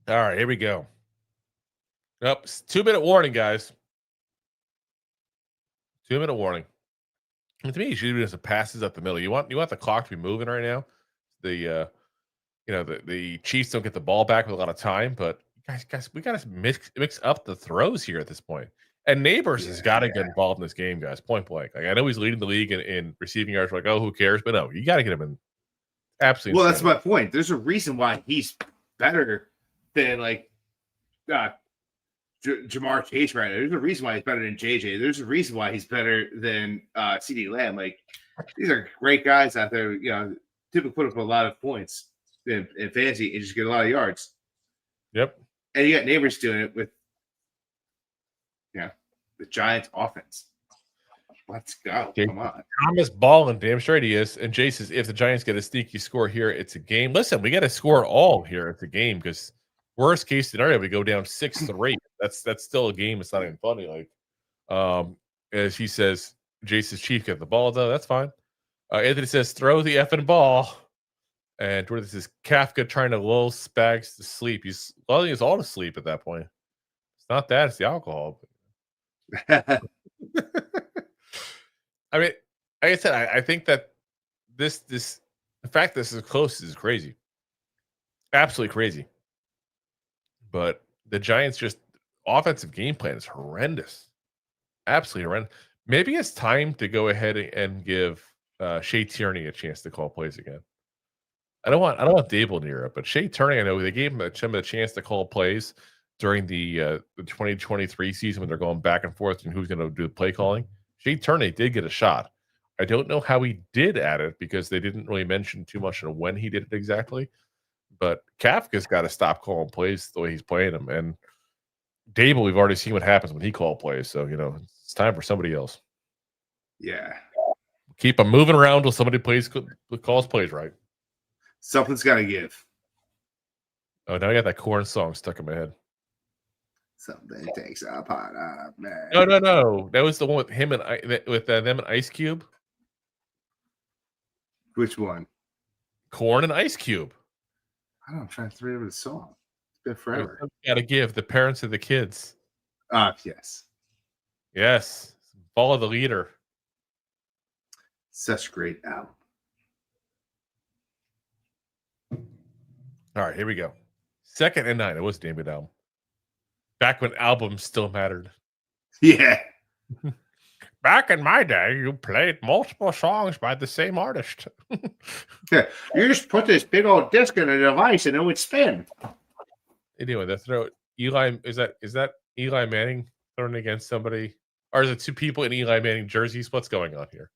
All right, here we go. Up, 2-minute warning, guys. 2-minute warning. And to me, you should be just passes up the middle. You want the clock to be moving right now. The Chiefs don't get the ball back with a lot of time, but guys, we got to mix up the throws here at this point. And Nabers has got to get involved in this game, guys. Point blank. Like, I know he's leading the league in receiving yards. We're like, oh, who cares? But no, you got to get him in. Absolutely. Well, that's my point. There's a reason why he's better than Jamar Chase right now. There's a reason why he's better than JJ. There's a reason why he's better than CeeDee Lamb. Like, these are great guys out there. Typically put up a lot of points in fantasy and just get a lot of yards. Yep. And you got Nabers doing it with the Giants offense. Let's go. Okay. Come on. Thomas balling, damn straight he is. And Jay says, if the Giants get a sneaky score here, it's a game. Listen, we got to score all here at the game because worst case scenario, we go down 6-3. That's still a game. It's not even funny. Like, as he says, Jason's Chief get the ball though. That's fine. Anthony says, throw the effing ball. And where this is Kafka trying to lull Spags to sleep. He's lulling us all to sleep at that point. It's not that, it's the alcohol. I mean, like I said, I think that the fact this is close is crazy. Absolutely crazy. But the Giants' just offensive game plan is horrendous. Absolutely horrendous. Maybe it's time to go ahead and give Shea Tierney a chance to call plays again. I don't want Dable near it, but Shea Tierney, I know they gave him a chance to call plays during the 2023 season when they're going back and forth and who's going to do the play calling. Shea Tierney did get a shot. I don't know how he did at it because they didn't really mention too much on when he did it exactly. But Kafka's got to stop calling plays the way he's playing them. And Dable, we've already seen what happens when he calls plays. So, it's time for somebody else. Yeah. Keep them moving around until somebody calls plays right. Something's got to give. Oh, now I got that corn song stuck in my head. Something takes a pot of man. No. That was the one with him and them and Ice Cube. Which one? Corn and Ice Cube. I don't know. I'm trying to remember the song. It's been forever. Got to give the parents of the kids. Yes. Yes. Follow the leader. Such a great album. All right, here we go. 2nd and 9. It was David album. Back when albums still mattered. Yeah. Back in my day, you played multiple songs by the same artist. Yeah. You just put this big old disc in a device and it would spin. Anyway, the throw. Eli, is that Eli Manning throwing against somebody? Or is it two people in Eli Manning jerseys? What's going on here?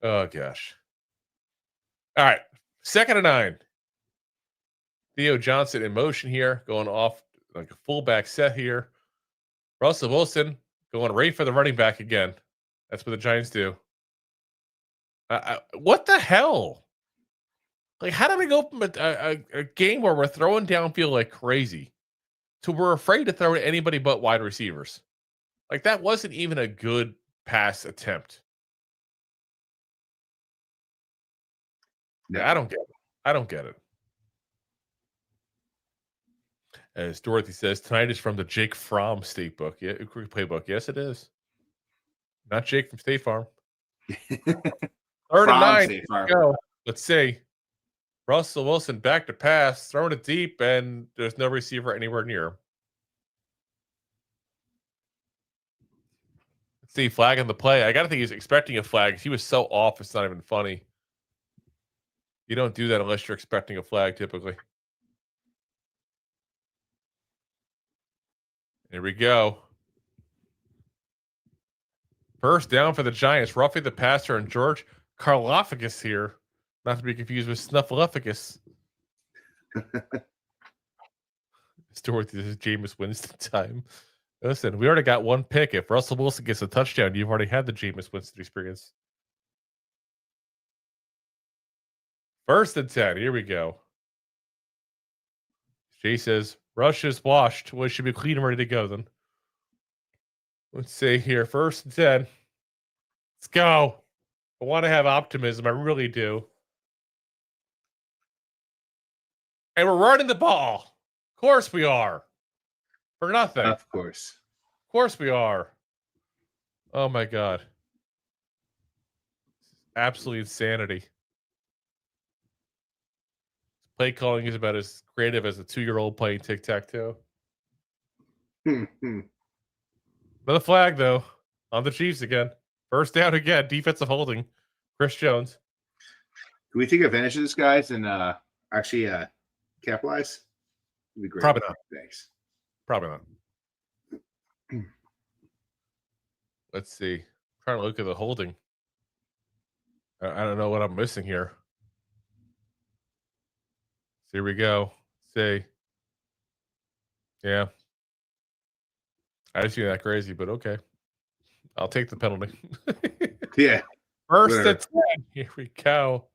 Oh, gosh. All right. 2nd and 9. Theo Johnson in motion here, going off like a fullback set here. Russell Wilson going right for the running back again. That's what the Giants do. What the hell? Like, how did we go from a game where we're throwing downfield like crazy to we're afraid to throw to anybody but wide receivers? Like, that wasn't even a good pass attempt. No. I don't get it. I don't get it. As Dorothy says, tonight is from the Jake Fromm State book. Yeah, playbook. Yes, it is. Not Jake from State Farm. 3rd and 9. Go. Let's see. Russell Wilson back to pass, throwing it deep, and there's no receiver anywhere near him. Let's see, flag on the play. I got to think he's expecting a flag. He was so off, it's not even funny. You don't do that unless you're expecting a flag, typically. Here we go. First down for the Giants. Roughing the passer, and George Karlaftis here. Not to be confused with Snuffleupagus. This is Jameis Winston time. Listen, we already got one pick. If Russell Wilson gets a touchdown, you've already had the Jameis Winston experience. 1st and 10. Here we go. Jay says, Rush is washed. Well, it should be clean and ready to go then. Let's see here. 1st and 10. Let's go. I want to have optimism. I really do. And we're running the ball. Of course we are. For nothing. Of course. Of course we are. Oh my God. Absolute insanity. Play calling is about as creative as a 2-year-old playing tic-tac-toe. Another flag, though, on the Chiefs again. 1st down again. Defensive holding. Chris Jones. Can we take advantage of this, guys, and actually capitalize? It'd be great. Probably not. Thanks. Probably not. Let's see. I'm trying to look at the holding. I don't know what I'm missing here. So here we go. Say, yeah. I didn't see that crazy, but okay. I'll take the penalty. Yeah. 1st and 10. Here we go.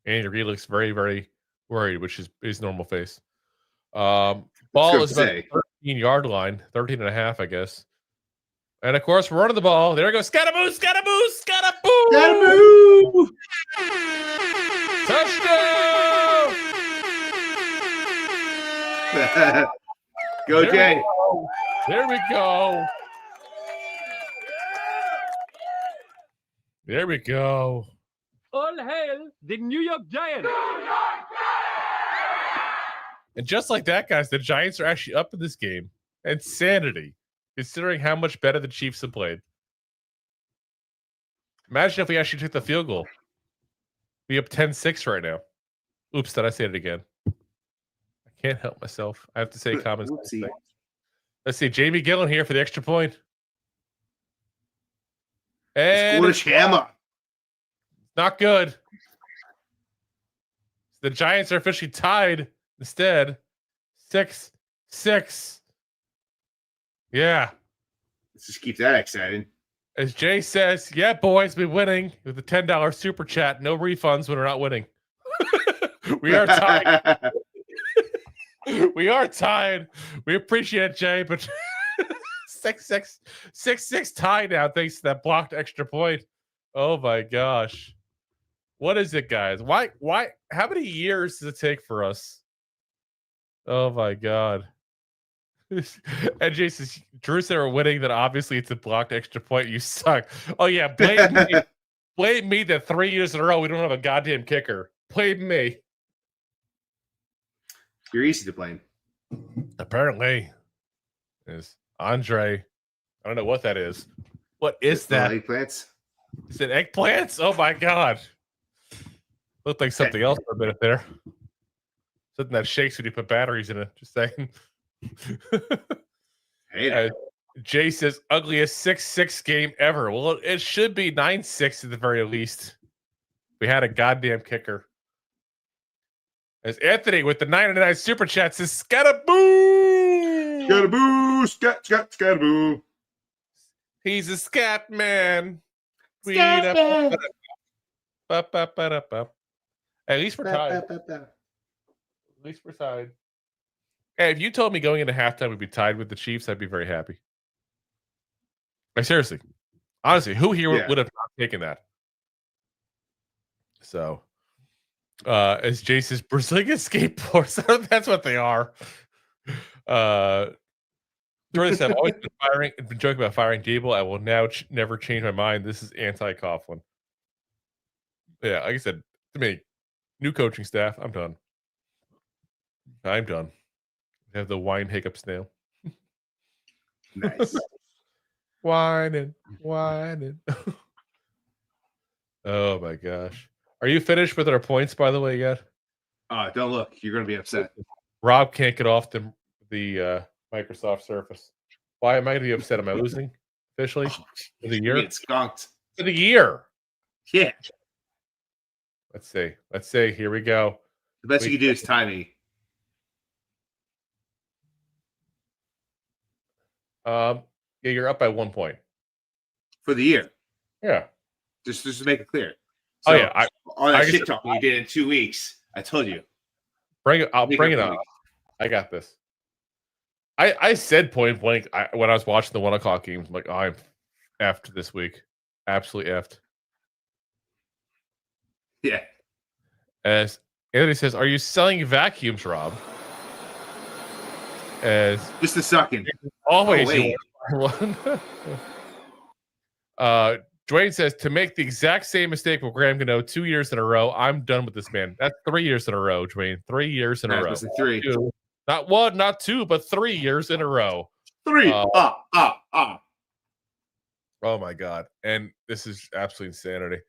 Andrew Reed looks very, very worried, which is his normal face. Ball is about the 13-yard line, 13 and a half, I guess. And, of course, we're running the ball. There we go. Scataboo, scataboo, scataboo. Scataboo. Touchdown. Go, Jay. There we go. There we go. All hail the New York Giants. And just like that, guys, the Giants are actually up in this game. Insanity, considering how much better the Chiefs have played. Imagine if we actually took the field goal. Be up 10-6 right now. Oops, did I say it again? I can't help myself. I have to say common sense. Let's see. Jamie Gillen here for the extra point. And Scottish hammer. Not good. The Giants are officially tied instead. 6-6. Yeah. Let's just keep that exciting. As Jay says, yeah, boys, we're winning with the $10 super chat. No refunds when we're not winning. We are tied. We are tied. We appreciate it, Jay, but 6-6 tie now thanks to that blocked extra point. Oh my gosh. What is it, guys? Why how many years does it take for us? Oh my God. And Jay says, Drew said we're winning, then obviously it's a blocked extra point. You suck. Oh yeah, blame me. Blame me that 3 years in a row we don't have a goddamn kicker. Blame me. You're easy to blame. Apparently. Is Andre. I don't know what that is. What is that? Eggplants? Is it eggplants? Oh my God. Looked like something else for a minute there. Something that shakes when you put batteries in it. Just saying. Hey, Jay says ugliest 6-6 game ever. Well, it should be 9-6 at the very least. We had a goddamn kicker. As Anthony with the 99 super chat says scataboo! Scataboo! Scat, scat, scataboo. He's a scat man. At least we're tied. At least we're tied. Hey, if you told me going into halftime we'd be tied with the Chiefs, I'd be very happy. Like seriously, honestly, who here would have not taken that? So, as Jason's Brazilian skateboards, that's what they are. Jordan said, "I've always been joking about firing Gable. I will now never change my mind. This is anti-Coughlin." Yeah, like I said, to me, new coaching staff. I'm done. I'm done. I have the wine hiccups now. Nice. Whining. Oh my gosh. Are you finished with our points, by the way, yet? Don't look. You're going to be upset. Rob can't get off the Microsoft Surface. Why am I going to be upset? Am I losing officially for the year? It's skunked. For the year. Yeah. Let's see. Here we go. The best you can do is tie me. Yeah, you're up by 1 point. For the year. Yeah. Just to make it clear. So, oh, yeah. All that shit talking you did in 2 weeks. I told you. I'll bring it on. I got this. I said point blank when I was watching the 1 o'clock games, I'm like, oh, I'm effed this week. Absolutely effed. Yeah. As Anthony says, are you selling vacuums, Rob? As just a second. Always. Dwayne says, to make the exact same mistake with Graham Gano 2 years in a row, I'm done with this man. That's 3 years in a row, Dwayne. 3 years in a row. 3. Not 1, not 2, but 3 years in a row. 3. Oh my God. And this is absolute insanity.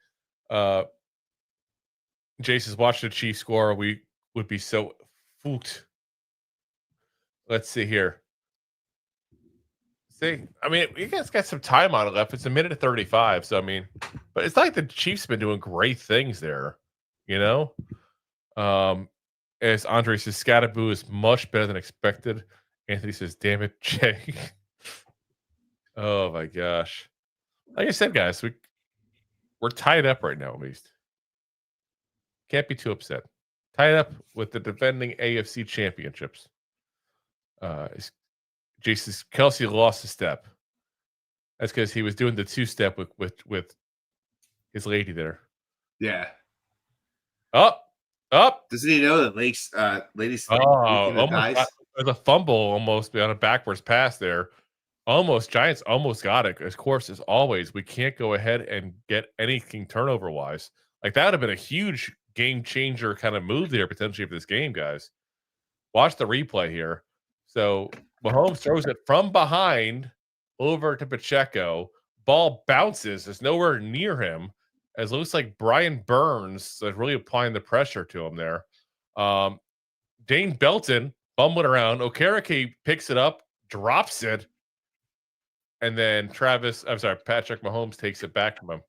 Jason's watching the Chiefs score. We would be so fooked. Let's see here. I mean, you guys got some time on it left. It's 1:35. So, I mean, but it's not like the Chiefs have been doing great things there, you know? As Andre says, Scatterboo is much better than expected. Anthony says, damn it, Jay. Oh, my gosh. Like I said, guys, we're tied up right now, at least. Can't be too upset. Tied up with the defending AFC championships. Jason's Kelsey lost a step. That's because he was doing the 2-step with his lady there. Yeah. Up. Doesn't he know that ladies? There's a fumble almost on a backwards pass there. Giants almost got it. Of course, as always, we can't go ahead and get anything turnover wise. Like that would have been a huge game changer kind of move there potentially for this game, guys. Watch the replay here. So Mahomes throws it from behind over to Pacheco. Ball bounces. It's nowhere near him. As it looks like Brian Burns is really applying the pressure to him there. Dane Belton bumbling around. Okereke picks it up, drops it, and then Patrick Mahomes takes it back from him.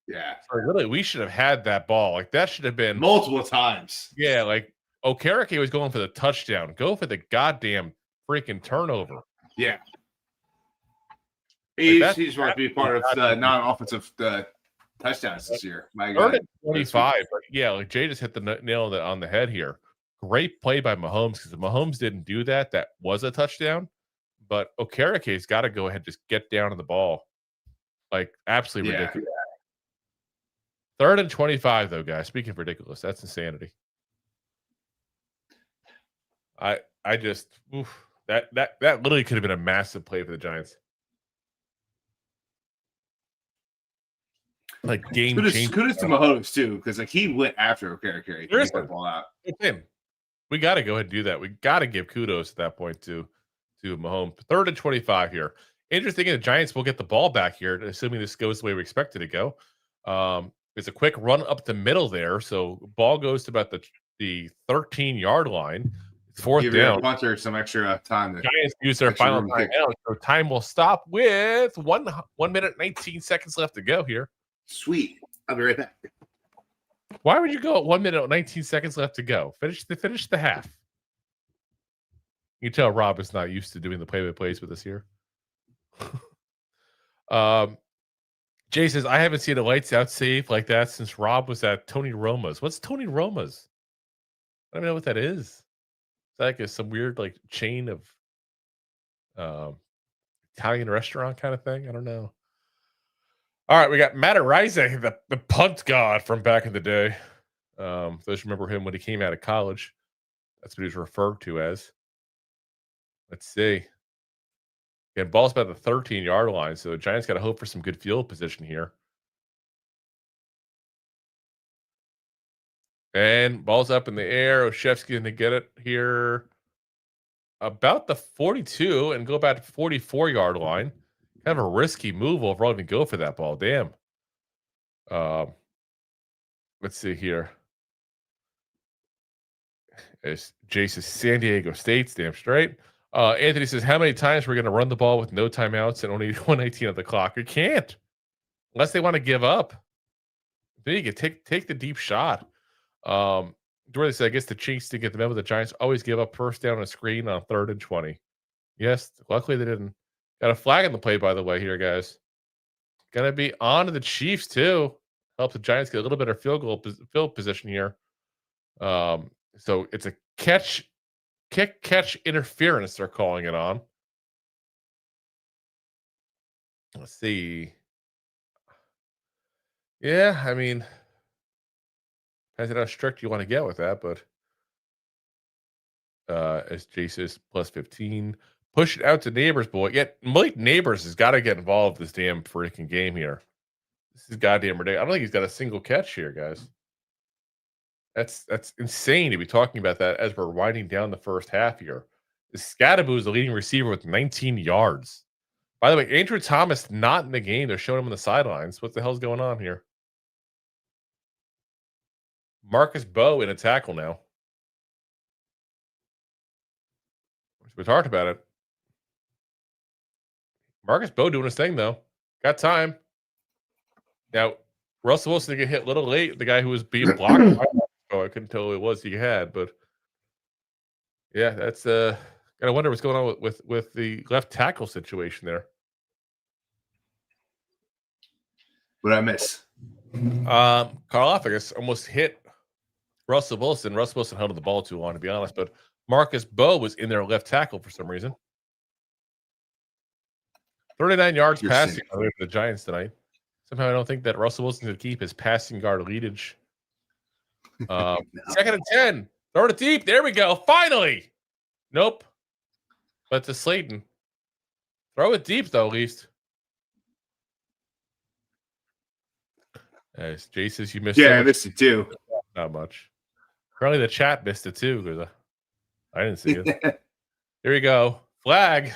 Yeah. So really, we should have had that ball. Like that should have been multiple times. Yeah, like Okereke was going for the touchdown. Go for the goddamn freaking turnover. Yeah. He just wants to be part of the non-offensive touchdowns this year. My God. 25. But yeah, like Jay just hit the nail on the head here. Great play by Mahomes because if Mahomes didn't do that, that was a touchdown. But Okereke's got to go ahead and just get down on the ball. Like, absolutely ridiculous. 3rd and 25, though, guys. Speaking of ridiculous, that's insanity. I just that literally could have been a massive play for the Giants. Like game change. Kudos to Mahomes too, because like he went after Okereke. He got the ball out. We got to go ahead and do that. We got to give kudos at that point to Mahomes. 3rd and 25 here. Interesting, the Giants will get the ball back here, assuming this goes the way we expect it to go. It's a quick run up the middle there, so ball goes to about the 13-yard line. 4th down. Punter some extra time. The Giants use their final timeout, so time will stop with 1 minute 19 seconds left to go here. Sweet. I'll be right back. Why would you go at 1 minute 19 seconds left to go? Finish the half. You can tell Rob is not used to doing the play-by-plays with us here. Jay says, I haven't seen a lights out save like that since Rob was at Tony Roma's. What's Tony Roma's? I don't even know what that is. Is that like some weird like chain of Italian restaurant kind of thing? I don't know. All right, we got Matt Rising, the punt god from back in the day. Those remember him when he came out of college. That's what he was referred to as. Let's see. Again, ball's about the 13-yard line, so the Giants got to hope for some good field position here. And ball's up in the air. Oshevsky going to get it here about the 42 and go back to 44-yard line. Kind of a risky move overall to go for that ball. Damn. Let's see here. As Jace says, San Diego State's damn straight. Anthony says, how many times we're going to run the ball with no timeouts and only 118 on the clock? You can't. Unless they want to give up. Then you can take the deep shot. Dorothy said, I guess the Chiefs to get the memo. The Giants always give up first down on a screen on 3rd and 20. Yes, luckily they didn't. Got a flag in the play, by the way, here, guys. Gonna be on to the Chiefs, too. Help the Giants get a little better field position here. So it's a kick catch interference, they're calling it on. Let's see. Yeah, I mean, depends on how strict you want to get with that, but as Jay says, plus 15. Push it out to Nabers, boy. Yet Malik Nabers has got to get involved in this damn freaking game here. This is goddamn ridiculous. I don't think he's got a single catch here, guys. That's insane to be talking about that as we're winding down the first half here. Scadaboo is the leading receiver with 19 yards. By the way, Andrew Thomas not in the game. They're showing him on the sidelines. What the hell's going on here? Marcus Bowe in a tackle now. We talked about it. Marcus Bowe doing his thing, though. Got time. Now, Russell Wilson get hit a little late. The guy who was being blocked. I couldn't tell who it was he had, but yeah, that's gotta wonder what's going on with the left tackle situation there. What did I miss? Karlaftis almost hit Russell Wilson. Russell Wilson held the ball too long, to be honest, but Marcus Bowe was in their left tackle for some reason. 39 yards passing for the Giants tonight. Somehow I don't think that Russell Wilson could keep his passing guard leadage. No. 2nd and 10. Throw it deep. There we go. Finally. Nope. But to Slayton. Throw it deep, though, at least. As Jay says, you missed it. Yeah, I missed it, too. Not much. Apparently the chat missed it, too. Because I didn't see it. Here we go. Flag.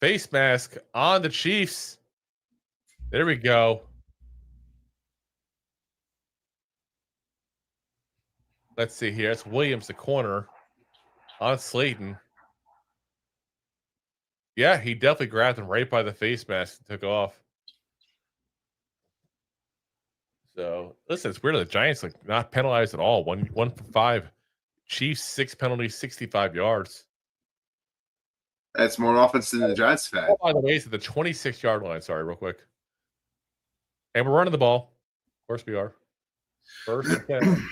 Face mask on the Chiefs. There we go. Let's see here. It's Williams, the corner, on Slayton. Yeah, he definitely grabbed him right by the face mask and took off. So, listen, it's weird. The Giants like not penalized at all. One for 5. Chiefs 6 penalties, 65 yards. That's more offense than the Giants have had. Oh, by the way, it's at the 26-yard line. Sorry, real quick. And we're running the ball. Of course we are. First and 10.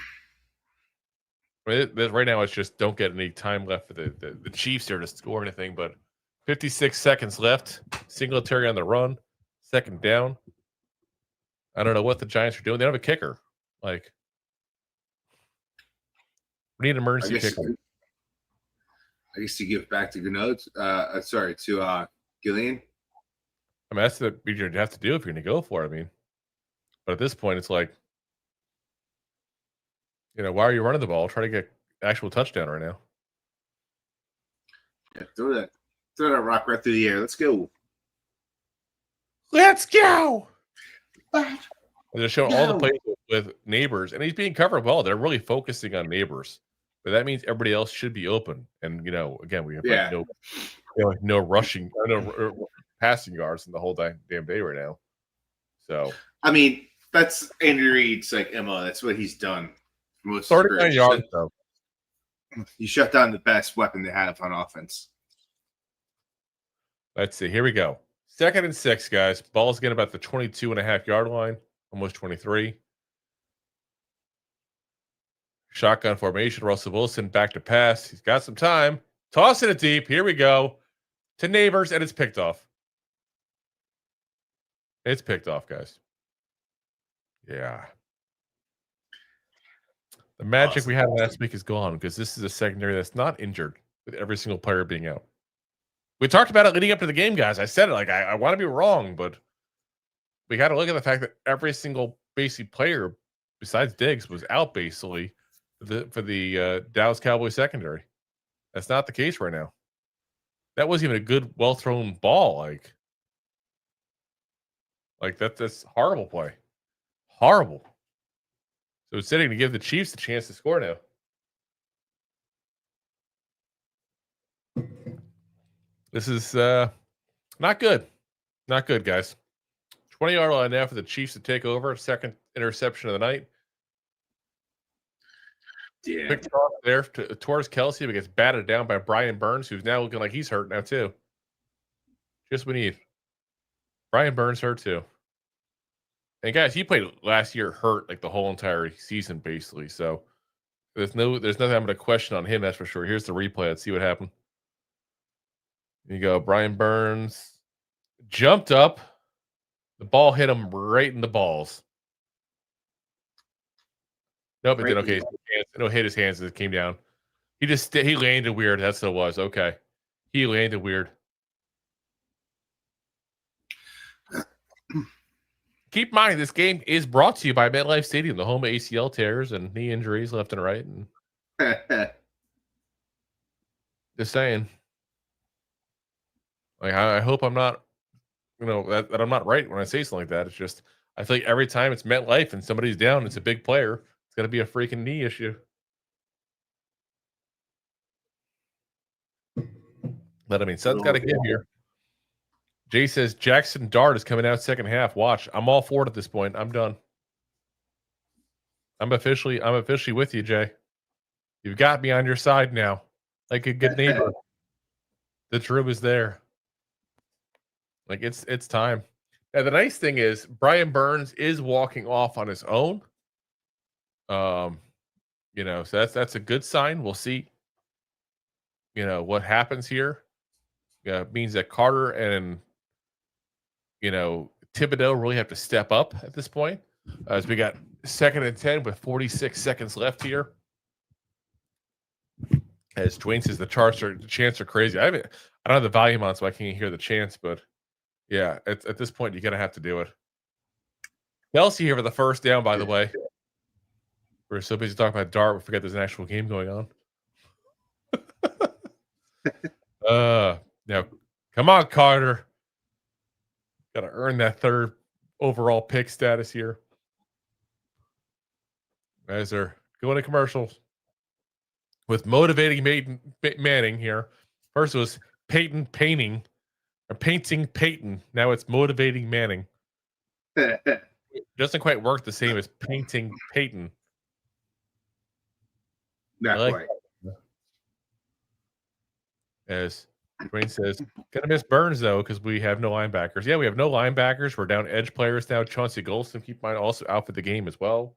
Right now, it's just don't get any time left for the Chiefs here to score anything. But 56 seconds left. Singletary on the run. 2nd down. I don't know what the Giants are doing. They don't have a kicker. Like, we need an emergency kicker. I guess you give back to to Gillian. I mean, that's what you have to do if you're going to go for it. I mean, but at this point, it's like, why are you running the ball? Try to get actual touchdown right now. Yeah, throw that rock right through the air. Let's go. Let's go. They're showing all the plays with Nabers, and he's being covered well. They're really focusing on Nabers, but that means everybody else should be open. And again, we have no rushing, no passing yards in the whole damn day right now. So I mean, that's Andy Reid's like MO. That's what he's done. 39 yards though. You shut down the best weapon they have on offense. Let's see. Here we go. 2nd and 6, guys. Ball's getting about the 22.5-yard line, almost 23. Shotgun formation. Russell Wilson back to pass. He's got some time. Tossing it deep. Here we go. To Nabers, and it's picked off. It's picked off, guys. Yeah. The magic we had last week is gone because this is a secondary that's not injured with every single player being out. We talked about it leading up to the game, guys. I said it like I want to be wrong, but we got to look at the fact that every single basic player besides Diggs was out basically for the Dallas Cowboys secondary. That's not the case right now. That wasn't even a good, well-thrown ball. Like that's horrible play. Horrible. So it's sitting to give the Chiefs a chance to score now. This is not good. Not good, guys. 20-yard line now for the Chiefs to take over. 2nd interception of the night. Yeah. Quick toss there towards Kelsey, but gets batted down by Brian Burns, who's now looking like he's hurt now too. Just we need. Brian Burns hurt too. And guys, he played last year hurt like the whole entire season, basically. So there's nothing I'm going to question on him, that's for sure. Here's the replay. Let's see what happened. Here you go. Brian Burns jumped up. The ball hit him right in the balls. Nope, it did okay. No, hit his hands as it came down. He landed weird. That's what it was. Okay. He landed weird. Keep in mind, this game is brought to you by MetLife Stadium, the home of ACL tears and knee injuries left and right. And just saying. Like, I hope I'm not, that I'm not right when I say something like that. It's just, I feel like every time it's MetLife and somebody's down, it's a big player. It's going to be a freaking knee issue. But I mean, something's got to give here. Jay says Jackson Dart is coming out second half. Watch. I'm all for it at this point. I'm done. I'm officially with you, Jay. You've got me on your side now. Like a good neighbor. The truth is there. Like it's time. Now the nice thing is Brian Burns is walking off on his own. So that's a good sign. We'll see. What happens here. It means that Carter and Thibodeau really have to step up at this point. As we got 2nd and 10 with 46 seconds left here. As Dwayne says, the chants are crazy. I don't have the volume on, so I can't hear the chants, but yeah, at this point, you're going to have to do it. Kelsey here for the first down, by the way. We're so busy talking about Dart, we forget there's an actual game going on. Now, come on, Carter. Got to earn that 3rd overall pick status here. Guys are going to commercials with motivating Manning here. First it was Peyton painting Peyton. Now it's motivating Manning. It doesn't quite work the same as painting Peyton. Not quite. As Dwayne says, gonna miss Burns though because we have no linebackers. Yeah, we have no linebackers. We're down edge players now. Chauncey Golston, keep in mind, also out for the game as well.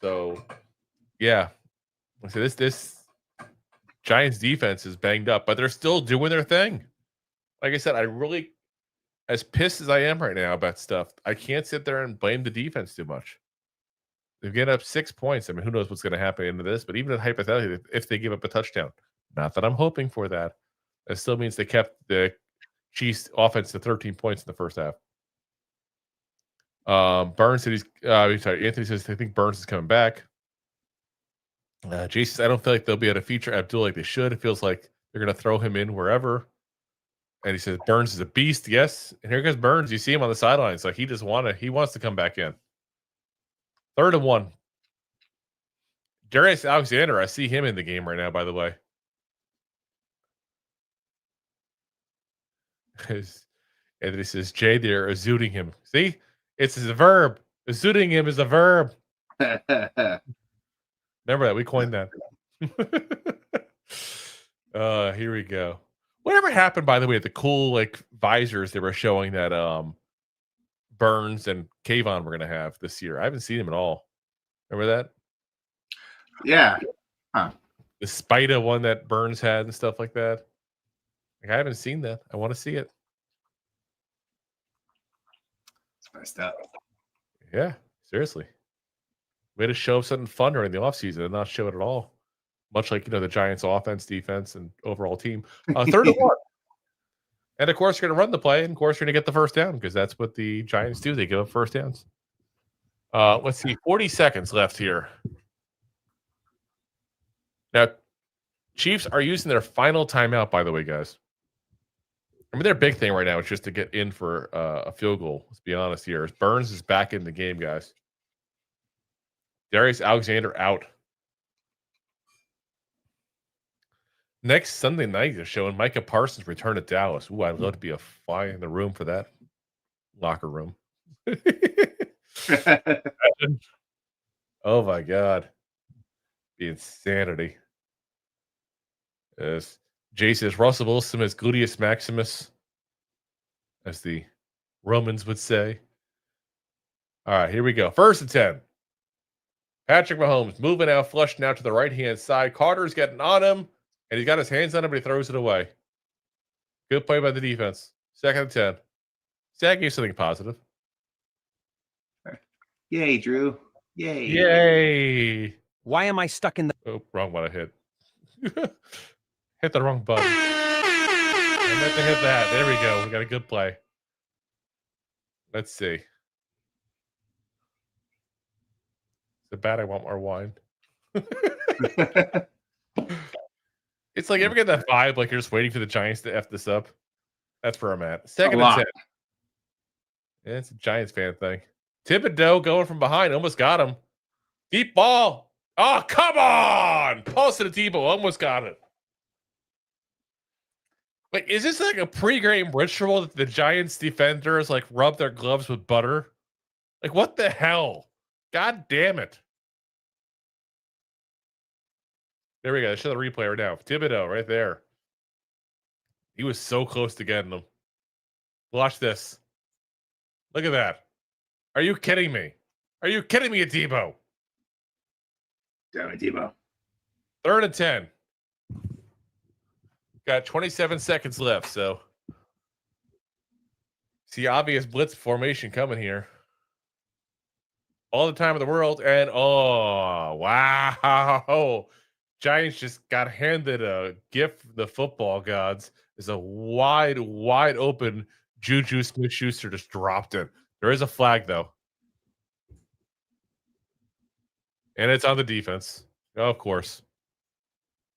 So, yeah. So this Giants defense is banged up, but they're still doing their thing. Like I said, I really, as pissed as I am right now about stuff, I can't sit there and blame the defense too much. They've given up 6 points. I mean, who knows what's going to happen into this? But even hypothetically, if they give up a touchdown, not that I'm hoping for that, that still means they kept the Chiefs offense to 13 points in the first half. Burns said Anthony says I think Burns is coming back. Jason, I don't feel like they'll be able to feature Abdul like they should. It feels like they're going to throw him in wherever. And he says Burns is a beast. Yes, and here goes Burns. You see him on the sidelines. Like he wants to come back in. 3rd and 1. Darius Alexander, I see him in the game right now, by the way. Anthony says, Jay, they're zooting him. See? It's a verb. Zooting him is a verb. Remember that. We coined that. Here we go. Whatever happened, by the way, the cool like visors they were showing that Burns and Kayvon were gonna have this year. I haven't seen them at all. Remember that? Yeah. Huh. The Spida one that Burns had and stuff like that. Like, I haven't seen that. I want to see it. It's messed up. Yeah, seriously. Way to show something fun during the offseason and not show it at all. Much like, the Giants' offense, defense, and overall team. 3rd and 1. And, of course, you're going to run the play, and, of course, you're going to get the first down because that's what the Giants do. They give up first downs. Let's see, 40 seconds left here. Now, Chiefs are using their final timeout, by the way, guys. I mean, their big thing right now is just to get in for a field goal. Let's be honest here. Burns is back in the game, guys. Darius Alexander out. Next Sunday night, they're showing Micah Parsons return to Dallas. Ooh, I'd love to be a fly in the room for that locker room. Oh, my God. The insanity. As Jay says, Russell Wilson is gluteus maximus, as the Romans would say. All right, here we go. 1st and 10. Patrick Mahomes moving out, flushing out to the right-hand side. Carter's getting on him, and he's got his hands on him, but he throws it away. Good play by the defense. 2nd and 10. Zach gave something positive. Yay, Drew. Yay. Yay. Why am I stuck in the... Oh, wrong one I hit. Hit the wrong button. I meant to hit that. There we go. We got a good play. Let's see. Is it bad? I want more wine. It's like, ever get that vibe like you're just waiting for the Giants to F this up? That's where I'm at. 2nd and 10. Yeah, it's a Giants fan thing. Thibodeau going from behind. Almost got him. Deep ball. Oh, come on. Pulse to the Tebow. Almost got it. Wait, is this like a pre-game ritual that the Giants defenders like rub their gloves with butter? Like, what the hell? God damn it. There we go. Show the replay right now. Thibodeau right there. He was so close to getting them. Watch this. Look at that. Are you kidding me? Are you kidding me, Tebow? Damn it, Tebow. 3rd and 10. Got 27 seconds left, so see obvious blitz formation coming here. All the time in the world, and oh wow. Giants just got handed a gift from the football gods. Is a wide open Juju Smith-Schuster just dropped it. There is a flag though. And it's on the defense. Oh, of course.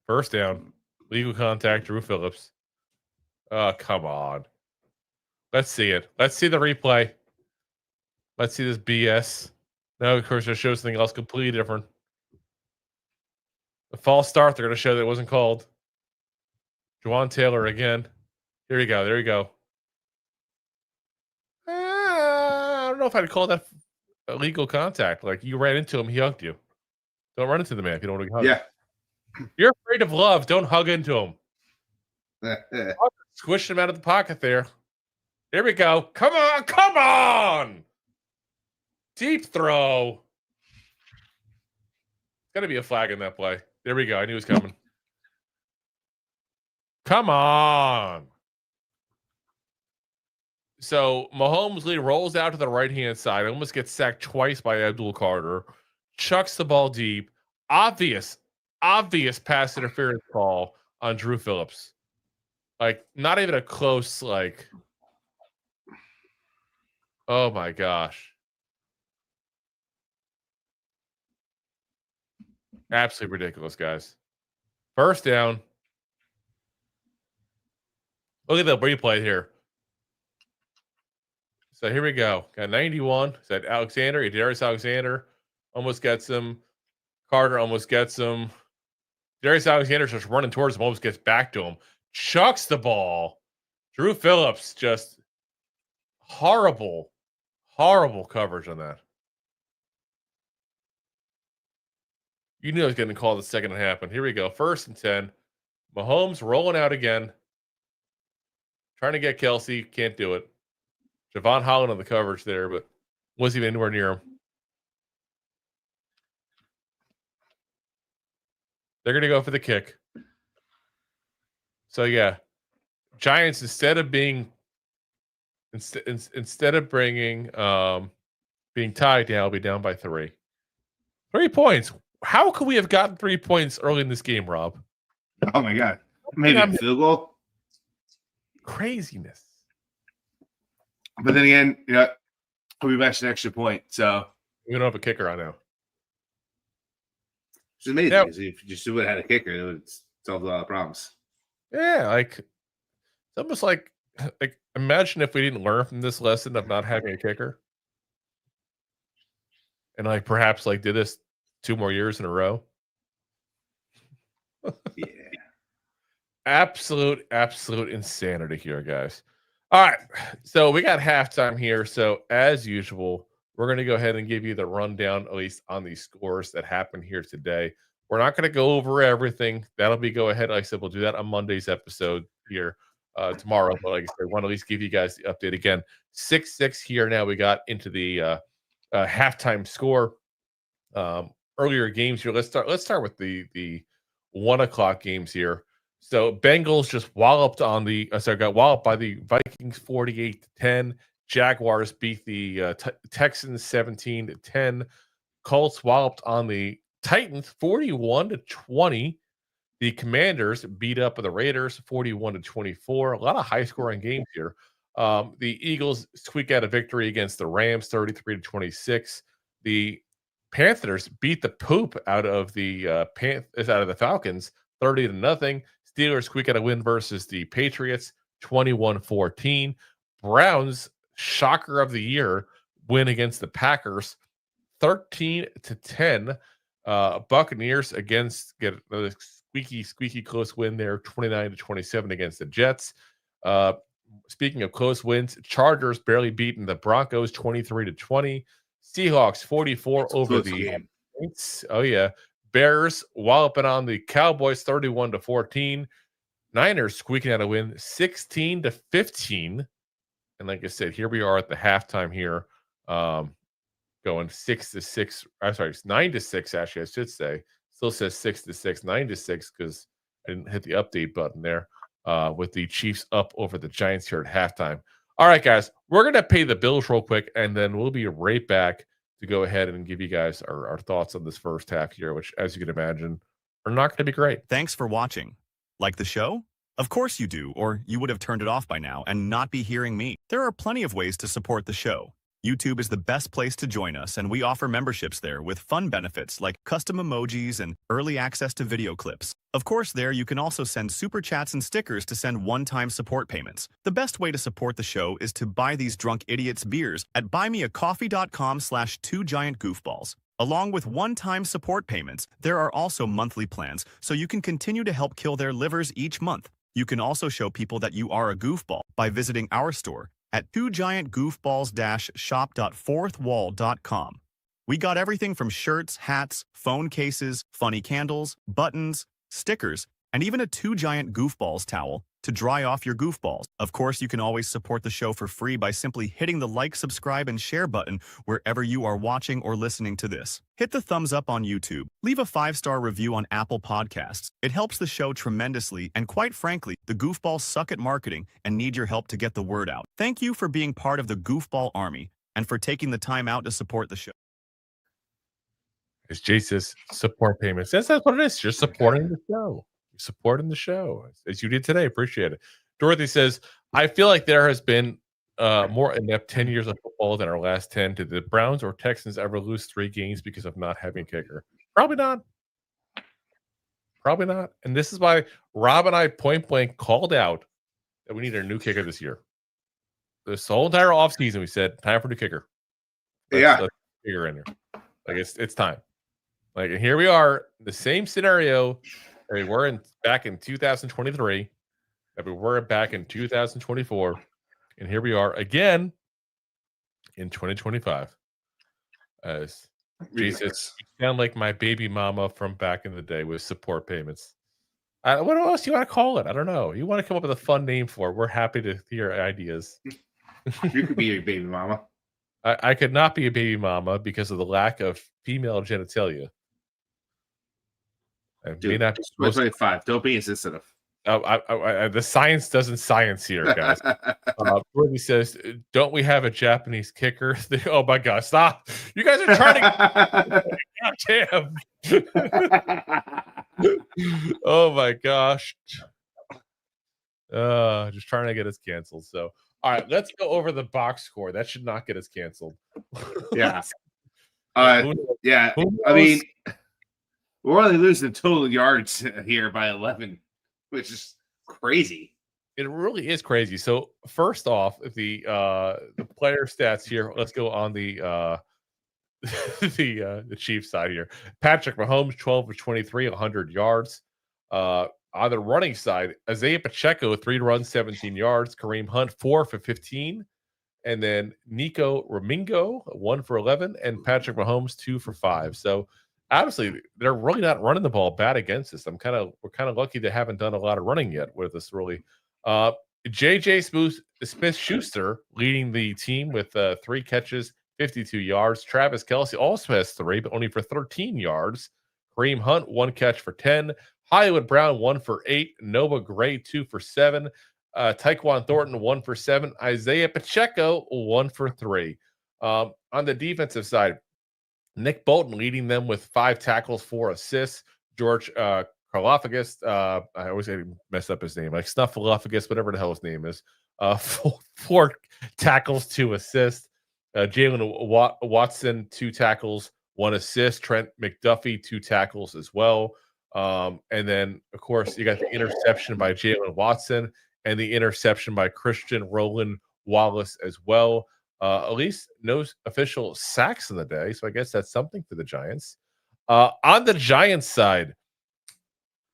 1st down. Legal contact, Drew Phillips. Oh, come on. Let's see it. Let's see the replay. Let's see this BS. No, of course, it shows something else completely different. The false start, they're going to show that it wasn't called. Juwan Taylor again. Here we go. There we go. I don't know if I'd call that illegal contact. Like, you ran into him, he hugged you. Don't run into the man if you don't want to hug. Yeah. You're afraid of love. Don't hug into him. Squish him out of the pocket there. There we go. Come on. Come on. Deep throw. Got to be a flag in that play. There we go. I knew it was coming. Come on. So Mahomes rolls out to the right-hand side. Almost gets sacked twice by Abdul Carter. Chucks the ball deep. Obvious pass interference call on Drew Phillips. Like, not even a close, like, oh my gosh. Absolutely ridiculous, guys. 1st down. Look at the replay here. So here we go. Got 91. Is that Alexander? Darius Alexander almost gets him. Carter almost gets him. Darius Alexander just running towards him, almost gets back to him. Chucks the ball. Drew Phillips just horrible coverage on that. You knew I was getting called the second it happened. Here we go. 1st and 10. Mahomes rolling out again. Trying to get Kelsey, can't do it. Javon Holland on the coverage there, but wasn't even anywhere near him. They're going to go for the kick. So, yeah. Giants, instead of bringing being tied down, will be down by 3. 3 points. How could we have gotten 3 points early in this game, Rob? Oh my God. Maybe a field goal. Craziness. But then again, we matched an extra point. So we don't have a kicker on now. It's amazing. Now, if you just would have had a kicker, it would solve a lot of problems. Yeah, it's almost like imagine if we didn't learn from this lesson of not having a kicker. And perhaps did this 2 more years in a row. Yeah. Absolute insanity here, guys. All right. So we got halftime here. So as usual, we're going to go ahead and give you the rundown, at least on these scores that happened here today. We're not going to go over everything. That'll be go ahead. Like I said, we'll do that on Monday's episode here tomorrow. But like I said, I want to at least give you guys the update again. 6-6 here now. We got into the halftime score. Earlier games here. Let's start with the 1 o'clock games here. So Bengals just got walloped by the Vikings 48-10. Jaguars beat the Texans 17-10. Colts walloped on the Titans 41-20. The Commanders beat up the Raiders 41-24. A lot of high scoring games here. The Eagles squeak out a victory against the Rams 33-26. The Panthers beat the poop out of the Falcons 30-0. Steelers squeak out a win versus the Patriots 21-14. Browns, shocker of the year, win against the Packers 13-10. Buccaneers get another squeaky close win there 29-27 against the Jets. Speaking of close wins, Chargers barely beating the Broncos 23-20. Seahawks 44 over the Saints. Oh yeah. Bears walloping on the Cowboys 31-14. Niners squeaking out a win 16-15. And like I said, here we are at the halftime here. Going 6-6. I'm sorry, it's 9-6, actually, I should say. Still says 6-6, 9-6, because I didn't hit the update button there. With the Chiefs up over the Giants here at halftime. All right, guys, we're going to pay the bills real quick, and then we'll be right back to go ahead and give you guys our thoughts on this first half here, which, as you can imagine, are not going to be great. Thanks for watching. Like the show? Of course you do, or you would have turned it off by now and not be hearing me. There are plenty of ways to support the show. YouTube is the best place to join us, and we offer memberships there with fun benefits like custom emojis and early access to video clips. Of course, there you can also send super chats and stickers to send one-time support payments. The best way to support the show is to buy these drunk idiots beers at buymeacoffee.com/2giantgoofballs. Along with one-time support payments, there are also monthly plans, so you can continue to help kill their livers each month. You can also show people that you are a goofball by visiting our store at 2giantgoofballs-shop.fourthwall.com. We got everything from shirts, hats, phone cases, funny candles, buttons, stickers, and even a 2 Giant Goofballs towel to dry off your goofballs. Of course, you can always support the show for free by simply hitting the like, subscribe, and share button wherever you are watching or listening to this. Hit the thumbs up on YouTube. Leave a 5-star review on Apple Podcasts. It helps the show tremendously, and quite frankly, the goofballs suck at marketing and need your help to get the word out. Thank you for being part of the Goofball Army and for taking the time out to support the show. It's Jesus support payments. That's what it is. You're supporting the show. You're supporting the show as you did today. Appreciate it. Dorothy says, I feel like there has been more in-depth 10 years of football than our last 10. Did the Browns or Texans ever lose 3 games because of not having a kicker? Probably not. Probably not. And this is why Rob and I point blank called out that we need a new kicker this year. This whole entire offseason, we said, time for a new kicker. Let's kicker in here. Like it's time. Like, and here we are, the same scenario that we were back in 2023, that we were back in 2024, and here we are again in 2025. As Jesus, you sound like my baby mama from back in the day with support payments. What else do you want to call it? I don't know. You want to come up with a fun name for it? We're happy to hear ideas. You could be your baby mama. I could not be a baby mama because of the lack of female genitalia. I may Dude, not be supposed 25. Don't be insensitive. the science doesn't science here, guys. Worthy says, "Don't we have a Japanese kicker?" Oh my God, stop! You guys are trying to. Damn. Oh my gosh. Just trying to get us canceled. So, all right, let's go over the box score. That should not get us canceled. Yeah. Who Yeah. knows? I mean, we're only losing total yards here by 11, which is crazy. It really is crazy. So first off, the player stats here. Let's go on the the Chiefs side here. Patrick Mahomes, 12 of 23, 100 yards. On the running side, Isaiah Pacheco, 3 runs, 17 yards. Kareem Hunt, 4 for 15. And then Nico Ramingo, 1 for 11. And Patrick Mahomes, 2 for 5. So obviously, they're really not running the ball bad against us. We're kind of lucky they haven't done a lot of running yet with us, really. JJ Smith-Schuster leading the team with 3 catches, 52 yards. Travis Kelce also has 3, but only for 13 yards. Kareem Hunt, 1 catch for 10. Hollywood Brown, 1 for 8. Noah Gray, 2 for 7. Tyquan Thornton, 1 for 7. Isaiah Pacheco, 1 for 3. On the defensive side, Nick Bolton leading them with 5 tackles, 4 assists. George Karlafagis, I always mess up his name, like Snuffleupagus, whatever the hell his name is. 4 tackles, 2 assists. Jalen Watson, 2 tackles, 1 assist. Trent McDuffie, 2 tackles as well. And then, of course, you got the interception by Jalen Watson and the interception by Christian Roland Wallace as well. At least no official sacks in the day, so I guess that's something for the Giants. On the Giants side,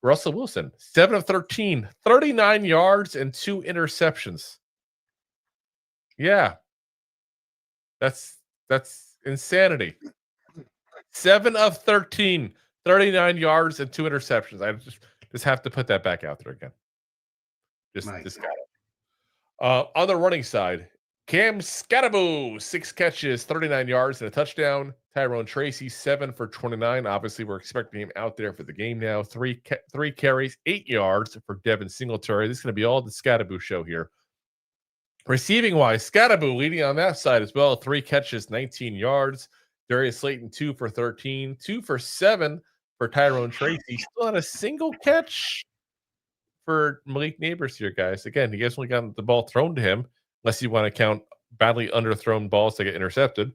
Russell Wilson, 7 of 13, 39 yards and 2 interceptions. Yeah. That's insanity. 7 of 13, 39 yards and 2 interceptions. I just have to put that back out there again. Just got it. On the running side, Cam Scatterbo, 6 catches, 39 yards and a touchdown. Tyrone Tracy, 7 for 29. Obviously, we're expecting him out there for the game now. 3 carries, 8 yards for Devin Singletary. This is going to be all the Scatterbo show here. Receiving wise, Scatterbo leading on that side as well. 3 catches, 19 yards. Darius Slayton, 2 for 13. 2 for 7 for Tyrone Tracy. Still not a single catch for Malik Nabers here, guys. Again, he hasn't gotten the ball thrown to him, unless you want to count badly underthrown balls that get intercepted.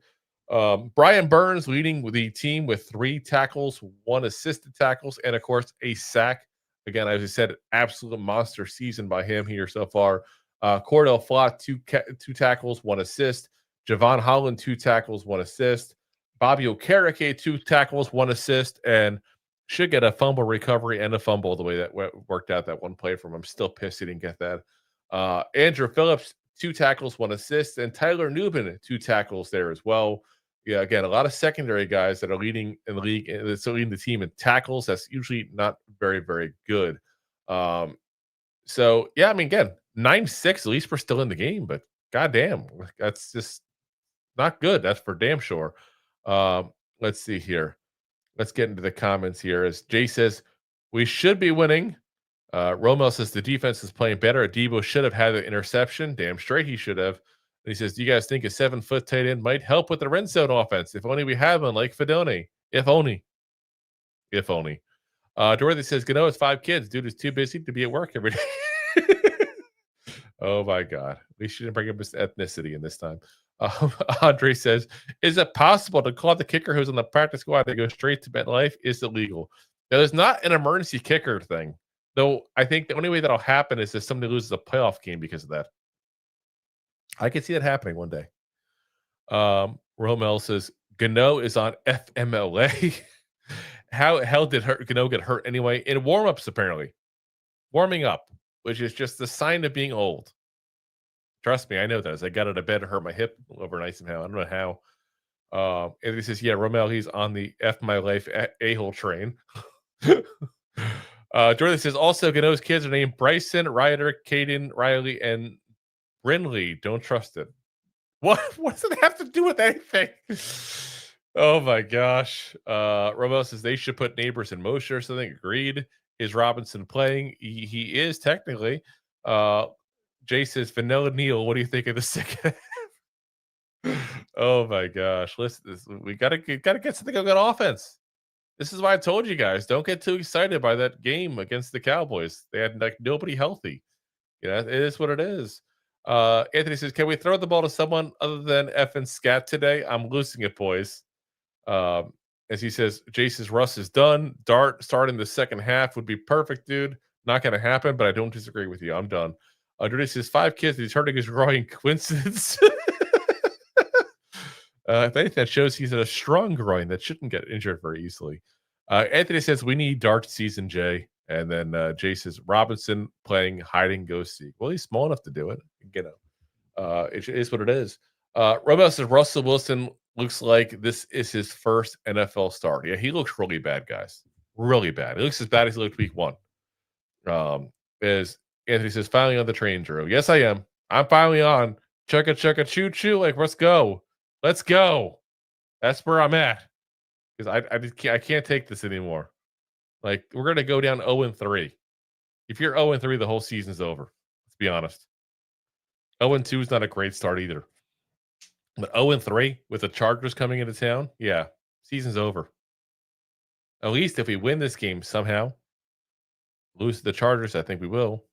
Brian Burns leading with the team with 3 tackles, 1 assisted tackles, and of course a sack. Again, as I said, absolute monster season by him here so far. Cordell Flott, 2 tackles, 1 assist. Javon Holland, 2 tackles, 1 assist. Bobby Okereke, 2 tackles, 1 assist, and should get a fumble recovery and a fumble the way that worked out that one play from him. I'm still pissed he didn't get that. Andrew Phillips, 2 tackles, 1 assist, and Tyler Nubin, 2 tackles there as well. Yeah, again, a lot of secondary guys that are leading in the league, that's leading the team in tackles. That's usually not very, very good. So, yeah, I mean, again, 9-6, at least we're still in the game, but goddamn, that's just not good. That's for damn sure. Let's see here. Let's get into the comments here. As Jay says, we should be winning. Romel says the defense is playing better. Debo should have had the interception. Damn straight he should have. And he says, do you guys think a 7-foot tight end might help with the red zone offense? If only we had one like Fedone. If only. If only. Dorothy says, Gano has 5 kids. Dude is too busy to be at work every day. Oh, my God. We shouldn't bring up his ethnicity in this time. Andre says, is it possible to call the kicker who's on the practice squad to go straight to MetLife? Is illegal? Now, there's not an emergency kicker thing. Though I think the only way that'll happen is if somebody loses a playoff game because of that. I can see that happening one day. Romel says, Gano is on FMLA. How hell did Gano get hurt anyway? In warm-ups, apparently. Warming up, which is just the sign of being old. Trust me, I know those. I got out of bed to hurt my hip overnight somehow. I don't know how. And he says, yeah, Romel, he's on the F my life a-hole train. Jordan says, also, Gano's kids are named Bryson, Ryder, Caden, Riley, and Brinley. Don't trust it. What does it have to do with anything? Oh my gosh. Romel says they should put Neighbors in motion or something. Agreed. Is Robinson playing? He is technically. Jay says, Vanilla Neal, what do you think of the second? Oh my gosh. Listen, we gotta get something on offense. This is why I told you guys, don't get too excited by that game against the Cowboys. They had like nobody healthy. Yeah, it is what it is. Anthony says, can we throw the ball to someone other than F and Scat today? I'm losing it, boys. As he says, Jason's Russ is done. Dart starting the second half would be perfect, dude. Not going to happen, but I don't disagree with you. I'm done. Dirty says 5 kids. He's hurting his groin. Coincidence? If anything, that shows he's in a strong groin that shouldn't get injured very easily. Anthony says we need Dart season, Jay. And then Jay says Robinson playing hide and go seek. Well, he's small enough to do it. It is what it is. Romeo says Russell Wilson looks like this is his first NFL start. Yeah, he looks really bad, guys. Really bad. He looks as bad as he looked week 1. As Anthony says, finally on the train, Drew. Yes, I am. I'm finally on. Chugga, choo choo. Like, let's go. Let's go. That's where I'm at. Because I can't take this anymore. Like, we're going to go down 0-3. If you're 0-3, the whole season's over. Let's be honest. 0-2 is not a great start either. But 0-3 with the Chargers coming into town, yeah, season's over. At least if we win this game somehow, lose to the Chargers, I think we will.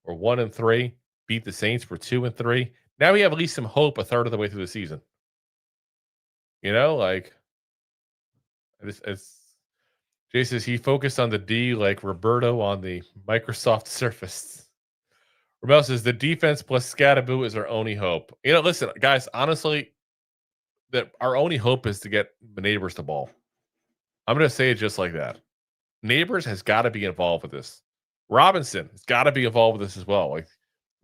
Or 1-3, beat the Saints for 2-3. Now we have at least some hope a third of the way through the season. You know, like, Jay says he focused on the D like Roberto on the Microsoft Surface. Ramel says the defense plus Scattaboo is our only hope. You know, listen, guys, honestly, that our only hope is to get the Neighbors the ball. I'm going to say it just like that. Neighbors has got to be involved with this. Robinson has got to be involved with this as well. Like,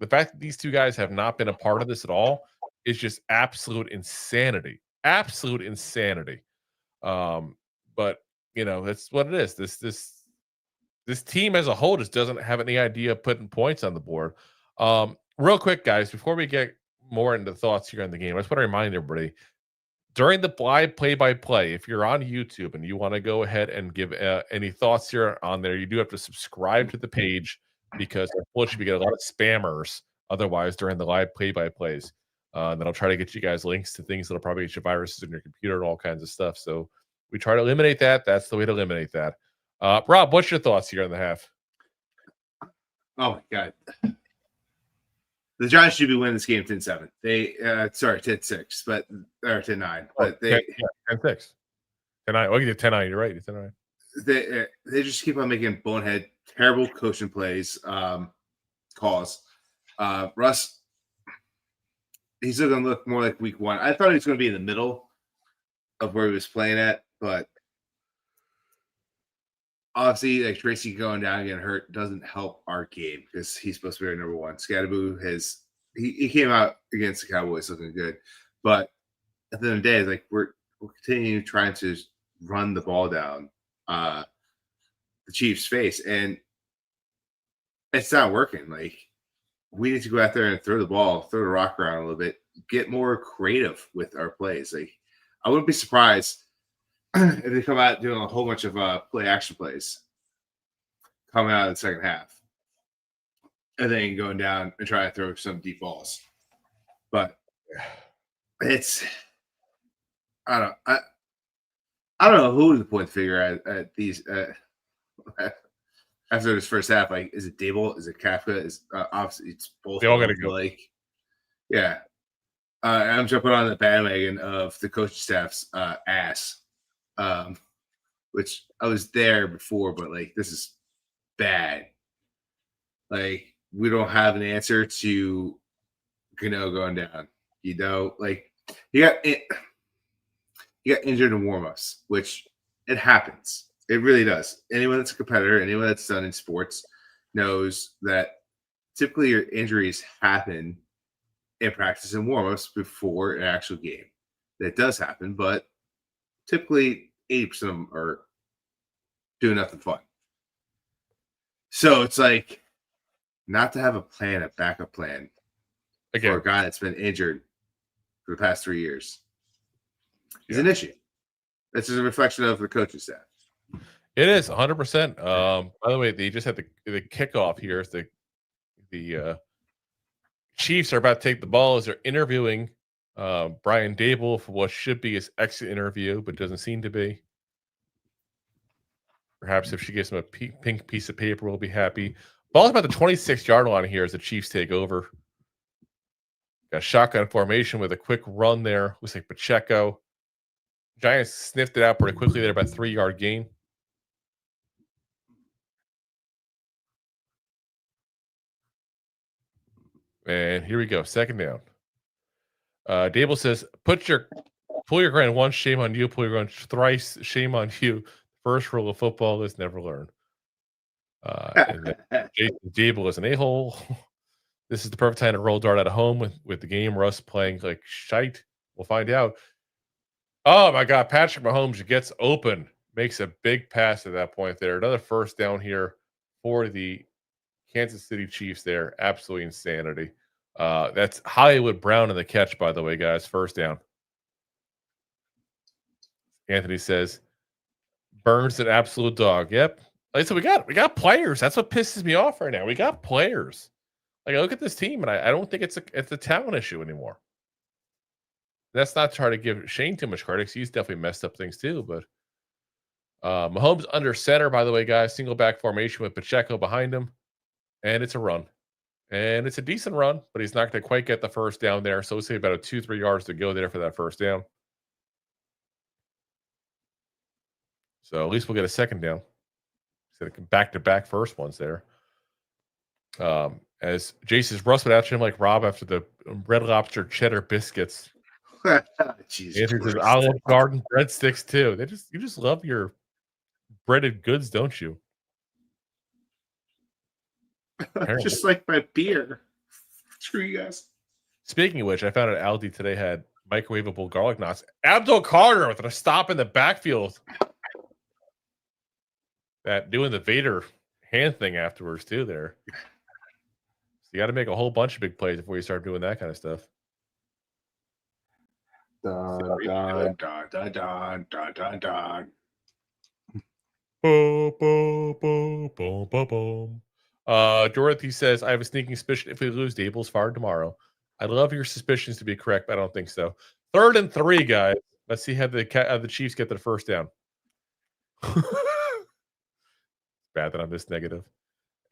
the fact that these two guys have not been a part of this at all is just absolute insanity. Absolute insanity. But you know, that's what it is. This team as a whole just doesn't have any idea of putting points on the board. Real quick, guys, before we get more into thoughts here on the game, I just want to remind everybody during the live play-by-play, if you're on YouTube and you want to go ahead and give any thoughts here on there, you do have to subscribe to the page because unfortunately we get a lot of spammers otherwise during the live play-by-plays. And then I'll try to get you guys links to things that'll probably get you viruses in your computer and all kinds of stuff. So we try to eliminate that. That's the way to eliminate that. Rob, what's your thoughts here in the half? Oh my God. The Giants should be winning this game 10-7. They 10-6, but or 10-9. But they 10-6. 10-9. Oh, you did 10-9. You're right. 10-9. They just keep on making bonehead, terrible coaching plays, calls. Russ, he's going to look more like week 1. I thought he was going to be in the middle of where he was playing at, but obviously, like Tracy going down and getting hurt doesn't help our game because he's supposed to be our number 1. Scattaboo he came out against the Cowboys looking good, but at the end of the day, it's like we're continuing trying to run the ball down the Chiefs' face, and it's not working. Like, we need to go out there and throw the rock around a little bit, get more creative with our plays. Like, I wouldn't be surprised if they come out doing a whole bunch of play action plays coming out of the second half, and then going down and try to throw some deep balls. But it's I don't know who the point figure at these after this first half. Like, is it Dable? Is it Kafka? Is obviously it's both. They all got to go. Like, yeah, I'm jumping on the bandwagon of the coaching staff's ass. Which I was there before, but like, this is bad. Like, we don't have an answer to Gano going down. You know, like, he got injured in warmups, which it happens. It really does. Anyone that's a competitor, anyone that's done in sports knows that typically your injuries happen in practice and warmups before an actual game. That does happen, but typically 80% of them are doing nothing fun. So it's like not to have a plan, a backup plan for Again, a guy that's been injured for the past 3 years is an issue. This is a reflection of the coaching staff. it is 100%. By the way, they just had the kickoff here. The Chiefs are about to take the ball as they're interviewing Brian Dable for what should be his exit interview, but doesn't seem to be. Perhaps if she gives him a pink piece of paper, we'll be happy. Ball's about the 26-yard line here as the Chiefs take over. Got shotgun formation with a quick run there. Looks like Pacheco. Giants sniffed it out pretty quickly there, about 3-yard gain. And here we go, second down. Dable says, pull your gun once, shame on you. Pull your gun thrice, shame on you. First rule of football is never learn. And Jason Dable is an a-hole. This is the perfect time to roll dart out of home with the game. Russ playing like shite. We'll find out. Oh my God, Patrick Mahomes gets open, makes a big pass at that point there. Another first down here for the Kansas City Chiefs there. Absolutely insanity. That's Hollywood Brown in the catch, by the way, guys. First down. Anthony says, Burns an absolute dog. Yep. Like, so we got players. That's what pisses me off right now. We got players. Like, I look at this team, and I don't think it's a talent issue anymore. That's not trying to give Shane too much credit. He's definitely messed up things too. But Mahomes under center, by the way, guys. Single back formation with Pacheco behind him. And it's a run. And it's a decent run, but he's not going to quite get the first down there. So let's say about 2-3 yards to go there for that first down. So at least we'll get a second down. So back-to-back first ones there. As Jason's rusted out to him like Rob after the Red Lobster cheddar biscuits. Jesus There's Olive Garden breadsticks too. You just love your breaded goods, don't you? Just like my beer. Screw you guys. Speaking of which, I found out Aldi today had microwavable garlic knots. Abdul Carter with a stop in the backfield. That doing the Vader hand thing afterwards too there. So you got to make a whole bunch of big plays before you start doing that kind of stuff. Dun, dun, dun, dun, dun, dun, dun, dun. Boom, boom, boom, boom, boom, boom. Dorothy says, I have a sneaking suspicion if we lose, Dable's fired tomorrow. I'd love your suspicions to be correct, but I don't think so. 3rd and 3, guys. Let's see how the Chiefs get the first down. Bad that I'm this negative.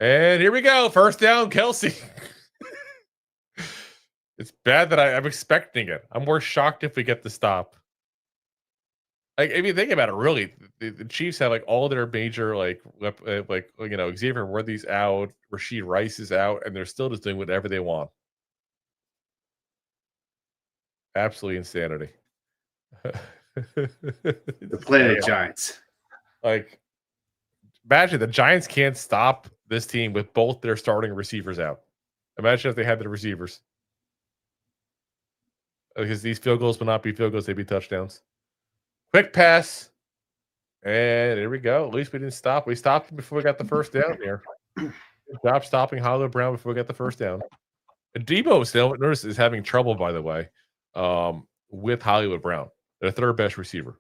And here we go. First down, Kelsey. It's bad that I'm expecting it. I'm more shocked if we get the stop. Like, I mean, think about it. Really, the Chiefs have like all their major Xavier Worthy's out, Rashid Rice is out, and they're still just doing whatever they want. Absolutely insanity. The Planet Giants. Like, imagine the Giants can't stop this team with both their starting receivers out. Imagine if they had the receivers. Because these field goals will not be field goals, they'd be touchdowns. Quick pass. And here we go. At least we didn't stop. We stopped before we got the first down here. Good job stopping Hollywood Brown before we got the first down. And Debo still, notice, is having trouble, by the way, with Hollywood Brown, their third best receiver.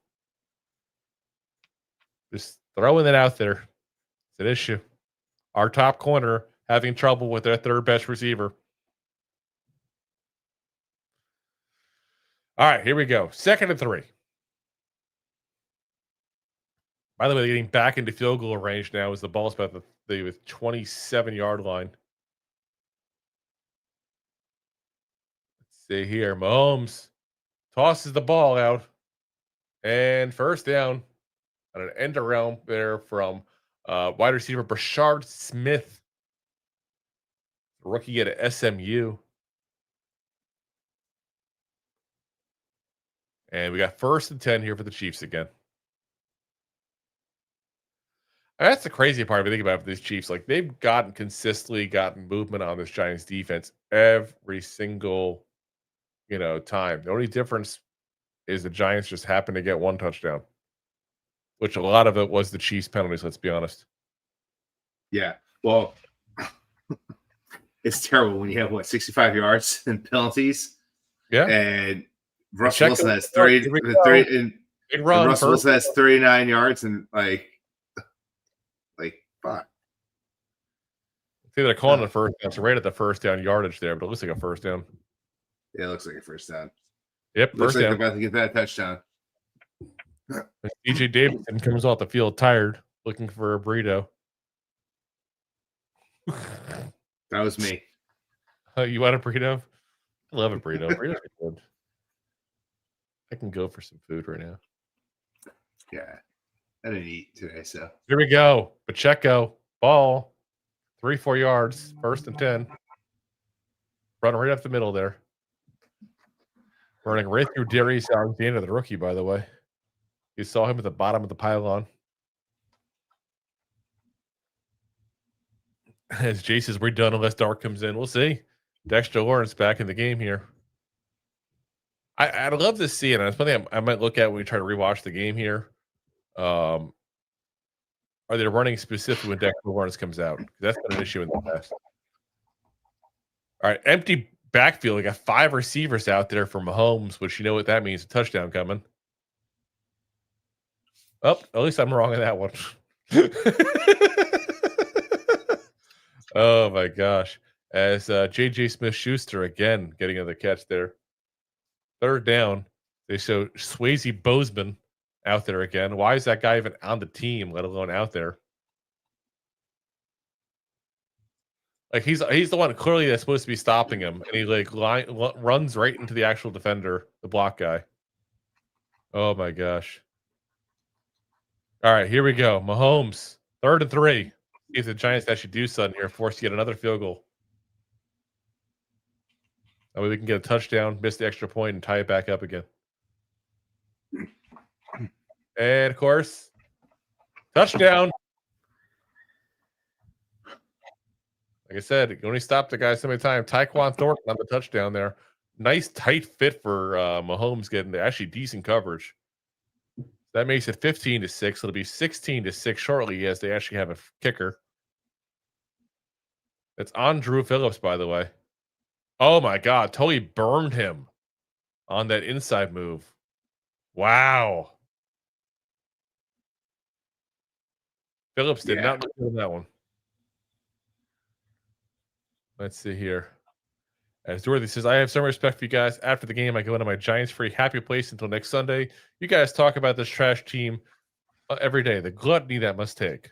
Just throwing it out there. It's an issue. Our top corner having trouble with their third best receiver. All right, here we go. 2nd and 3. By the way, getting back into field goal range now as the ball's about the 27-yard line. Let's see here. Mahomes tosses the ball out. And first down on an end around there from wide receiver Brashard Smith. Rookie at SMU. And we got 1st and 10 here for the Chiefs again. And that's the crazy part if you think about it for these Chiefs. Like, they've consistently gotten movement on this Giants defense every single, time. The only difference is the Giants just happened to get 1 touchdown, which a lot of it was the Chiefs penalties, let's be honest. Yeah. Well, it's terrible when you have 65 yards and penalties. Yeah. And Russell Wilson has 30 and Russell Wilson has 39 yards and like fuck. See, they're calling it a first down. It's right at the first down yardage there, but it looks like a first down. Yeah, it looks like a first down. Yep, looks first like down. they're about to get that touchdown. DJ Davidson comes off the field tired, looking for a burrito. That was me. You want a burrito? I love a burrito. Burritos are good. I can go for some food right now. Yeah. I didn't eat today, so. Here we go. Pacheco, ball, 3-4 yards, 1st and 10. Running right up the middle there. Running right through Darius Alexander, the rookie, by the way. You saw him at the bottom of the pylon. As Jace says, we're done unless Dark comes in. We'll see. Dexter Lawrence back in the game here. I'd love to see it. And it's something I might look at when we try to rewatch the game here. Are they running specifically when Dexter Lawrence comes out? That's been an issue in the past. All right, empty backfield. We got 5 receivers out there for Mahomes, which you know what that means, a touchdown coming. Oh, at least I'm wrong on that one. Oh, my gosh. As J.J. Smith-Schuster, again, getting another catch there. 3rd down. They show Swayze Bozeman out there again. Why is that guy even on the team, let alone out there? Like, he's the one clearly that's supposed to be stopping him, and he runs right into the actual defender, the block guy. Oh, my gosh. All right, here we go. Mahomes, 3rd and 3. See if the Giants actually do something here, forced to get another field goal. That way we can get a touchdown, miss the extra point, and tie it back up again. And, of course, touchdown. Like I said, you only stop the guy so many times. Tyquan Thornton on the touchdown there. Nice tight fit for Mahomes getting the actually decent coverage. That makes it 15-6. It'll be 16-6 shortly as they actually have a kicker. It's on Drew Phillips, by the way. Oh, my God. Totally burned him on that inside move. Wow. Phillips did not look good on that one. Let's see here. As Dorothy says, I have some respect for you guys. After the game, I go into my Giants-free happy place until next Sunday. You guys talk about this trash team every day. The gluttony that must take.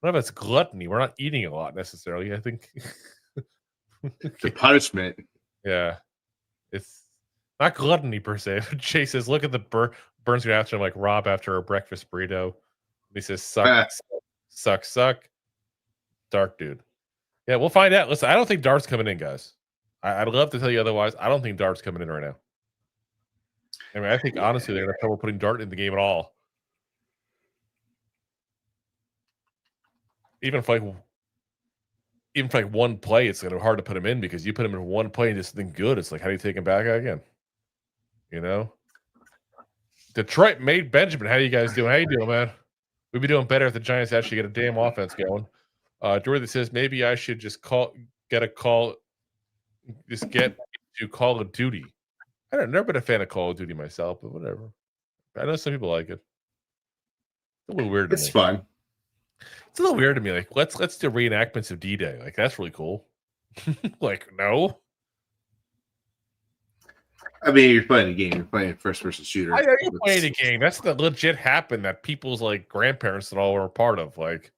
I don't know if it's gluttony. We're not eating a lot necessarily. I think the punishment. Yeah, it's not gluttony per se. Jay says, "Look at the Burns going after him like Rob after a breakfast burrito." And he says, "Suck, suck, suck." Dark dude. Yeah, we'll find out. Listen, I don't think Dart's coming in, guys. I'd love to tell you otherwise. I don't think Dart's coming in right now. I mean, I think honestly they're going to have trouble putting Dart in the game at all. Even for one play, it's going to be hard to put him in because you put him in one play and just something good. It's like, how do you take him back again? You know? Detroit made Benjamin. How you guys doing? How you doing, man? We'd be doing better if the Giants actually get a damn offense going. Dorothy says, maybe I should just get to Call of Duty. I don't never been a fan of Call of Duty myself, but whatever. I know some people like it. It's a little weird to me. It's fun. It's a little weird to me. Like, let's do reenactments of D-Day. Like, that's really cool. Like, no. I mean, you're playing a game. You're playing a first-person shooter. I know you're playing a game. That's the legit happen that people's like grandparents and all were a part of. Like,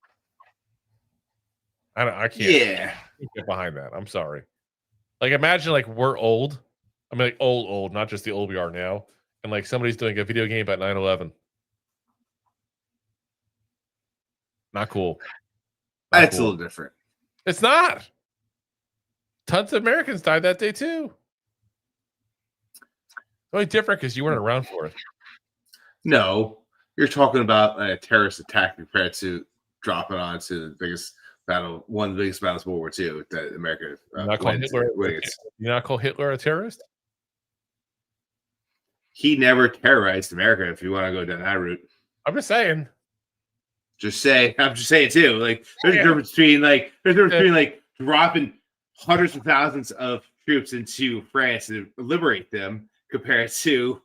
I can't get behind that. I'm sorry. Like, imagine like we're old. I mean, like old, not just the old we are now. And like somebody's doing a video game about 9/11. Not cool. That's a little different. It's not. Tons of Americans died that day too. It's only different because you weren't around for it. No, you're talking about a terrorist attack compared to dropping onto the biggest battle, one of the biggest battles of World War II that America You not call Hitler a terrorist? He never terrorized America. If you want to go down that route, I'm just saying. I'm just saying too. Like, there's a difference between like dropping hundreds of thousands of troops into France to liberate them compared to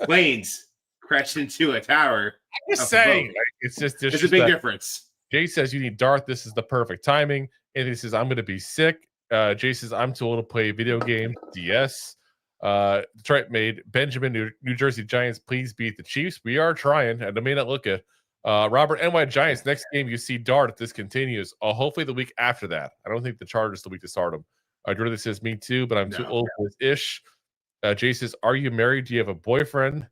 planes crashing into a tower. I'm just saying, like, it's a big difference. Jay says you need Darth. This is the perfect timing. Anthony says I'm going to be sick. Jay says I'm too old to play video games. DS. Detroit made Benjamin, New Jersey Giants. Please beat the Chiefs. We are trying, and it may not look good. Robert, NY Giants. Next game you see Dart if this continues. Hopefully the week after that. I don't think the Chargers the week to start them. Jordan says me too, but I'm too old for this ish. Jay says, are you married? Do you have a boyfriend?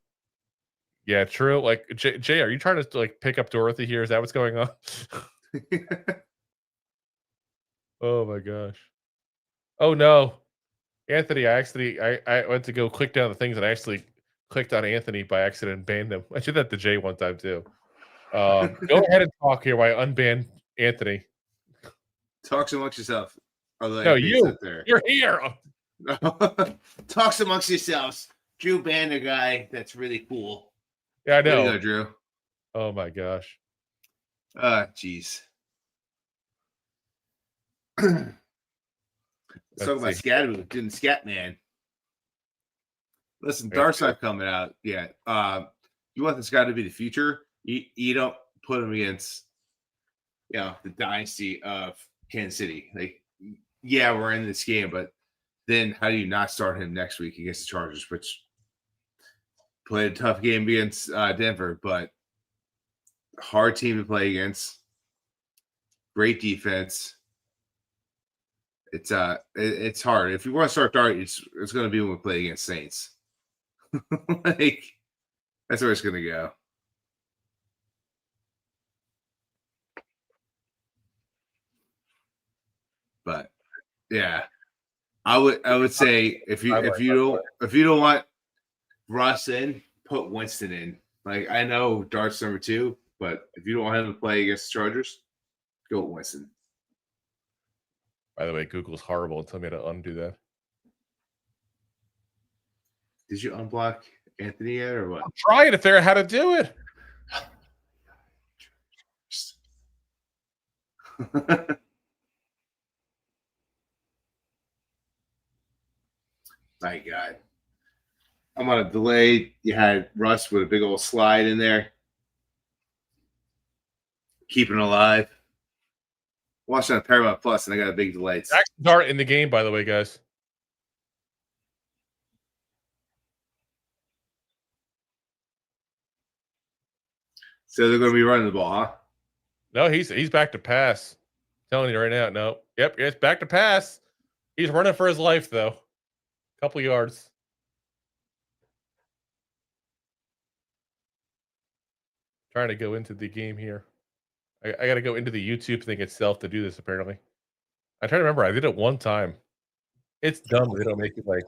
Yeah, true. Like Jay, are you trying to like pick up Dorothy here? Is that what's going on? Oh my gosh. Oh no. Anthony, I went to go click down the things and I actually clicked on Anthony by accident and banned him. I did that to Jay one time too. Go ahead and talk here while I unban Anthony. Talk amongst yourself. No, you're here. Talks amongst yourselves. Drew banned a guy that's really cool. Yeah, I know. There you go, Drew. Oh my gosh. Jeez. Let's talk about Scatterman. Didn't Scat Man. Listen, Darkseid coming out. Yeah. You want this guy to be the future? You don't put him against, the dynasty of Kansas City. Like, yeah, we're in this game, but then how do you not start him next week against the Chargers, which played a tough game against Denver, but hard team to play against. Great defense. It's hard. If you want to start Dart, it's going to be when we play against Saints. Like, that's where it's going to go. But yeah, I would say if you don't want Russ in, put Winston in. Like, I know Dart's number 2, but if you don't want him to play against the Chargers, go with Winston. By the way, Google's horrible. Tell me how to undo that. Did you unblock Anthony yet or what? I'm trying to figure out how to do it. My God. I'm on a delay. You had Russ with a big old slide in there. Keeping it alive. Watching on Paramount Plus, and I got a big delay. Jackson Dart in the game, by the way, guys. So they're going to be running the ball, huh? No, he's back to pass. I'm telling you right now. No. Yep, it's back to pass. He's running for his life, though. Couple yards. Trying to go into the game here. I got to go into the YouTube thing itself to do this, apparently. I'm trying to remember. I did it one time. It's dumb. They don't make it like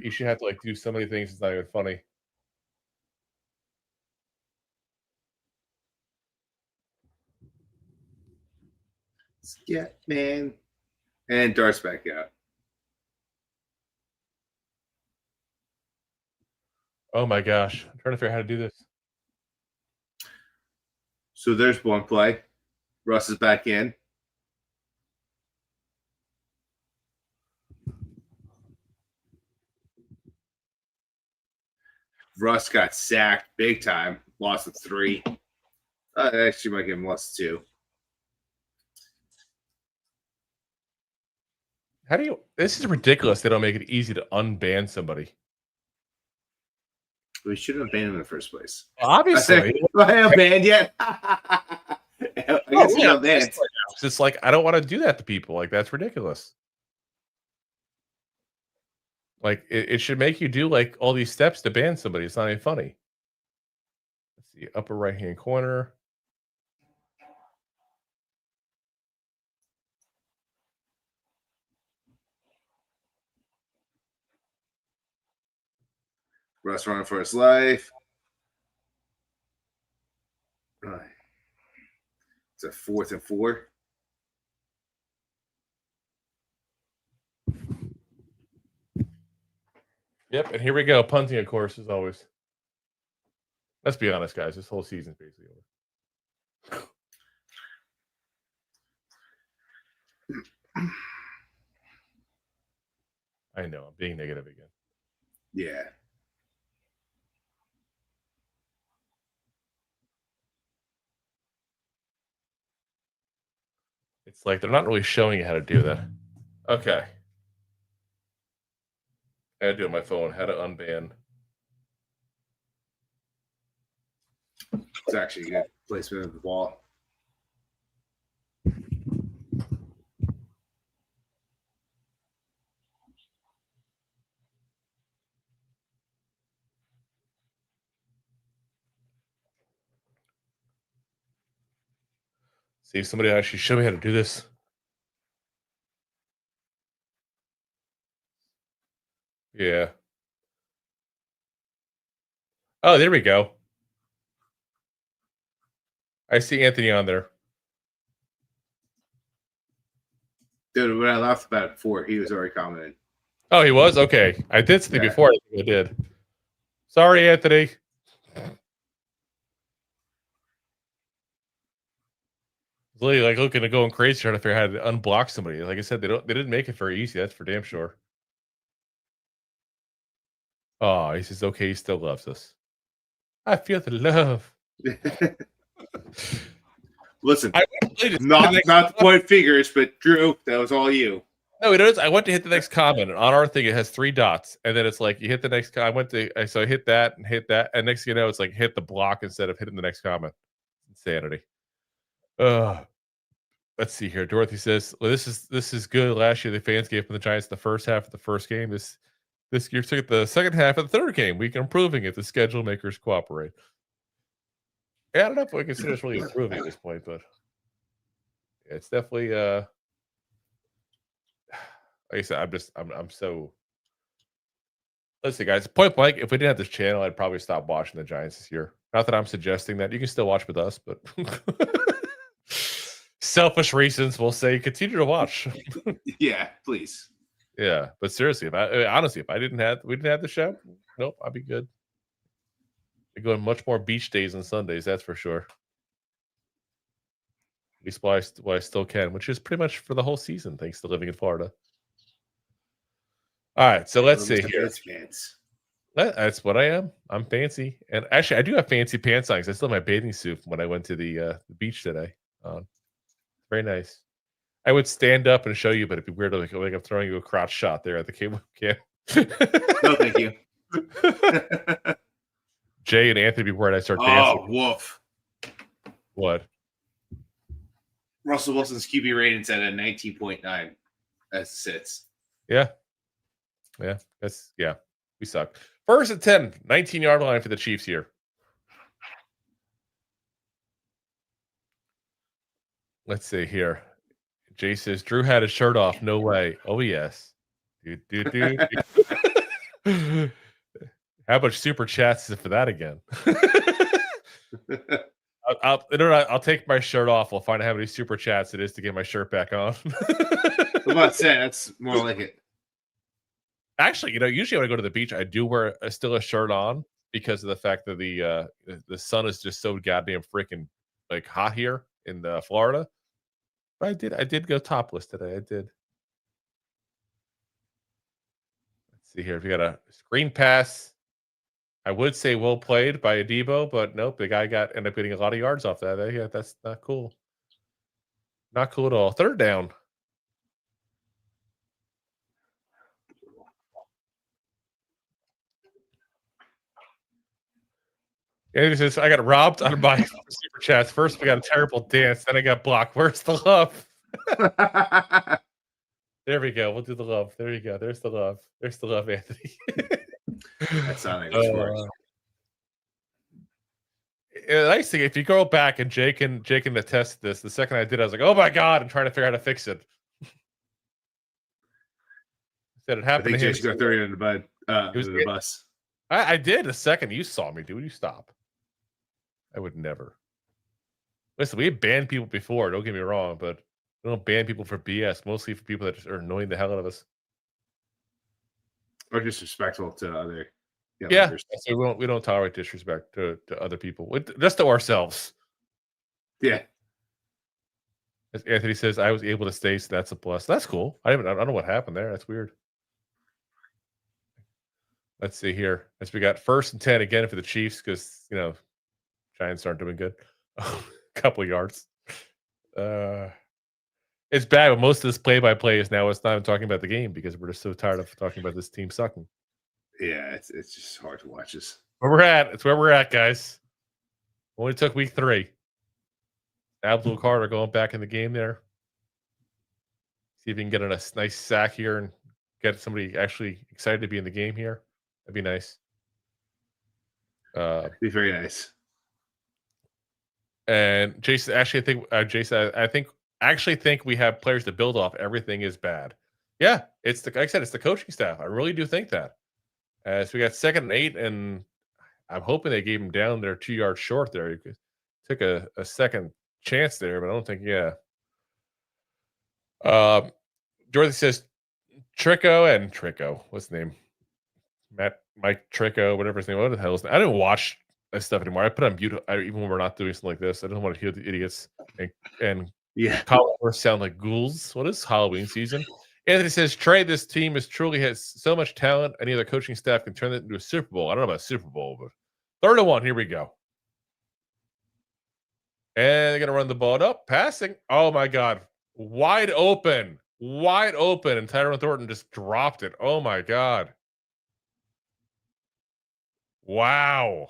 you should have to do so many things. It's not even funny. Yeah, man. And Dart's back out. Oh my gosh. I'm trying to figure out how to do this. So there's one play. Russ is back in. Russ got sacked big time. Lost of 3. Actually, might give him lost 2. How do you? This is ridiculous. They don't make it easy to unban somebody. We shouldn't have banned him in the first place. Obviously. Do I have banned yet? I guess he's not banned. It's just like, I don't want to do that to people. Like, that's ridiculous. Like, it should make you do all these steps to ban somebody. It's not even funny. Let's see, upper right-hand corner. Russ running for his life. It's a 4th and 4. Yep, and here we go. Punting, of course, as always. Let's be honest, guys. This whole season's basically over. I know. I'm being negative again. Yeah. It's like they're not really showing you how to do that. Okay. I had to do it on my phone. How to unban. It's actually a good placement of the ball. See if somebody actually show me how to do this. Yeah. Oh, there we go. I see Anthony on there. Dude, when I laughed about it before, he was already commenting. Oh, he was? Okay. I did see before. I think I did. Sorry, Anthony. Literally like looking at going crazy trying to figure out how to unblock somebody. Like I said, they didn't make it very easy. That's for damn sure. Oh, he says, okay, he still loves us. I feel the love. Listen, not to point fingers, but Drew, that was all you. No, it is. I went to hit the next comment, and on our thing, it has 3 dots, and then it's like you hit the next. I hit that, and next thing you know, it's like hit the block instead of hitting the next comment. Insanity. Let's see here. Dorothy says, "Well, this is good. Last year, the fans gave them the Giants the first half of the first game. This year, took the second half of the third game. We can improving if the schedule makers cooperate." Yeah, I don't know if I consider it's really improving at this point, but it's definitely. Like I said, I'm so. Listen, guys. Point blank, if we didn't have this channel, I'd probably stop watching the Giants this year. Not that I'm suggesting that. You can still watch with us, but. Selfish reasons, we'll say, continue to watch. Yeah, please. Yeah, but seriously, if we didn't have the show, nope, I'd be good. I'd go on much more beach days and Sundays, that's for sure. At least while I still can, which is pretty much for the whole season, thanks to living in Florida. All right, so let's see here. That's what I am. I'm fancy, and actually, I do have fancy pants on because I still have my bathing suit from when I went to the beach today. Very nice. I would stand up and show you, but it'd be weird. Like I'm throwing you a crotch shot there at the cable cam. No, thank you. Jay and Anthony before I start dancing. Oh, woof. What? Russell Wilson's QB rating's at a 19.9 as it sits. Yeah. We suck. First and 10, 19-yard line for the Chiefs here. Let's see here. Jay says Drew had his shirt off. No way. Oh yes. How much super chats is it for that again? I'll take my shirt off. I'll find out how many super chats it is to get my shirt back on. I'm about to say that's more like it. Actually, usually when I go to the beach, I do wear still a shirt on because of the fact that the sun is just so goddamn freaking like hot here in Florida. But I did go topless today. I did. Let's see here. If you got a screen pass, I would say well played by Adebo, but nope, the guy ended up getting a lot of yards off that. Yeah, that's not cool. Not cool at all. Third down. Yeah, he says, I got robbed on my super chats. First, we got a terrible dance. Then I got blocked. Where's the love? There we go. We'll do the love. There you go. There's the love. There's the love, Anthony. That's not English words. The nice thing, if you go back and Jake can attest this, the second I did, I was like, oh my God, I'm trying to figure out how to fix it. Said it happened. I think Jake's going to throw you in the bus. I did the second you saw me, dude. You stop. I would never. Listen, we have banned people before. Don't get me wrong, but we don't ban people for BS. Mostly for people that are annoying the hell out of us. Or disrespectful to other Yeah, so we don't tolerate disrespect to other people, just to ourselves. Yeah. As Anthony says, I was able to stay, so that's a plus. That's cool. I don't know what happened there. That's weird. Let's see here. As we got 1st and 10 again for the Chiefs, because Giants aren't doing good. A couple of yards. It's bad, but most of this play-by-play is now it's not even talking about the game because we're just so tired of talking about this team sucking. Yeah, it's just hard to watch this. Where we're at. It's where we're at, guys. Only took week 3. Abdul Carter going back in the game there. See if he can get a nice sack here and get somebody actually excited to be in the game here. That'd be nice. Be very nice. And Jason, actually, I think we have players to build off. Everything is bad. Yeah, like I said, it's the coaching staff. I really do think that. So we got 2nd and 8, and I'm hoping they gave him down there 2 yards short there. He took a second chance there, but I don't think, Dorothy says Trico, what's his name? Mike Trico, whatever his name. What the hell is that? I didn't watch this stuff anymore. I put on mute even when we're not doing something like this. I don't want to hear the idiots and callers sound like ghouls. What is Halloween season? Anthony says, Trey, this team has so much talent. Any other coaching staff can turn it into a Super Bowl. I don't know about Super Bowl, but 3rd and 1. Here we go. And they're going to run the ball up. Passing. Oh, my God. Wide open. And Tyron Thornton just dropped it. Oh, my God. Wow.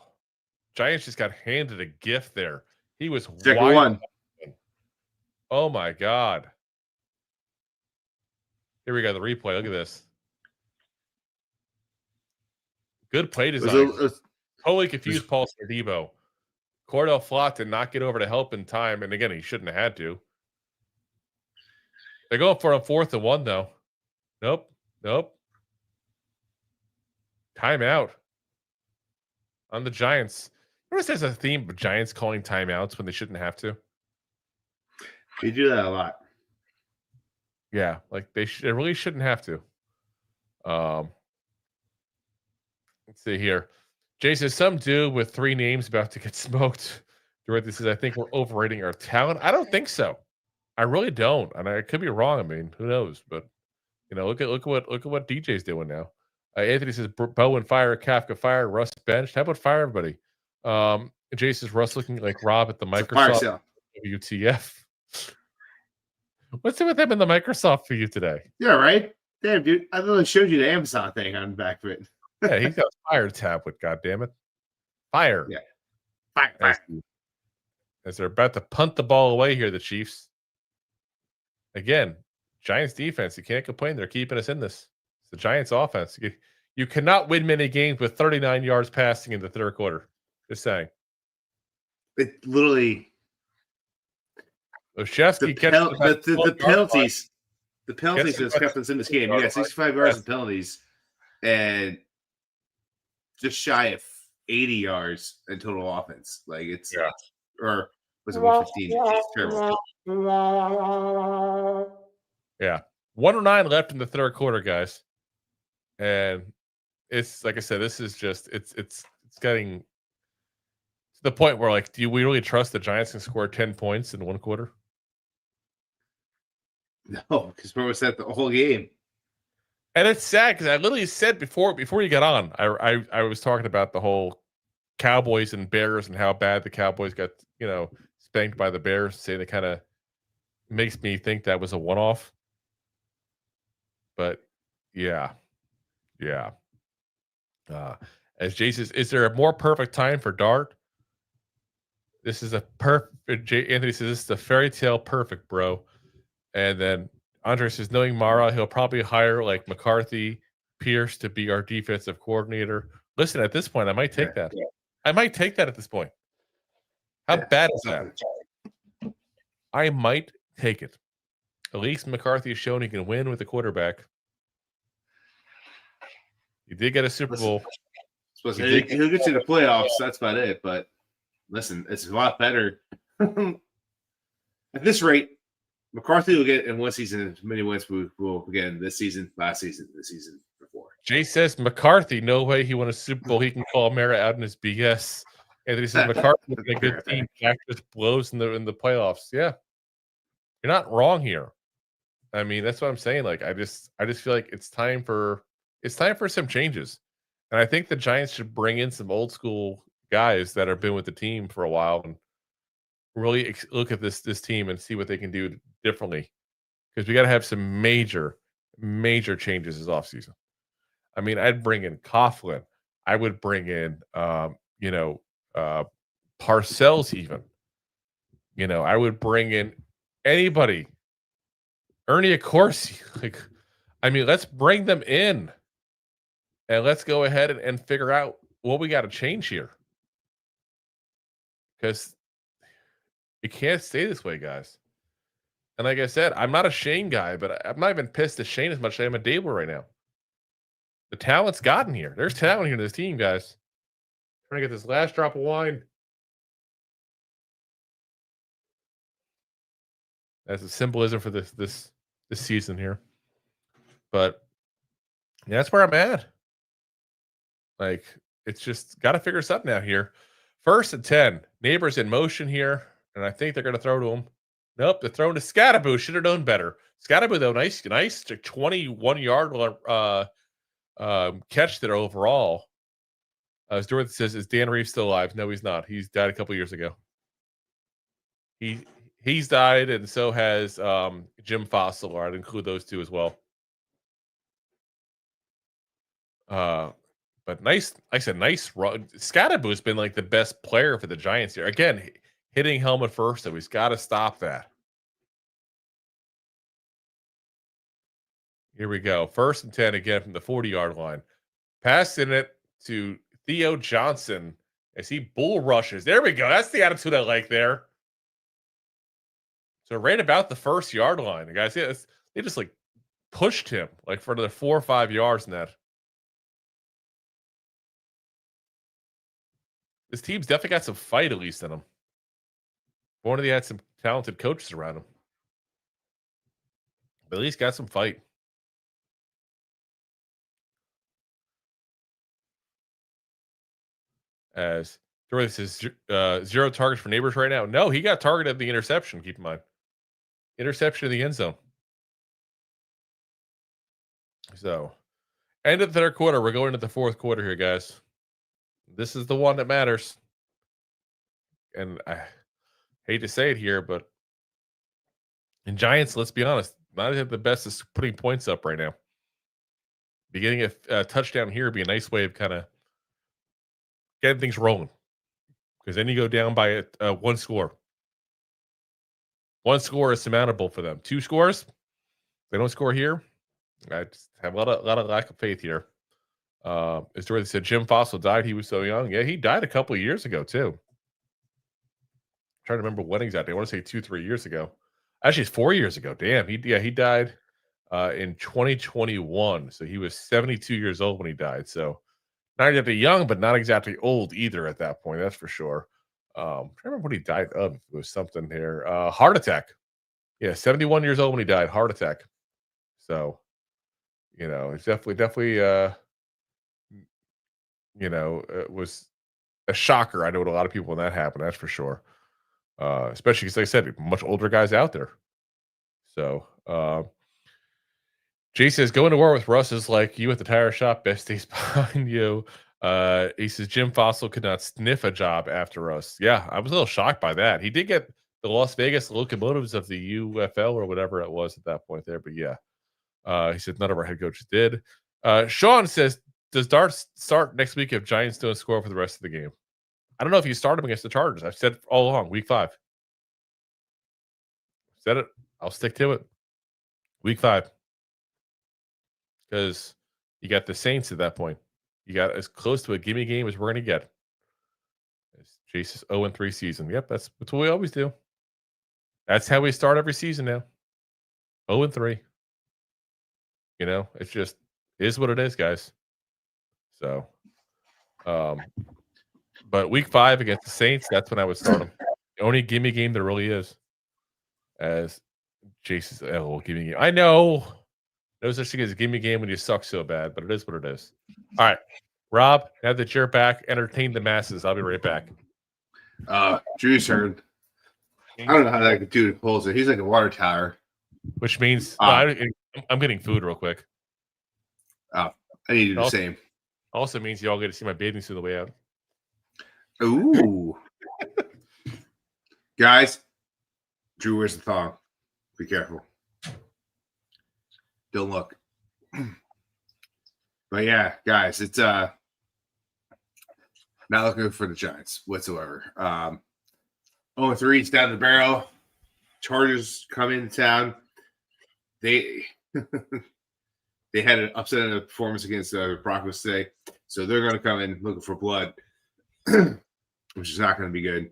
Giants just got handed a gift there. He was Second wide one. open. Oh, my God. Here we go. The replay. Look at this. Good play design. Totally confused Paul Debo. Cordell Flott did not get over to help in time. And again, he shouldn't have had to. They're going for a 4th and 1, though. Nope. Timeout on the Giants. Notice there's a theme of Giants calling timeouts when they shouldn't have to. They do that a lot. Yeah, like they really shouldn't have to. Let's see here. Jay says, some dude with 3 names about to get smoked. Dorothy says, I think we're overrating our talent. I don't think so. I really don't. And I could be wrong. I mean, who knows? But look at what DJ's doing now. Anthony says, Bowen fire, Kafka fire, Russ benched. How about fire everybody? Jay says, Russ looking like Rob at the Microsoft WTF. What's it with him in the Microsoft for you today? Yeah, right? Damn, dude. I literally showed you the Amazon thing on the back of it. Yeah, he's got a fire tab with, goddammit. Fire. Yeah. Fire. As they're about to punt the ball away here, the Chiefs. Again, Giants defense, you can't complain. They're keeping us in this. It's the Giants offense. You cannot win many games with 39 yards passing in the 3rd quarter. Just saying. It literally... Oshevsky the penalties that kept us in this game. Yeah, 65 yards of penalties and just shy of 80 yards in total offense. Like it's or was it 115? It's terrible. Yeah. 109 left in the 3rd quarter, guys. And it's like I said, this is just it's getting to the point where, like, do we really trust the Giants can score 10 points in 1 quarter? No, because where was that the whole game? And it's sad because I literally said before you got on, I was talking about the whole Cowboys and Bears and how bad the Cowboys got, spanked by the Bears. Say that kind of makes me think that was a one-off. But yeah. As Jay says, is there a more perfect time for Dart? This is a perfect. Anthony says this is a fairy tale perfect, bro. And then Andre says, knowing Mara, he'll probably hire like McCarthy, Pierce to be our defensive coordinator. Listen, at this point, I might take that. I might take that at this point. How bad is that? I might take it. At least McCarthy has shown he can win with a quarterback. He did get a Super Bowl. He'll get to the playoffs. That's about it. But listen, it's a lot better. At this rate, McCarthy will get in one season as many wins we will get in this season, last season, the season before. Jay says McCarthy, no way he won a Super Bowl. He can call Mara out in his BS. Anthony says McCarthy is a good team. Jack just blows in the playoffs. Yeah, you're not wrong here. I mean, that's what I'm saying. Like, I just feel like it's time for some changes, and I think the Giants should bring in some old school guys that have been with the team for a while and really look at this team and see what they can do differently, because we got to have some major changes this offseason. I mean, I'd bring in Coughlin. I would bring in, Parcells even. I would bring in anybody. Ernie Accorsi. Like, I mean, let's bring them in. And let's go ahead and figure out what we got to change here. Because it can't stay this way, guys. And like I said, I'm not a Shane guy, but I'm not even pissed at Shane as much as I am at Dable right now. The talent's gotten here. There's talent here in this team, guys. Trying to get this last drop of wine. That's a symbolism for this season here. But yeah, that's where I'm at. Like, it's just got to figure something out here. 1st and 10. Nabers in motion here, and I think they're going to throw to him. Nope, they're throwing to Scattaboo. Should have known better. Scattaboo, though, nice 21-yard catch there overall. As Dorothy says, is Dan Reeves still alive? No, he's not. He's died a couple years ago. He's died, and so has Jim Fossil. I'd include those two as well. But nice, like I said, nice run. Scattaboo's been like the best player for the Giants here. Again, hitting helmet first, so he's got to stop that. Here we go. 1st and 10 again from the 40-yard line. Passing it to Theo Johnson as he bull rushes. There we go. That's the attitude I like there. So right about the 1st-yard line, the guys, they just like pushed him like for another 4 or 5 yards in that. This team's definitely got some fight, at least, in them. One of they had some talented coaches around them. But at least got some fight. As Dorothy says, 0 targets for Nabers right now. No, he got targeted at the interception, keep in mind. Interception in the end zone. So, end of the 3rd quarter. We're going into the 4th quarter here, guys. This is the one that matters. And I hate to say it here, but in Giants, let's be honest, not the best is putting points up right now. Getting a touchdown here would be a nice way of kind of getting things rolling. Because then you go down by 1 score. 1 score is surmountable for them. 2 scores, they don't score here. I just have a lot of lack of faith here. As Dorothy said, Jim Fossil died. He was so young. Yeah, he died a couple of years ago, too. I'm trying to remember when exactly. I want to say 2-3 years ago. Actually, it's 4 years ago. Damn. He died in 2021. So he was 72 years old when he died. So not exactly young, but not exactly old either at that point. That's for sure. I don't remember what he died of. It was something here. Heart attack. Yeah, 71 years old when he died. Heart attack. So, it's definitely it was a shocker. I know what a lot of people when that happened. That's for sure. Especially because, like I said, much older guys out there. So, Jay says, going to war with Russ is like you at the tire shop. Best days behind you. He says, Jim Fossil could not sniff a job after us. Yeah, I was a little shocked by that. He did get the Las Vegas Locomotives of the UFL or whatever it was at that point there. But yeah, he said none of our head coaches did. Sean says, does Dart start next week if Giants don't score for the rest of the game? I don't know if you start him against the Chargers. I've said all along, week 5. Said it. I'll stick to it. Week 5. Because you got the Saints at that point. You got as close to a gimme game as we're going to get. Chase's 0-3 season. Yep, that's what we always do. That's how we start every season now. 0-3. It's just is what it is, guys. So, but week 5 against the Saints, that's when I would start them. The only gimme game there really is. As Chase says, gimme game. I know. No such thing as a gimme game when you suck so bad, but it is what it is. All right, Rob, now that you're back, entertain the masses. I'll be right back. Drew's turn. I don't know how that dude holds it. He's like a water tower. Which means I'm getting food real quick. I need to do the same. Also means you all get to see my bathing suit on the way out. Ooh. Guys, Drew wears the thong. Be careful. Don't look. But yeah, guys, it's not looking good for the Giants whatsoever. 0-3's down the barrel. Chargers come into town. They they had an upset in the performance against the Broncos today, so they're going to come in looking for blood, which is not going to be good.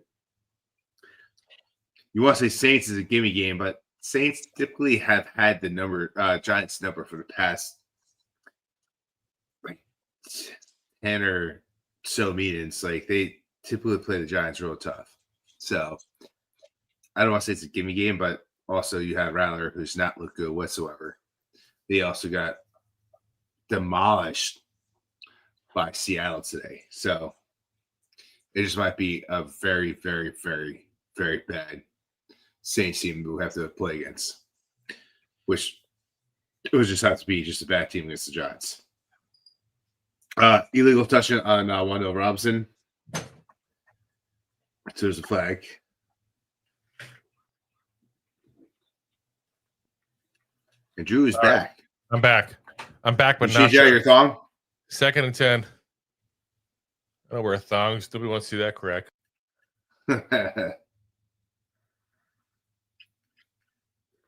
You want to say Saints is a gimme game, but Saints typically have had the number Giants number for the past like 10 or so meetings. Like they typically play the Giants real tough. So I don't want to say it's a gimme game, but also you have Rattler, who's not looked good whatsoever. They also got demolished by Seattle today. So it just might be a very, very, very, very bad Saints team we have to play against, which it would just have to be just a bad team against the Giants. Illegal touching on Wan'Dale Robinson. So there's a flag. And Drew is back. I'm back, but you not sure. Your thong? 2nd and 10. I don't wear thongs. Nobody wants to see that correct.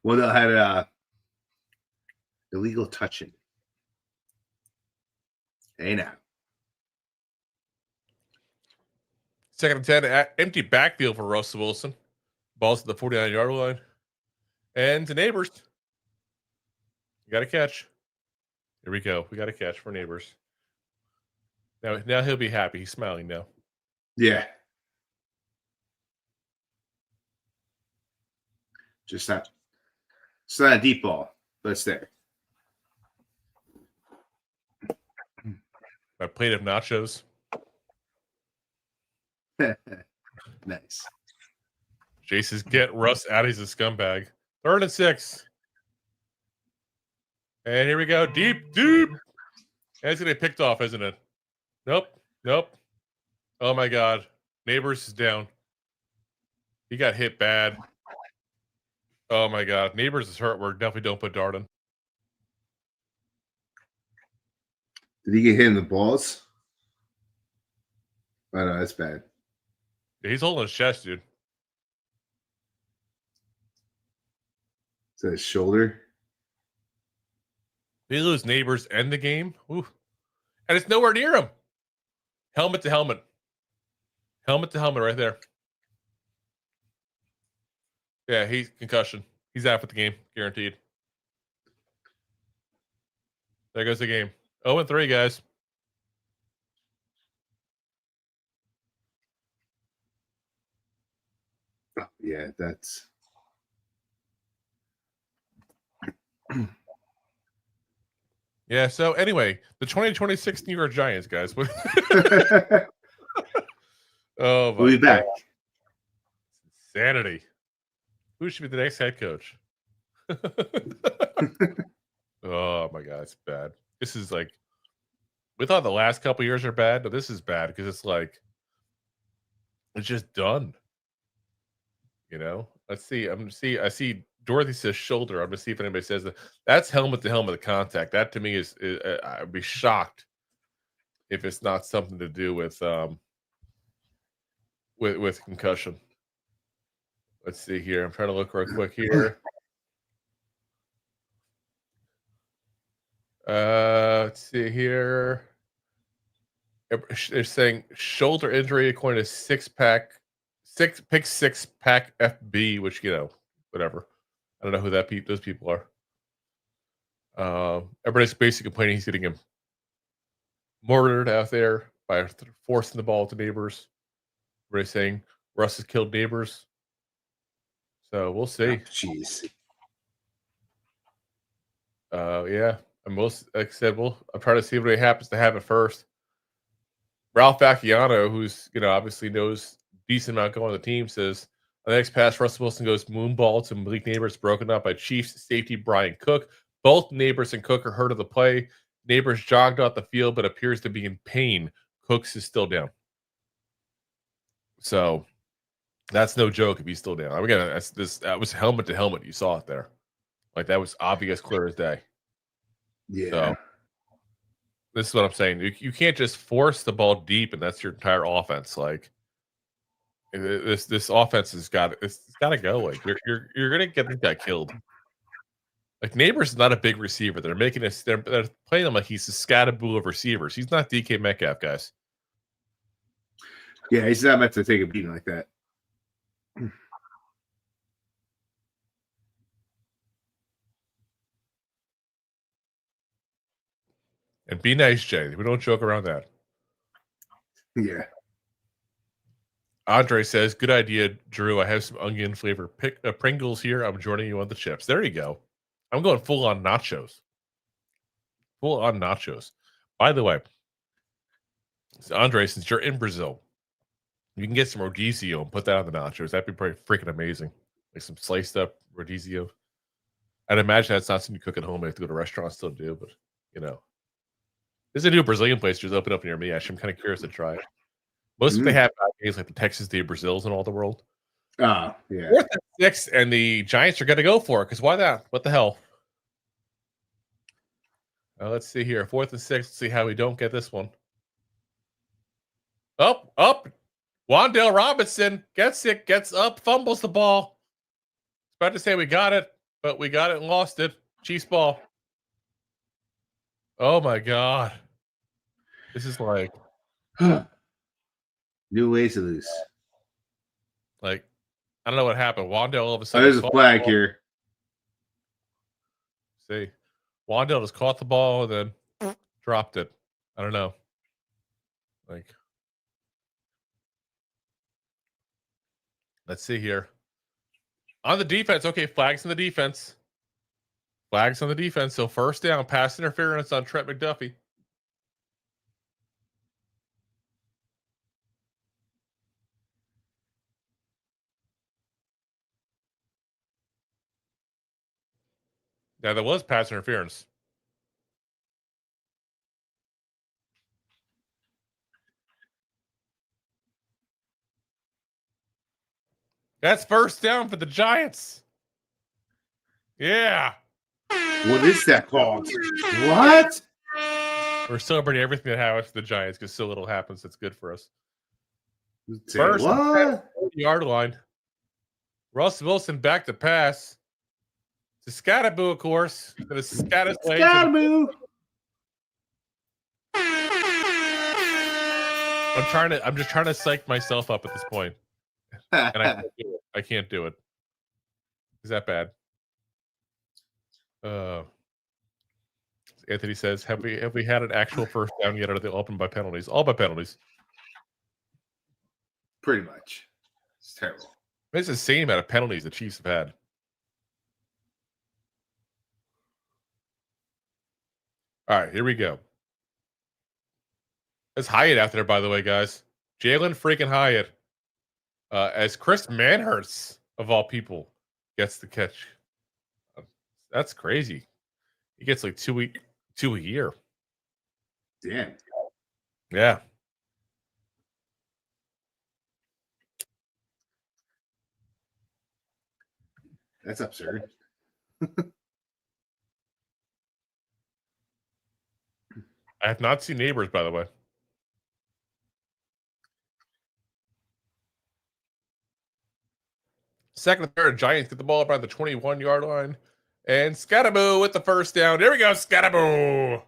Well, they had illegal touching. Hey now. 2nd and 10. Empty backfield for Russell Wilson. Ball's at the 49-yard line. And to Nabers. You got a catch. Here we go. We got a catch for Nabers. Now he'll be happy. He's smiling now. Yeah. Just not. It's not a deep ball, but it's there. My plate of nachos. Nice. Jace says, get Russ out. He's a scumbag. 3rd and 6. And here we go. Deep. And it's going to be picked off, isn't it? Nope. Oh, my God. Nabers is down. He got hit bad. Oh, my God. Nabers is hurt. We're definitely don't put Darden. Did he get hit in the balls? Oh, no, that's bad. Yeah, he's holding his chest, dude. Is that his shoulder? They lose Nabers end the game. Ooh. And it's nowhere near him. Helmet to helmet. Helmet to helmet right there. Yeah, he's concussion. He's out for the game, guaranteed. There goes the game. 0-3, guys. Oh, yeah, that's. Yeah, so anyway, the 2026 New York Giants, guys. Oh, we'll be back. Insanity. Who should be the next head coach? Oh, my God, it's bad. This is like, we thought the last couple years are bad, but this is bad because it's like, it's just done. You know? Let's see. I see Dorothy says shoulder. I'm going to see if anybody says that. That's helmet to helmet contact. That to me is I'd be shocked if it's not something to do with concussion. Let's see here. I'm trying to look real quick here. Let's see here. They're saying shoulder injury according to pick six pack FB, which whatever. I don't know who those people are. Everybody's basically complaining he's getting him murdered out there by forcing the ball to Nabers. Everybody's saying Russ has killed Nabers. So we'll see. Jeez. Yeah. And most, like I said, I'm trying to see if anybody happens to have it first. Ralph Acciano, who's, obviously knows decent amount going on the team, says on the next pass, Russell Wilson goes moonball to Malik Nabers, broken up by Chiefs safety Brian Cook. Both Nabers and Cook are hurt of the play. Nabers jogged off the field, but appears to be in pain. Cooks is still down. So that's no joke if he's still down. Again, that was helmet to helmet. You saw it there. Like, that was obvious, clear as day. Yeah. So, this is what I'm saying. You can't just force the ball deep, and that's your entire offense. Like, this offense it's got to go. Like, you're gonna get this guy killed. Like, Nabers is not a big receiver. They're making this. They're playing him like he's a scatterboo of receivers. He's not DK Metcalf, guys. Yeah, he's not meant to take a beating like that. And be nice, Jay. We don't joke around that. Yeah. Andre says, good idea, Drew. I have some onion flavor Pringles here. I'm joining you on the chips. There you go. I'm going full on nachos. Full on nachos. By the way, so Andre, since you're in Brazil, you can get some rodizio and put that on the nachos. That'd be pretty freaking amazing. Like some sliced up rodizio. I'd imagine that's not something you cook at home. I have to go to restaurants still do, but there's a new Brazilian place just opened up near me. Actually, I'm kind of curious to try it. Most of they have games like the Texas de Brazils and all the world. Oh, yeah. 4th and 6, and the Giants are going to go for it because why not? What the hell? Let's see here. 4th and 6. Let's see how we don't get this one. Up. Wan'Dale Robinson gets it, gets up, fumbles the ball. About to say we got it, but we got it and lost it. Chiefs ball. Oh my God. This is like new ways to lose. Like, I don't know what happened. Wan'Dale all of a sudden. There's a flag here. See, Wan'Dale just caught the ball and then dropped it. I don't know. Like, let's see here. On the defense, okay, flags on the defense. Flags on the defense. So 1st down, pass interference on Trent McDuffie. Now, there was pass interference. That's 1st down for the Giants. Yeah. What is that called? What? We're celebrating everything that happens to the Giants because so little happens that's good for us. Say 1st yard line. Russ Wilson back to pass. To Scatterboo, of course. To the Scatterboo. I'm just trying to psych myself up at this point. And I can't do it. Is that bad? Anthony says, have we had an actual 1st down yet? Or are they open by penalties? All by penalties. Pretty much. It's terrible. It's the same amount of penalties the Chiefs have had. All right, here we go. There's Hyatt out there, by the way, guys. Jalen freaking Hyatt. As Chris Manhurst, of all people, gets the catch. That's crazy. He gets like 2 a year. Damn. Yeah. That's absurd. I have not seen Neighbors, by the way. Second and third, Giants get the ball around the 21-yard line. And Scatterboo with the 1st down. There we go, Scatterboo.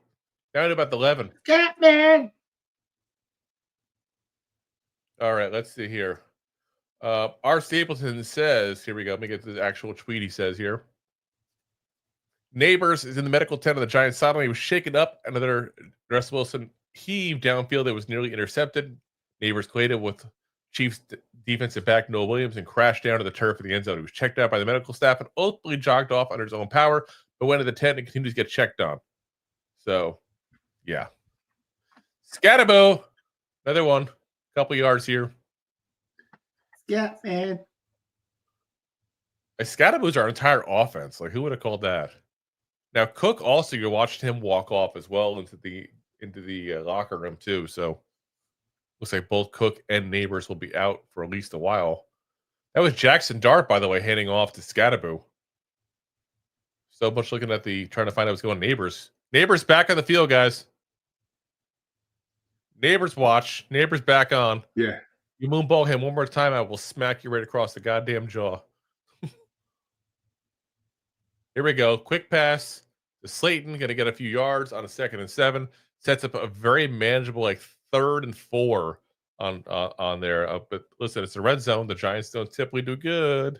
Down to about the 11. Scatman. All right, let's see here. R. Stapleton says, here we go. Let me get the actual tweet he says here. Neighbors is in the medical tent of the Giants sideline. He was shaken up. Another Russell Wilson heaved downfield that was nearly intercepted. Neighbors cleared it with Chiefs defensive back Noah Williams and crashed down to the turf of the end zone. He was checked out by the medical staff and ultimately jogged off under his own power but went to the 10 and continues to get checked on. So, yeah. Scatabo, another one. Couple yards here. Yeah, man. Scatabo's our entire offense. Like, who would have called that? Now, Cook also, you're watching him walk off as well into the locker room too. So, looks like both Cook and Nabers will be out for at least a while. That was Jackson Dart, by the way, handing off to Scatabo. So much looking at trying to find out what's going on. Nabers back on the field, guys. Nabers watch. Nabers back on. Yeah. You moonball him one more time, I will smack you right across the goddamn jaw. Here we go. Quick pass to Slayton. Going to get a few yards on a 2nd and 7. Sets up a very manageable 3rd and 4 on there. But listen, it's a red zone. The Giants don't typically do good.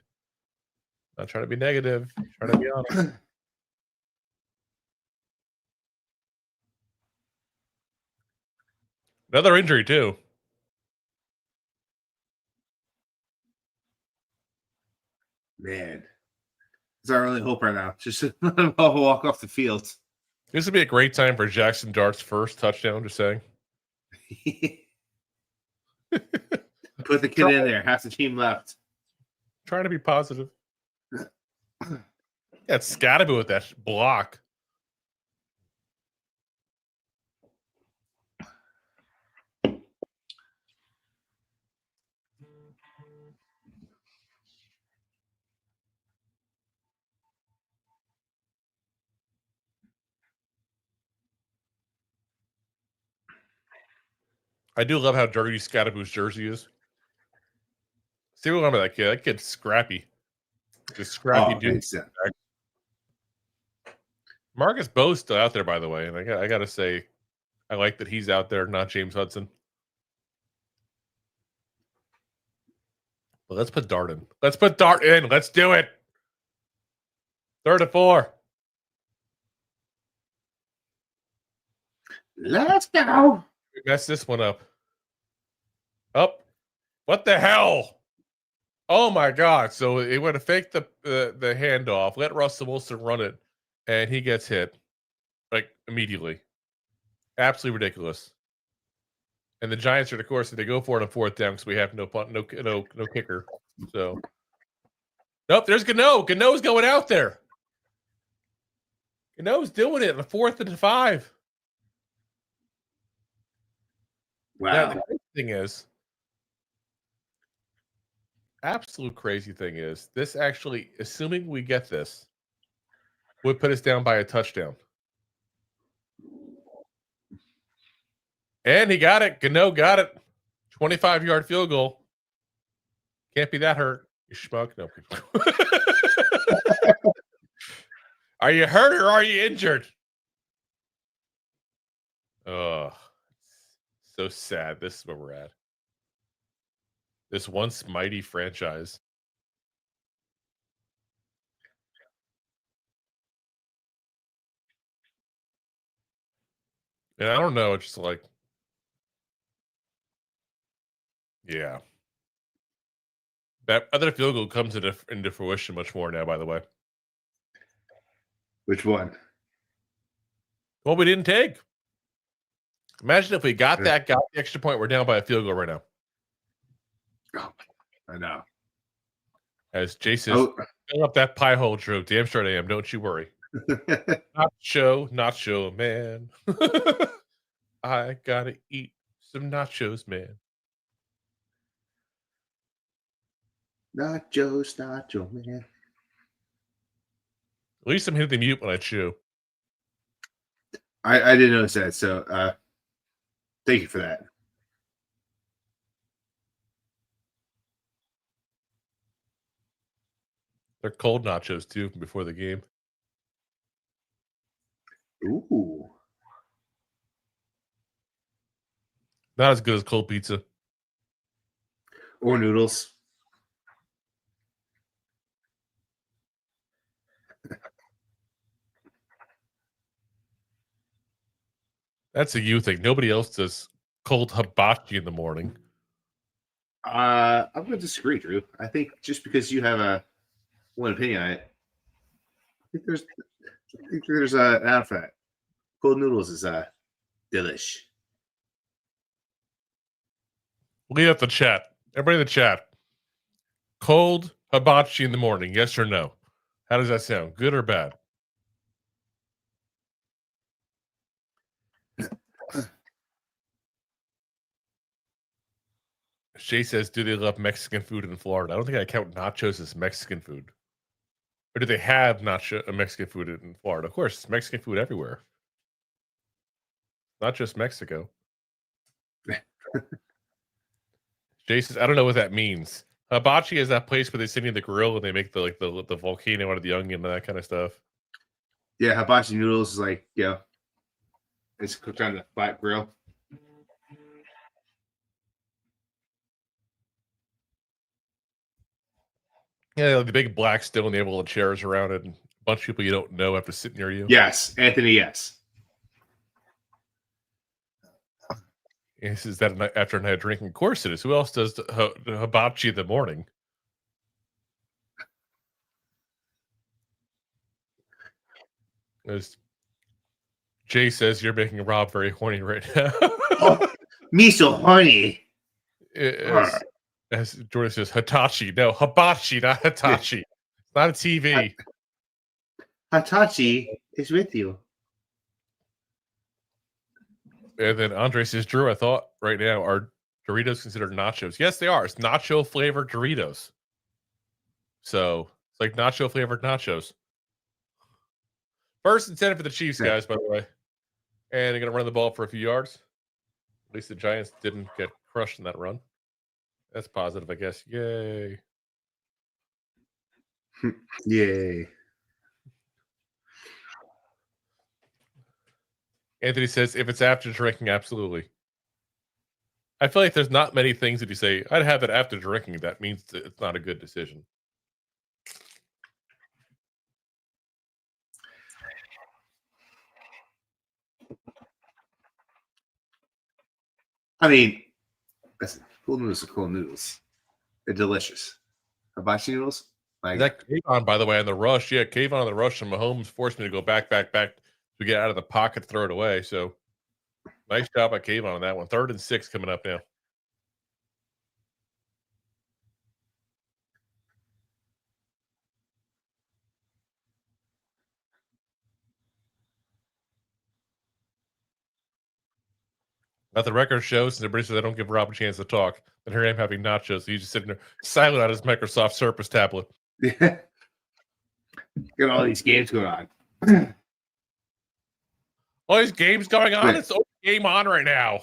Not trying to be negative. Trying to be honest. Another injury too. Man, it's our only hope right now. Just let him all walk off the field. This would be a great time for Jackson Dart's first touchdown. Just saying. Put the kid in there. Half the team left. Trying to be positive. That's Scatabo with that block. I do love how dirty Scatabo's jersey is. Still remember that kid. That kid's scrappy. Just scrappy dude. Marcus Bowe's still out there, by the way. And I got to say, I like that he's out there, not James Hudson. But let's put Dart in. Let's put Dart in. Let's do it. 3rd and 4. Let's go. We messed this one up. What the hell? Oh my God! So it would have faked the handoff, let Russell Wilson run it, and he gets hit immediately. Absolutely ridiculous. And the Giants are, of course, they go for it on 4th down because we have no punt, no kicker. So nope. There's Gano. Gano's going out there. Gano's doing it on the 4th and 5. Wow. Now, the crazy thing is, absolute crazy thing is, this actually, assuming we get this, would put us down by a touchdown. And he got it. Gano got it. 25-yard field goal. Can't be that hurt. You schmuck. No. Are you hurt or are you injured? Oh, so sad. This is where we're at. This once mighty franchise. And I don't know. It's just yeah. That other field goal comes into fruition much more now, by the way. Which one? Well, we didn't take. Imagine if we got the extra point, we're down by a field goal right now. Oh, I know. As Jason, fill up that pie hole, Drew. Damn straight I am. Don't you worry. Nacho, man. I gotta eat some nachos, man. Nacho, man. At least I'm hitting the mute when I chew. I didn't notice that, so thank you for that. They're cold nachos too before the game. Ooh. Not as good as cold pizza. Or noodles. That's a you thing. Nobody else does cold hibachi in the morning. I'm going to disagree, Drew. I think just because you have one opinion on it, I think I think there's an outfit. Cold noodles is delish. Leave up the chat. Everybody in the chat. Cold hibachi in the morning, yes or no? How does that sound? Good or bad? Shay says, do they love Mexican food in Florida? I don't think I count nachos as Mexican food. Or do they have Mexican food in Florida? Of course, it's Mexican food everywhere. Not just Mexico. Jay says, I don't know what that means. Hibachi is that place where they sit in the grill and they make the volcano out of the onion and that kind of stuff. Yeah, hibachi noodles is like, it's cooked on the flat grill. Yeah, like the big black stone table and chairs around it, and a bunch of people you don't know have to sit near you. Yes, Anthony, yes. Is that after a night of drinking? Of course it is. Who else does hibachi in the morning? As Jay says, you're making Rob very horny right now. Oh, me so horny. As Jordan says, Hitachi. No, hibachi, not Hitachi. It's not a TV. Hitachi is with you. And then Andre says, Drew, I thought right now, are Doritos considered nachos? Yes, they are. It's nacho flavored Doritos. So it's like nacho flavored nachos. First and 10 for the Chiefs, guys, by the way. And they're going to run the ball for a few yards. At least the Giants didn't get crushed in that run. That's positive, I guess. Yay. Yay. Anthony says, if it's after drinking, absolutely. I feel like there's not many things that you say, I'd have it after drinking. That means that it's not a good decision. I mean, listen, cool noodles are cool noodles. They're delicious. Hibachi noodles? Like, That Kayvon, by the way, on the rush. Yeah, Kayvon on the rush, and Mahomes forced me to go back to get out of the pocket, throw it away. So nice job by Kayvon on that one. 3rd and 6 coming up now. Now the record shows, and everybody says I don't give Rob a chance to talk. And here I am having nachos. So he's just sitting there silent on his Microsoft Surface tablet. yeah. Got all these games going on. All these games going on. It's game on right now.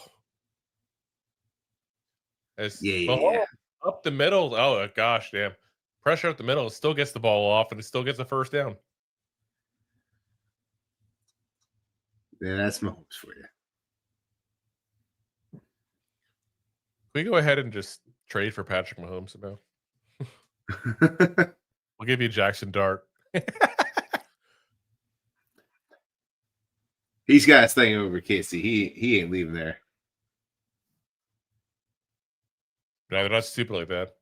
As Mahomes up the middle. Oh gosh, damn! Pressure up the middle. It still gets the ball off, and it still gets the first down. Yeah, that's Mahomes for you. Can we go ahead and just trade for Patrick Mahomes now? We'll give you Jackson Dart. He's got his thing over Casey. He ain't leaving there. No, they're not stupid like that.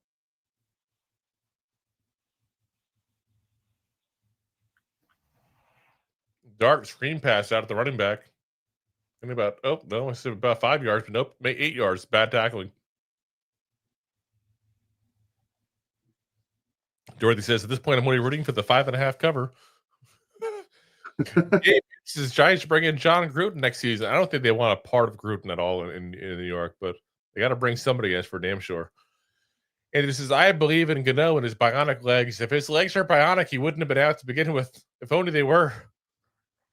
Dart screen pass out at the running back. And about it's about 5 yards, but nope, 8 yards. Bad tackling. Dorothy says, at this point, I'm only rooting for the 5.5 cover. Says Giants bring in John Gruden next season. I don't think they want a part of Gruden at all in New York, but they got to bring somebody else for damn sure. And he says, I believe in Gano and his bionic legs. If his legs are bionic, he wouldn't have been out to begin with. If only they were.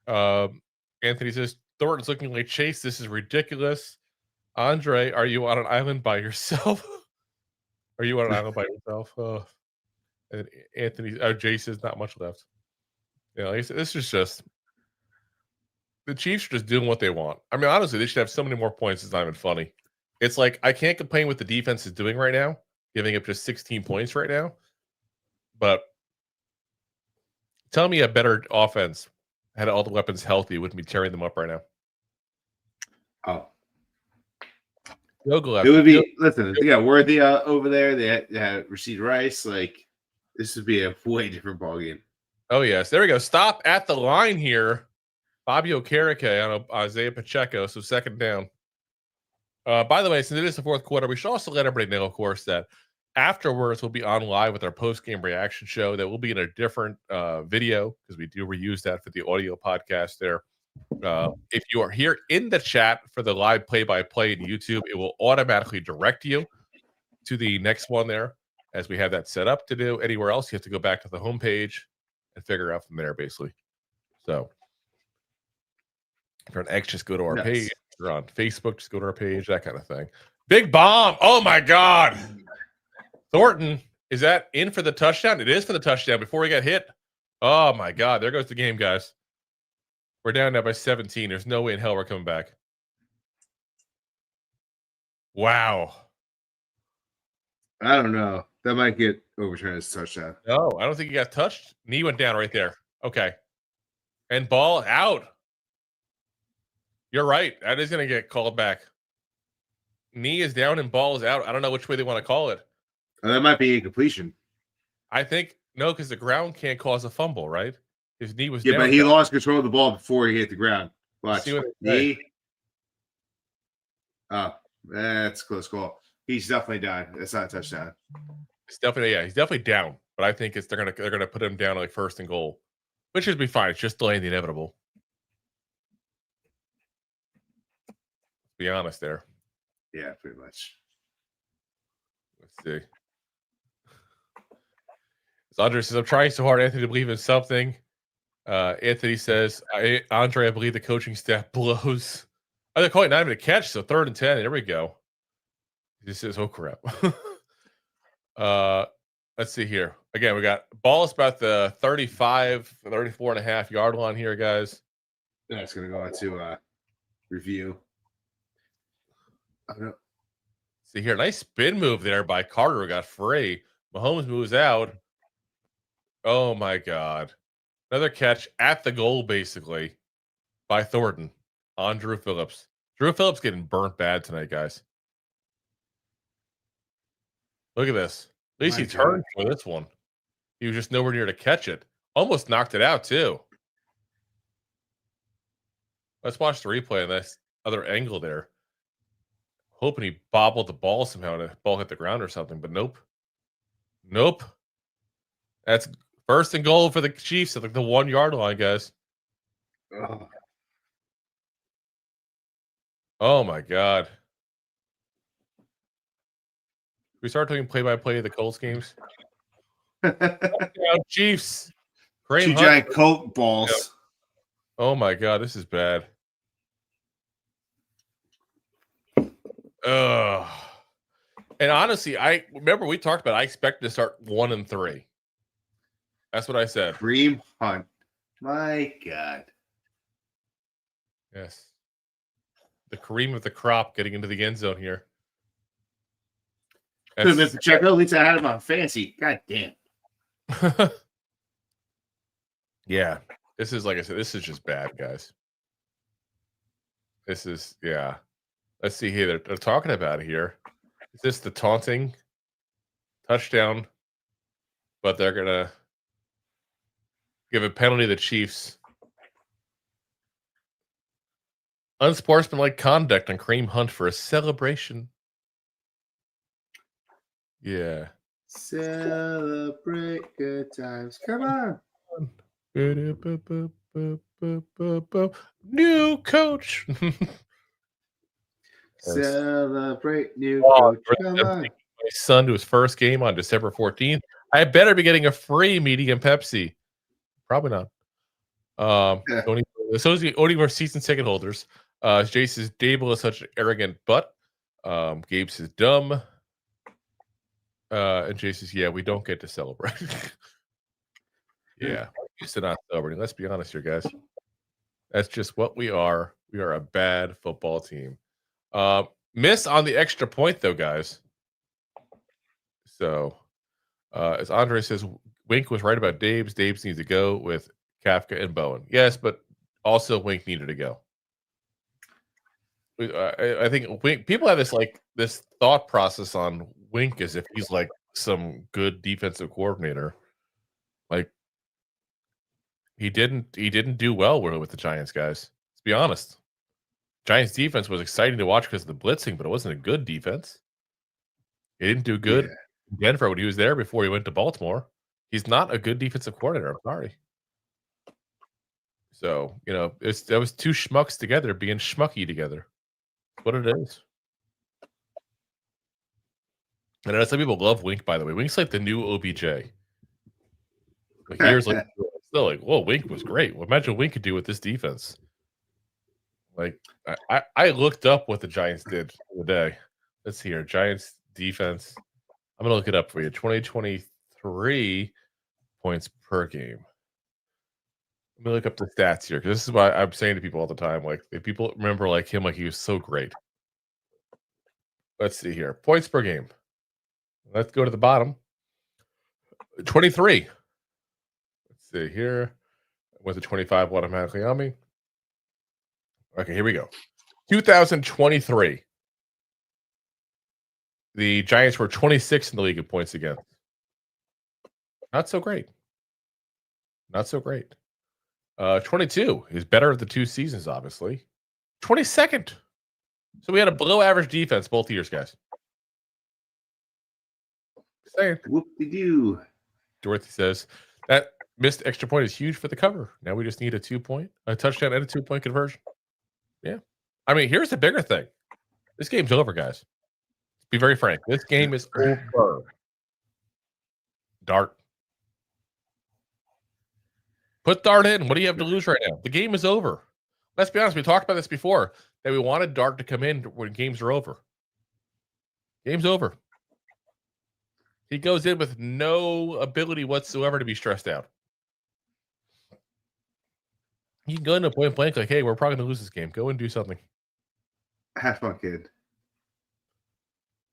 Anthony says, Thornton's looking like Chase. This is ridiculous. Andre, are you on an island by yourself? Are you on an island by yourself? And Anthony, Jay says, not much left. Yeah, like I said, this is just the Chiefs are just doing what they want. I mean, honestly, they should have so many more points. It's not even funny. It's like I can't complain what the defense is doing right now, giving up just 16 points right now. But tell me a better offense had all the weapons healthy wouldn't be tearing them up right now. Oh, It would be. Listen, they got Worthy over there. They had Rashid Rice. Like this would be a way different ball game. Oh, yes. There we go. Stop at the line here. Fabio Carrique on Isaiah Pacheco. So second down. By the way, since it is the fourth quarter, we should also let everybody know, of course, that afterwards we'll be on live with our post-game reaction show that will be in a different video because we do reuse that for the audio podcast there. If you are here in the chat for the live play-by-play in YouTube, it will automatically direct you to the next one there as we have that set up to do. Anywhere else, you have to go back to the homepage and figure out from there, basically. So if you're on X, just go to our page. If you're on Facebook, just go to our page, that kind of thing. Big bomb. Oh, my God. Thornton, is that in for the touchdown? It is for the touchdown before he got hit. Oh, my God. There goes the game, guys. We're down now by 17. There's no way in hell we're coming back. Wow. I don't know. That might get overturned as a touchdown. No, I don't think he got touched. Knee went down right there. Okay. And ball out. You're right. That is going to get called back. Knee is down and ball is out. I don't know which way they want to call it. Oh, that might be incompletion. I think, no, because the ground can't cause a fumble, right? His knee was down. Yeah, but he down. lost control of the ball before he hit the ground. Watch. Knee. Oh, that's a close call. He's definitely down. That's not a touchdown. It's definitely, yeah, he's definitely down. But I think they're gonna put him down like first and goal, which should be fine. It's just delaying the inevitable. Let's be honest there. Yeah, pretty much. Let's see. Andre says, I'm trying so hard, Anthony, to believe in something. Anthony says, Andre, I believe the coaching staff blows. Oh, they're calling not even a catch, so 3rd and 10. There we go. He says, oh, crap. Let's see here. Again, we got balls about the 34 and a half yard line here, guys. That's going to go into review. I don't know. See here, nice spin move there by Carter who got free. Mahomes moves out. Oh, my God. Another catch at the goal, basically, by Thornton on Drew Phillips. Drew Phillips getting burnt bad tonight, guys. Look at this. At least he turned for this one. He was just nowhere near to catch it. Almost knocked it out, too. Let's watch the replay on this other angle there. Hoping he bobbled the ball somehow and the ball hit the ground or something, but nope. Nope. That's first and goal for the Chiefs at like the 1 yard line, guys. Oh my God. We start talking play-by-play of the Colts games. Chiefs. Two giant Colt balls. Yep. Oh my God, this is bad. And honestly, I remember we talked about I expected to start 1-3. That's what I said. Kareem Hunt. My God. Yes. The Kareem of the crop getting into the end zone here. Could have been Pacheco. At least I had him on fantasy. God damn. Yeah. This is, like I said, this is just bad, guys. This is, yeah. Let's see here. They're talking about it here. Is this the taunting touchdown? But they're going to give a penalty to the Chiefs. Unsportsmanlike conduct on Kareem Hunt for a celebration. Yeah. Celebrate good times. Come on. New coach. Celebrate new coach. Come on. My son to his first game on December 14th. I better be getting a free medium Pepsi. Probably not. Only for season ticket holders. Jace says Dable is such an arrogant butt. Gabe says dumb. And Jace says, yeah, we don't get to celebrate. Yeah, used to not celebrating. Let's be honest here, guys. That's just what we are. We are a bad football team. Miss on the extra point, though, guys. So, as Andre says, Wink was right about Dabes. Dabes needs to go with Kafka and Bowen. Yes, but also Wink needed to go. I think Wink, people have this thought process on Wink as if he's like some good defensive coordinator. Like, He didn't do well really with the Giants, guys. Let's be honest. Giants defense was exciting to watch because of the blitzing, but it wasn't a good defense. He didn't do good in Denver when he was there before he went to Baltimore. He's not a good defensive coordinator. I'm sorry. So, that was two schmucks together being schmucky together. That's what it is. And I know some people love Wink, by the way. Wink's like the new OBJ. Like years later, still like, whoa, Wink was great. Well, imagine what Wink could do with this defense. Like, I looked up what the Giants did the day. Let's see here. Giants defense. I'm going to look it up for you. 2023 points per game. Let me look up the stats here, because this is why I'm saying to people all the time, like, if people remember like him, like he was so great. Let's see here. Points per game. Let's go to the bottom. 23. Let's see here. With the 25 automatically on me. Okay, here we go. 2023. The Giants were 26 in the league in points against. Not so great. Not so great. 22 is better of the two seasons, obviously. 22nd. So we had a below average defense both years, guys. Saying. Whoop-de-doo. Dorothy says that missed extra point is huge for the cover. Now we just need a touchdown and a 2-point conversion. Yeah. I mean, here's the bigger thing. This game's over, guys. Let's be very frank. This game is over. Dart. Put Dart in. What do you have to lose right now? The game is over. Let's be honest. We talked about this before, that we wanted Dart to come in when games are over. Game's over. He goes in with no ability whatsoever to be stressed out. You can go into point blank like, hey, we're probably going to lose this game. Go and do something. Have fun, kid.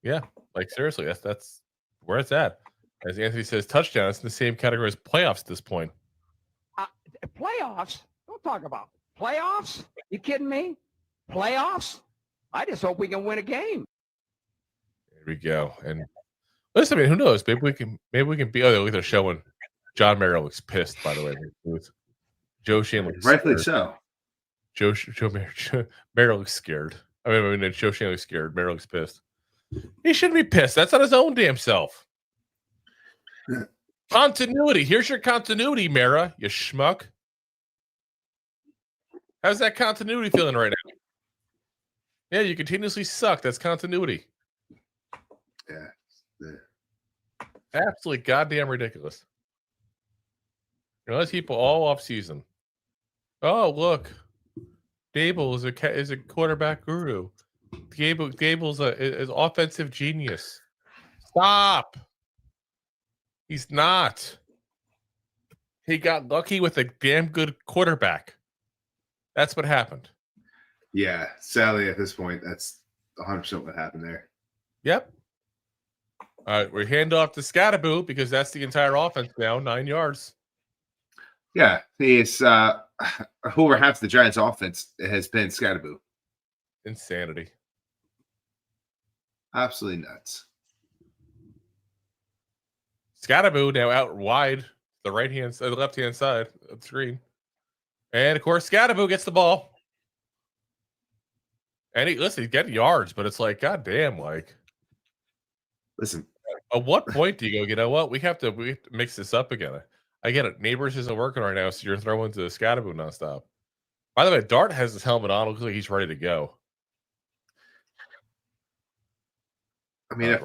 Yeah, like seriously, that's where it's at. As Anthony says, touchdown. It's in the same category as playoffs at this point. Playoffs? Don't talk about playoffs. You kidding me? Playoffs? I just hope we can win a game. There we go. And listen, I mean, who knows? Maybe we can be. Oh, they're showing. John Merrill looks pissed, by the way. Joe Shane looks rightfully scared. so. Merrill looks scared. I mean, Joe Shane looks scared. Merrill looks pissed. He shouldn't be pissed. That's on his own damn self. Continuity. Here's your continuity, Mara, you schmuck. How's that continuity feeling right now? Yeah, you continuously suck. That's continuity. Yeah. Absolutely goddamn ridiculous. Those people all off season. Oh, look. Dable is a quarterback guru. Gable's is offensive genius. Stop. He's not. He got lucky with a damn good quarterback. That's what happened. Yeah, sadly, at this point, that's 100% what happened there. Yep. All right, we hand off to Scattaboo because that's the entire offense now, 9 yards. Yeah, he's over half the Giants' offense has been Scattaboo. Insanity. Absolutely nuts. Scattaboo now out wide, the left-hand side of the screen. And, of course, Scattaboo gets the ball. And he's getting yards, but it's like, God damn, like. Listen. At what point do you go, what? We have to mix this up again. I get it. Neighbors isn't working right now, so you're throwing to Scattaboo nonstop. By the way, Dart has his helmet on. Looks like he's ready to go. I mean,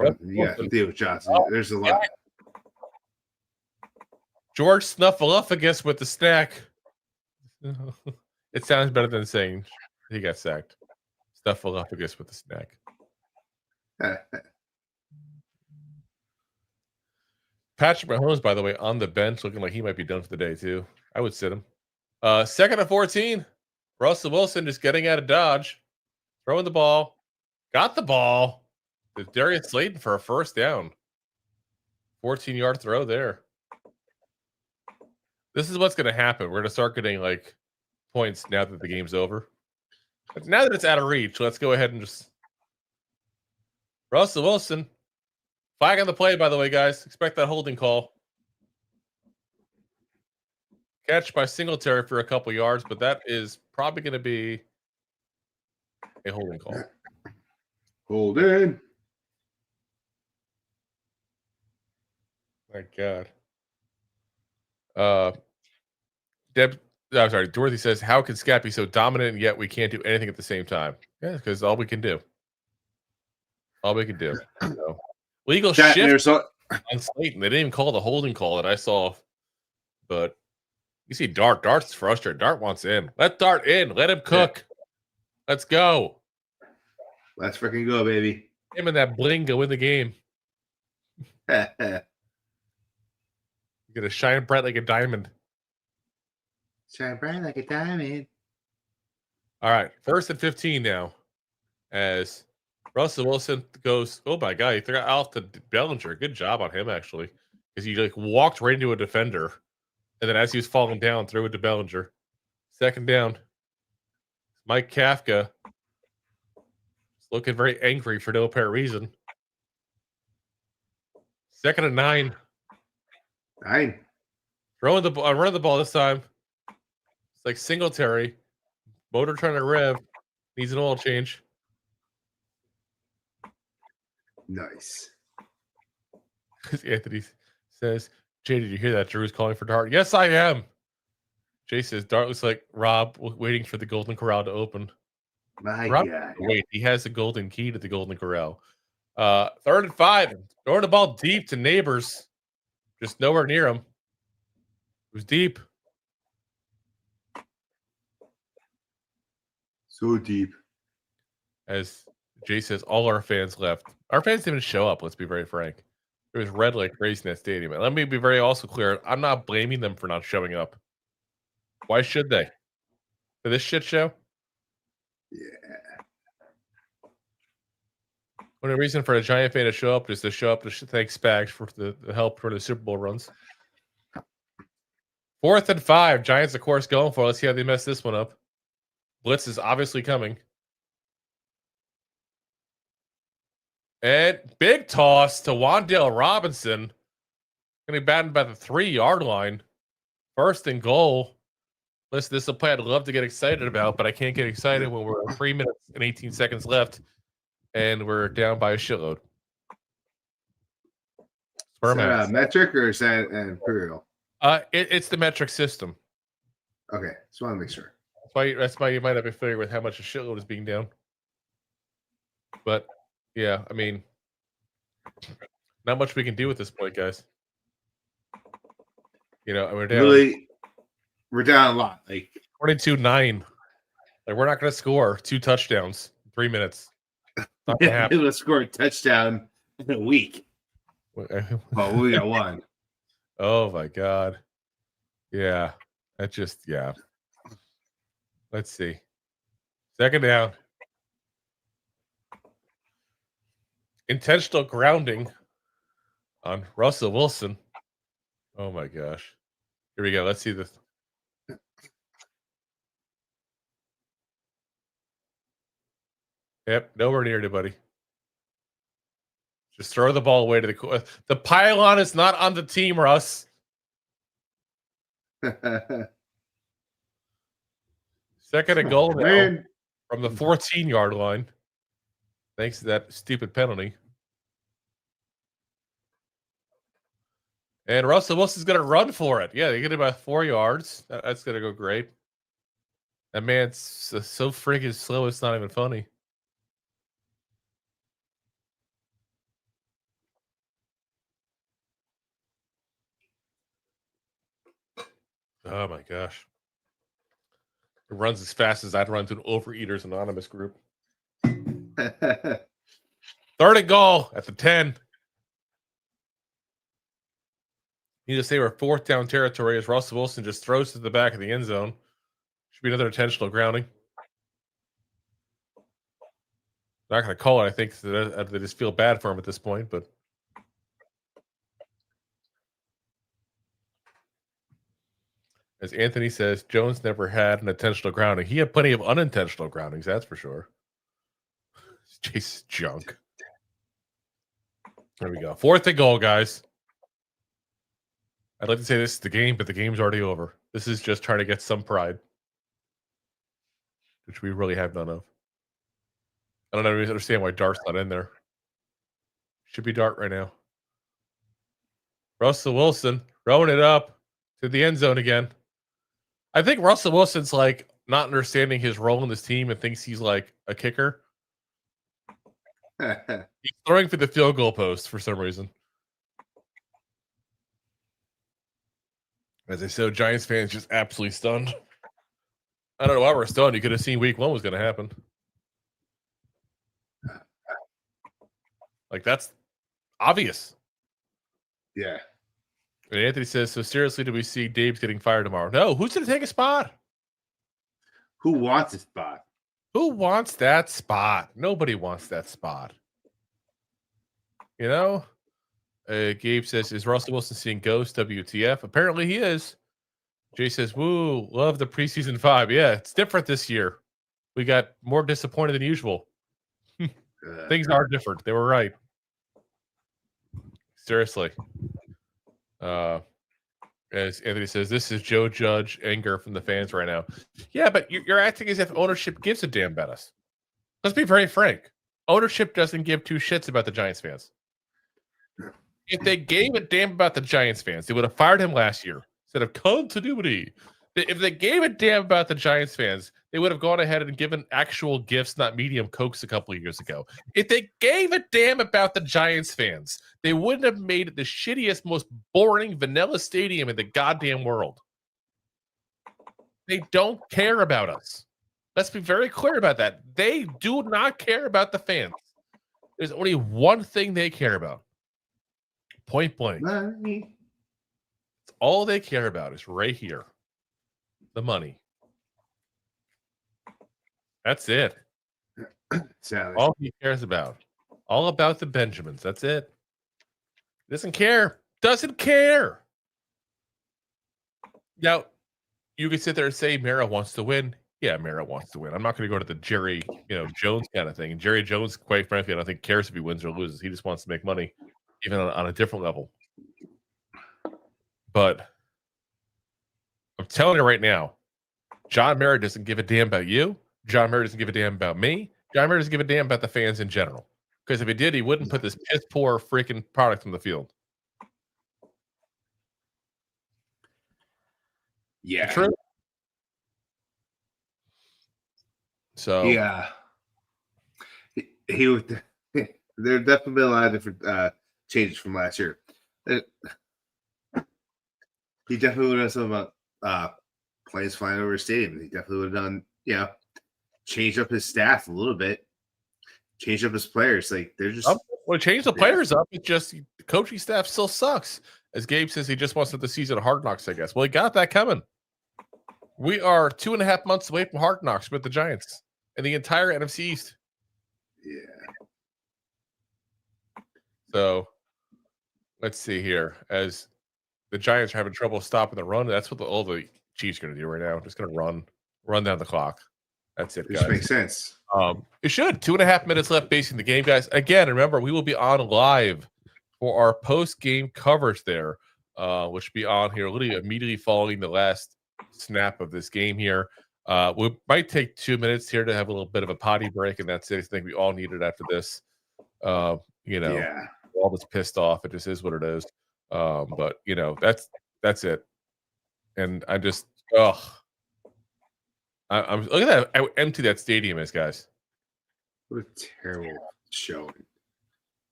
Theo Johnson. There's a lot. George Snuffleupagus with the snack. It sounds better than saying he got sacked. Snuffleupagus with the snack. Patrick Mahomes, by the way, on the bench, looking like he might be done for the day, too. I would sit him. 2nd and 14. Russell Wilson just getting out of dodge. Throwing the ball. Got the ball. Darius Slayton for a first down. 14-yard throw there. This is what's going to happen. We're going to start getting, like, points now that the game's over. But now that it's out of reach, let's go ahead and just... Russell Wilson. Flag on the play, by the way, guys. Expect that holding call. Catch by Singletary for a couple yards, but that is probably going to be a holding call. Hold in. My God. I'm sorry. Dorothy says, "How can Scat be so dominant and yet we can't do anything at the same time?" Yeah, because all we can do. All we can do. So, legal shift on Slayton. They didn't even call the holding call that I saw, but you see, Dart's frustrated. Dart wants in. Let Dart in. Let him cook. Yeah. Let's go. Let's freaking go, baby. Him and that bling go in the game. You're gonna shine bright like a diamond. Shine bright like a diamond. All right, 1st and 15 now. As Russell Wilson goes, oh my God, he threw out to Bellinger. Good job on him, actually, because he like walked right into a defender, and then as he was falling down, threw it to Bellinger. 2nd down. Mike Kafka is looking very angry for no apparent reason. 2nd and 9. 9. Running the ball this time. It's like Singletary. Motor trying to rev. Needs an oil change. Nice. Anthony says, "Jay, did you hear that? Drew's calling for Dart." Yes, I am. Jay says, "Dart looks like Rob waiting for the Golden Corral to open." My Rob, God. wait, he has the golden key to the Golden Corral. 3rd and 5. Throwing the ball deep to Nabers. Just nowhere near him. It was deep. So deep. As Jay says, all our fans left. Our fans didn't even show up, let's be very frank. There was red like crazy in that stadium. And let me be very also clear. I'm not blaming them for not showing up. Why should they? For this shit show? Yeah. Only reason for a Giant fan to show up is to show up to thank Spags for the help for the Super Bowl runs. 4th and 5. Giants, of course, going for it. Let's see how they mess this one up. Blitz is obviously coming. And big toss to Wan'Dale Robinson. Going to be batting by the 3-yard line. 1st and goal. Listen, this is a play I'd love to get excited about, but I can't get excited when we're 3 minutes and 18 seconds left and we're down by a shitload. Is that a metric or is that an imperial? It's the metric system. Okay, just want to make sure. That's why you might not be familiar with how much a shitload is being down. But yeah, I mean, not much we can do at this point, guys. You know, we're down. Really, we're down a lot. Like 22-9. Like we're not going to score 2 touchdowns in 3 minutes. Not gonna happen. We'll score a touchdown in a week. Oh, we got 1. Oh my God. Yeah. That just, yeah. Let's see. 2nd down. Intentional grounding on Russell Wilson. Oh my gosh. Here we go. Let's see this. Yep, nowhere near anybody. Just throw the ball away to the pylon is not on the team, Russ. 2nd and goal now from the 14-yard line. Thanks to that stupid penalty. And Russell Wilson's going to run for it. Yeah, they get about 4 yards. That's going to go great. That man's so freaking slow, it's not even funny. Oh my gosh. It runs as fast as I'd run to an Overeaters Anonymous group. 3rd and goal at the 10. Need to say we're 4th down territory as Russell Wilson just throws to the back of the end zone. Should be another intentional grounding. Not going to call it. I think they just feel bad for him at this point, but. As Anthony says, Jones never had an intentional grounding. He had plenty of unintentional groundings, that's for sure. Chase junk. There we go. 4th and goal, guys. I'd like to say this is the game, but the game's already over. This is just trying to get some pride, which we really have none of. I don't understand why Dart's not in there. Should be Dart right now. Russell Wilson throwing it up to the end zone again. I think Russell Wilson's like not understanding his role in this team and thinks he's like a kicker. He's throwing for the field goal post for some reason. As I said, Giants fans just absolutely stunned. I don't know why we're stunned. You could have seen week 1 was going to happen. Like, that's obvious. Yeah. And Anthony says, so seriously, do we see Dave's getting fired tomorrow? No. Who's going to take a spot? Who wants a spot? Who wants that spot? Nobody wants that spot. You know? Gabe says, is Russell Wilson seeing ghosts? WTF? Apparently he is. Jay says, woo, love the preseason 5. Yeah, it's different this year. We got more disappointed than usual. Things are different. They were right. Seriously. As Anthony says, this is Joe Judge anger from the fans right now. Yeah, but you're acting as if ownership gives a damn about us. Let's be very frank. Ownership doesn't give two shits about the Giants fans. If they gave a damn about the Giants fans, they would have fired him last year instead of continuity. If they gave a damn about the Giants fans, they would have gone ahead and given actual gifts, not medium cokes, a couple of years ago. If they gave a damn about the Giants fans, they wouldn't have made it the shittiest, most boring vanilla stadium in the goddamn world. They don't care about us. Let's be very clear about that. They do not care about the fans. There's only one thing they care about. Point blank. Money. All they care about is right here. The money. That's it. All he cares about. All about the Benjamins. That's it. Doesn't care. Doesn't care. Now, you could sit there and say Mara wants to win. Yeah, Mara wants to win. I'm not going to go to the Jerry, Jones kind of thing. And Jerry Jones, quite frankly, I don't think cares if he wins or loses. He just wants to make money, even on a different level. But I'm telling you right now, John Mara doesn't give a damn about you. John Mara doesn't give a damn about me. John Mara doesn't give a damn about the fans in general. Because if he did, he wouldn't put this piss poor freaking product on the field. Yeah. True. So yeah, he would. There have definitely been a lot of different changes from last year. He definitely would have done something about planes flying over his stadium. He definitely would have done, changed up his staff a little bit, changed up his players. Like they're just change the players up. It's just the coaching staff still sucks. As Gabe says, he just wants the season of Hard Knocks, I guess. Well, he got that coming. We are 2.5 months away from Hard Knocks with the Giants and the entire NFC East. Yeah. So let's see here. As the Giants are having trouble stopping the run, that's what all the Chiefs are going to do right now. Just going to run down the clock. That's it, guys. Which makes sense. It should. 2.5 minutes left basing the game, guys. Again, remember, we will be on live for our post-game coverage there, which will be on here literally immediately following the last snap of this game here. We might take 2 minutes here to have a little bit of a potty break, and that's it. I think we all need it after this. All this pissed off. It just is what it is. But that's it. And I just I'm look at that how empty that stadium is, guys. What a terrible showing.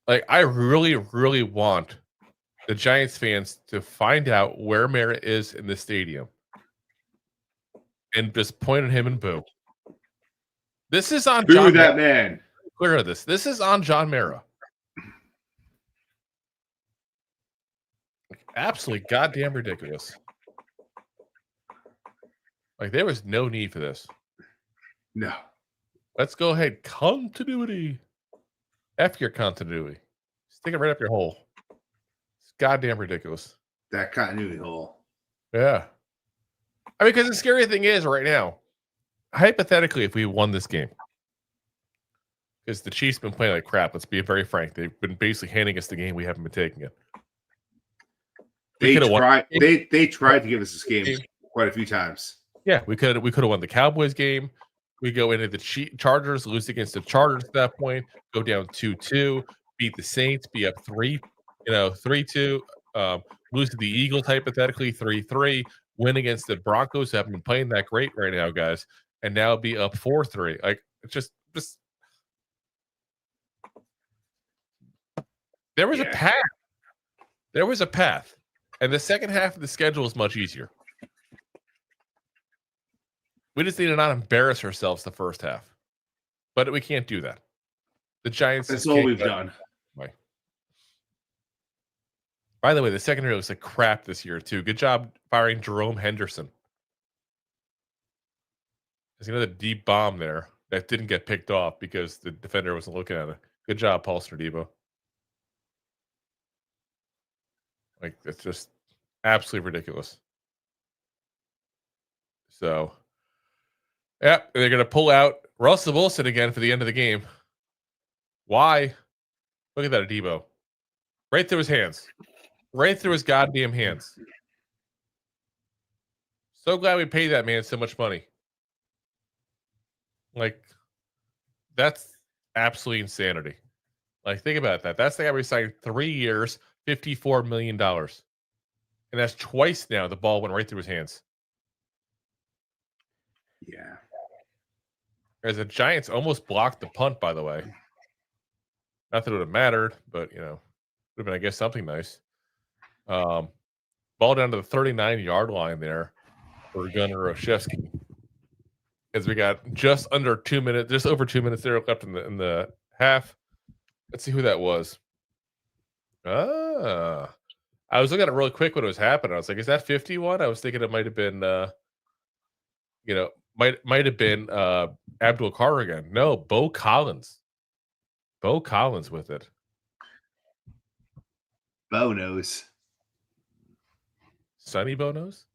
Like, I really, really want the Giants fans to find out where Mara is in the stadium and just point at him and boo. This is on Boo John that Mara. man. Clear of this. This is on John Mara. Absolutely goddamn ridiculous. Like, there was no need for this. No. Let's go ahead. Continuity. F your continuity. Stick it right up your hole. It's goddamn ridiculous. That continuity hole. Yeah. I mean, because the scary thing is right now, hypothetically, if we won this game, because the Chiefs have been playing like crap, let's be very frank. They've been basically handing us the game. We haven't been taking it. They tried to give us this game quite a few times. Yeah, we could have won the Cowboys game. We go into the Chargers, lose against the Chargers at that point, go down 2-2, beat the Saints, be up 3-2, lose to the Eagles hypothetically 3-3, win against the Broncos who haven't been playing that great right now, guys, and now be up 4-3. Like it's just there was a path. There was a path. And the second half of the schedule is much easier. We just need to not embarrass ourselves the first half. But we can't do that. The Giants. That's all we've done. By the way, the secondary looks like crap this year, too. Good job firing Jerome Henderson. There's another deep bomb there that didn't get picked off because the defender wasn't looking at it. Good job, Paul Stradebo. Like, it's just absolutely ridiculous. So, yeah, they're going to pull out Russell Wilson again for the end of the game. Why? Look at that, Debo. Right through his hands. Right through his goddamn hands. So glad we paid that man so much money. Like, that's absolutely insanity. Like, think about that. That's the guy we signed 3 years, $54 million. And that's twice now the ball went right through his hands. Yeah. As the Giants almost blocked the punt, by the way. Not that it would have mattered, but, would have been, I guess, something nice. Ball down to the 39-yard line there for Gunnar Olszewski. As we got just over 2 minutes there left in the half. Let's see who that was. I was looking at it really quick when it was happening. I was like, is that 51? I was thinking it might have been, might have been Abdul Carr again. No, Bo Collins. Bo Collins with it. Bo knows. Sonny Bo knows?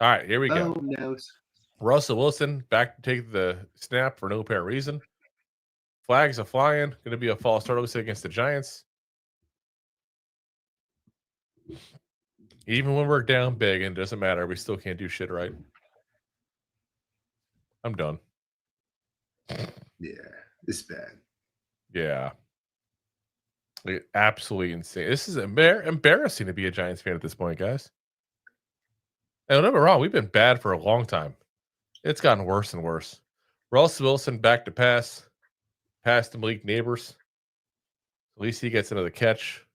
All right, here we go. Bo knows. Russell Wilson back to take the snap for no apparent reason. Flags are flying. Going to be a false start against the Giants. Even when we're down big and it doesn't matter, we still can't do shit right. I'm done. Yeah, it's bad. Yeah. Like, absolutely insane. This is embarrassing to be a Giants fan at this point, guys. And don't get me wrong, we've been bad for a long time. It's gotten worse and worse. Russell Wilson back to pass to Malik Nabers. At least he gets another catch.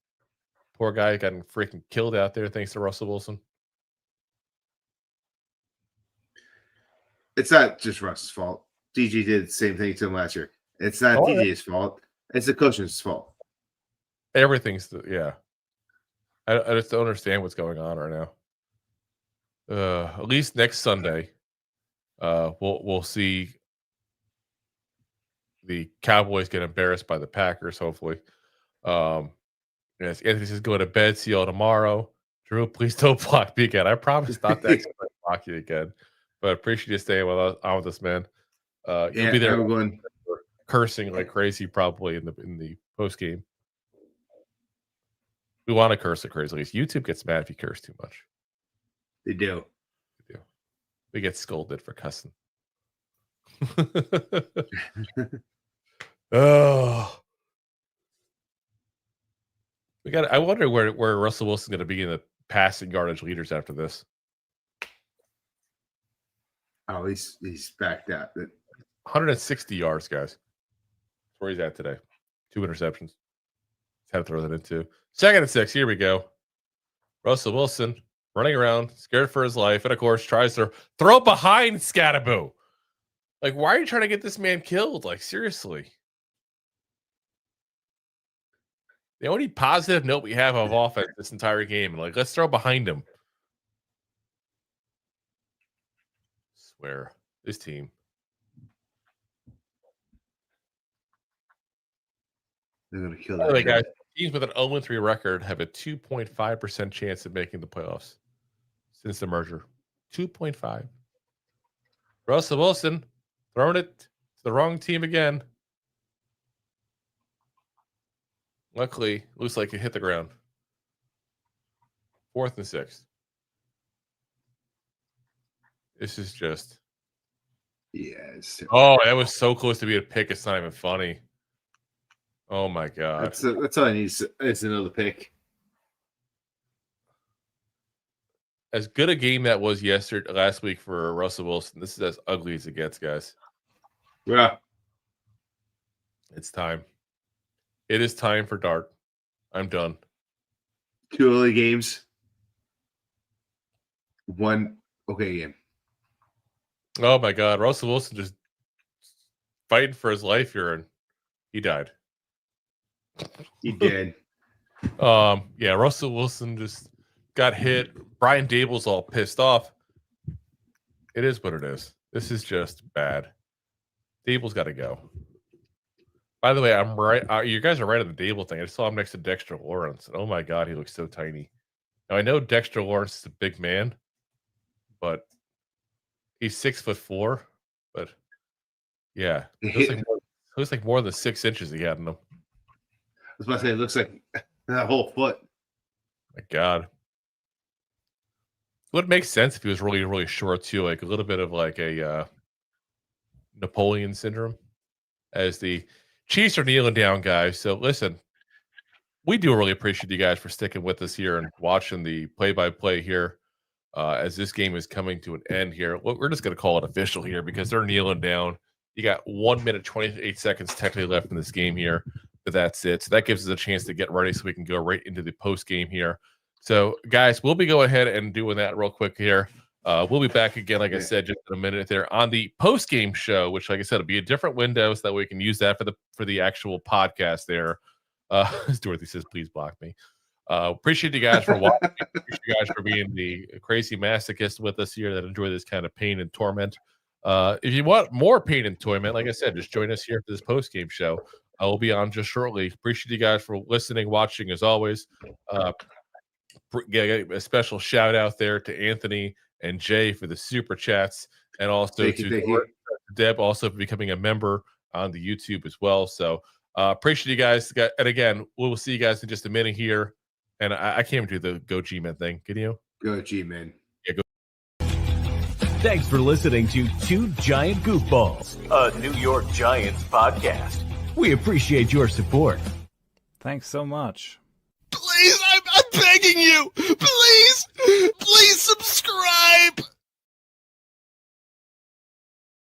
Poor guy got freaking killed out there thanks to Russell Wilson. It's not just Russ's fault. DG did the same thing to him last year. It's not DJ's fault. It's the coach's fault. Everything's I just don't understand what's going on right now. At least next Sunday, we'll see the Cowboys get embarrassed by the Packers. Hopefully, yes. Anthony says go to bed. See y'all tomorrow. Drew, please don't block me again. I promise not to block you again. But appreciate you staying on with us, man. You'll be there cursing like crazy probably in the post game. We want to curse it crazy. YouTube gets mad if you curse too much. They do. We get scolded for cussing. Oh, I wonder where Russell Wilson's going to be in the passing yardage leaders after this. Oh, he's backed out. 160 yards, guys. That's where he's at today. 2 interceptions. Had to throw that in too. 2nd and 6. Here we go. Russell Wilson running around, scared for his life, and of course tries to throw behind Scattaboo. Like, why are you trying to get this man killed? Like, seriously. The only positive note we have of offense this entire game, and like, let's throw behind him. I swear, this team. They're gonna kill By the way, that guy. guys, teams with an 0-3 record have a 2.5% chance of making the playoffs since the merger. 2.5. Russell Wilson throwing it to the wrong team again. Luckily, looks like it hit the ground. 4th and 6. This is just. Yes. Oh, that was so close to be a pick. It's not even funny. Oh my god. That's all I need is another pick. As good a game that was last week for Russell Wilson. This is as ugly as it gets, guys. Yeah. It's time. It is time for Dart. I'm done. 2 early games. 1 okay game. Oh my god. Russell Wilson just fighting for his life here, and he died. He did. Yeah, Russell Wilson just got hit. Brian Dable's all pissed off. It is what it is. This is just bad. Dable's got to go. By the way, I'm right. You guys are right on the Dable thing. I saw him next to Dexter Lawrence. Oh my god, he looks so tiny. Now I know Dexter Lawrence is a big man, but he's 6'4". But yeah, it looks like more than 6 inches he had in him. I was about to say, it looks like that whole foot. My god. Would make sense if he was really, really short too, like a little bit of like a Napoleon syndrome. As the Chiefs are kneeling down, guys. So listen, we do really appreciate you guys for sticking with us here and watching the play-by-play here as this game is coming to an end here. We're just going to call it official here because they're kneeling down. You got 1 minute, 28 seconds technically left in this game here, but that's it. So that gives us a chance to get ready so we can go right into the post game here. So, guys, we'll be going ahead and doing that real quick here. We'll be back again, like I said, just in a minute there on the post-game show, which, like I said, will be a different window so that we can use that for the actual podcast there. As Dorothy says, please block me. Appreciate you guys for watching. Appreciate you guys for being the crazy masochist with us here that enjoy this kind of pain and torment. If you want more pain and torment, like I said, just join us here for this post-game show. I will be on just shortly. Appreciate you guys for listening, watching, as always. A special shout out there to Anthony and Jay for the super chats, and also to Deb also for becoming a member on the YouTube as well. So appreciate you guys. And again, we'll see you guys in just a minute here. And I can't even do the Go G-Man thing. Can you? Go G-Man. Yeah, go. Thanks for listening to Two Giant Goofballs, a New York Giants podcast. We appreciate your support. Thanks so much. Please, I'm begging you.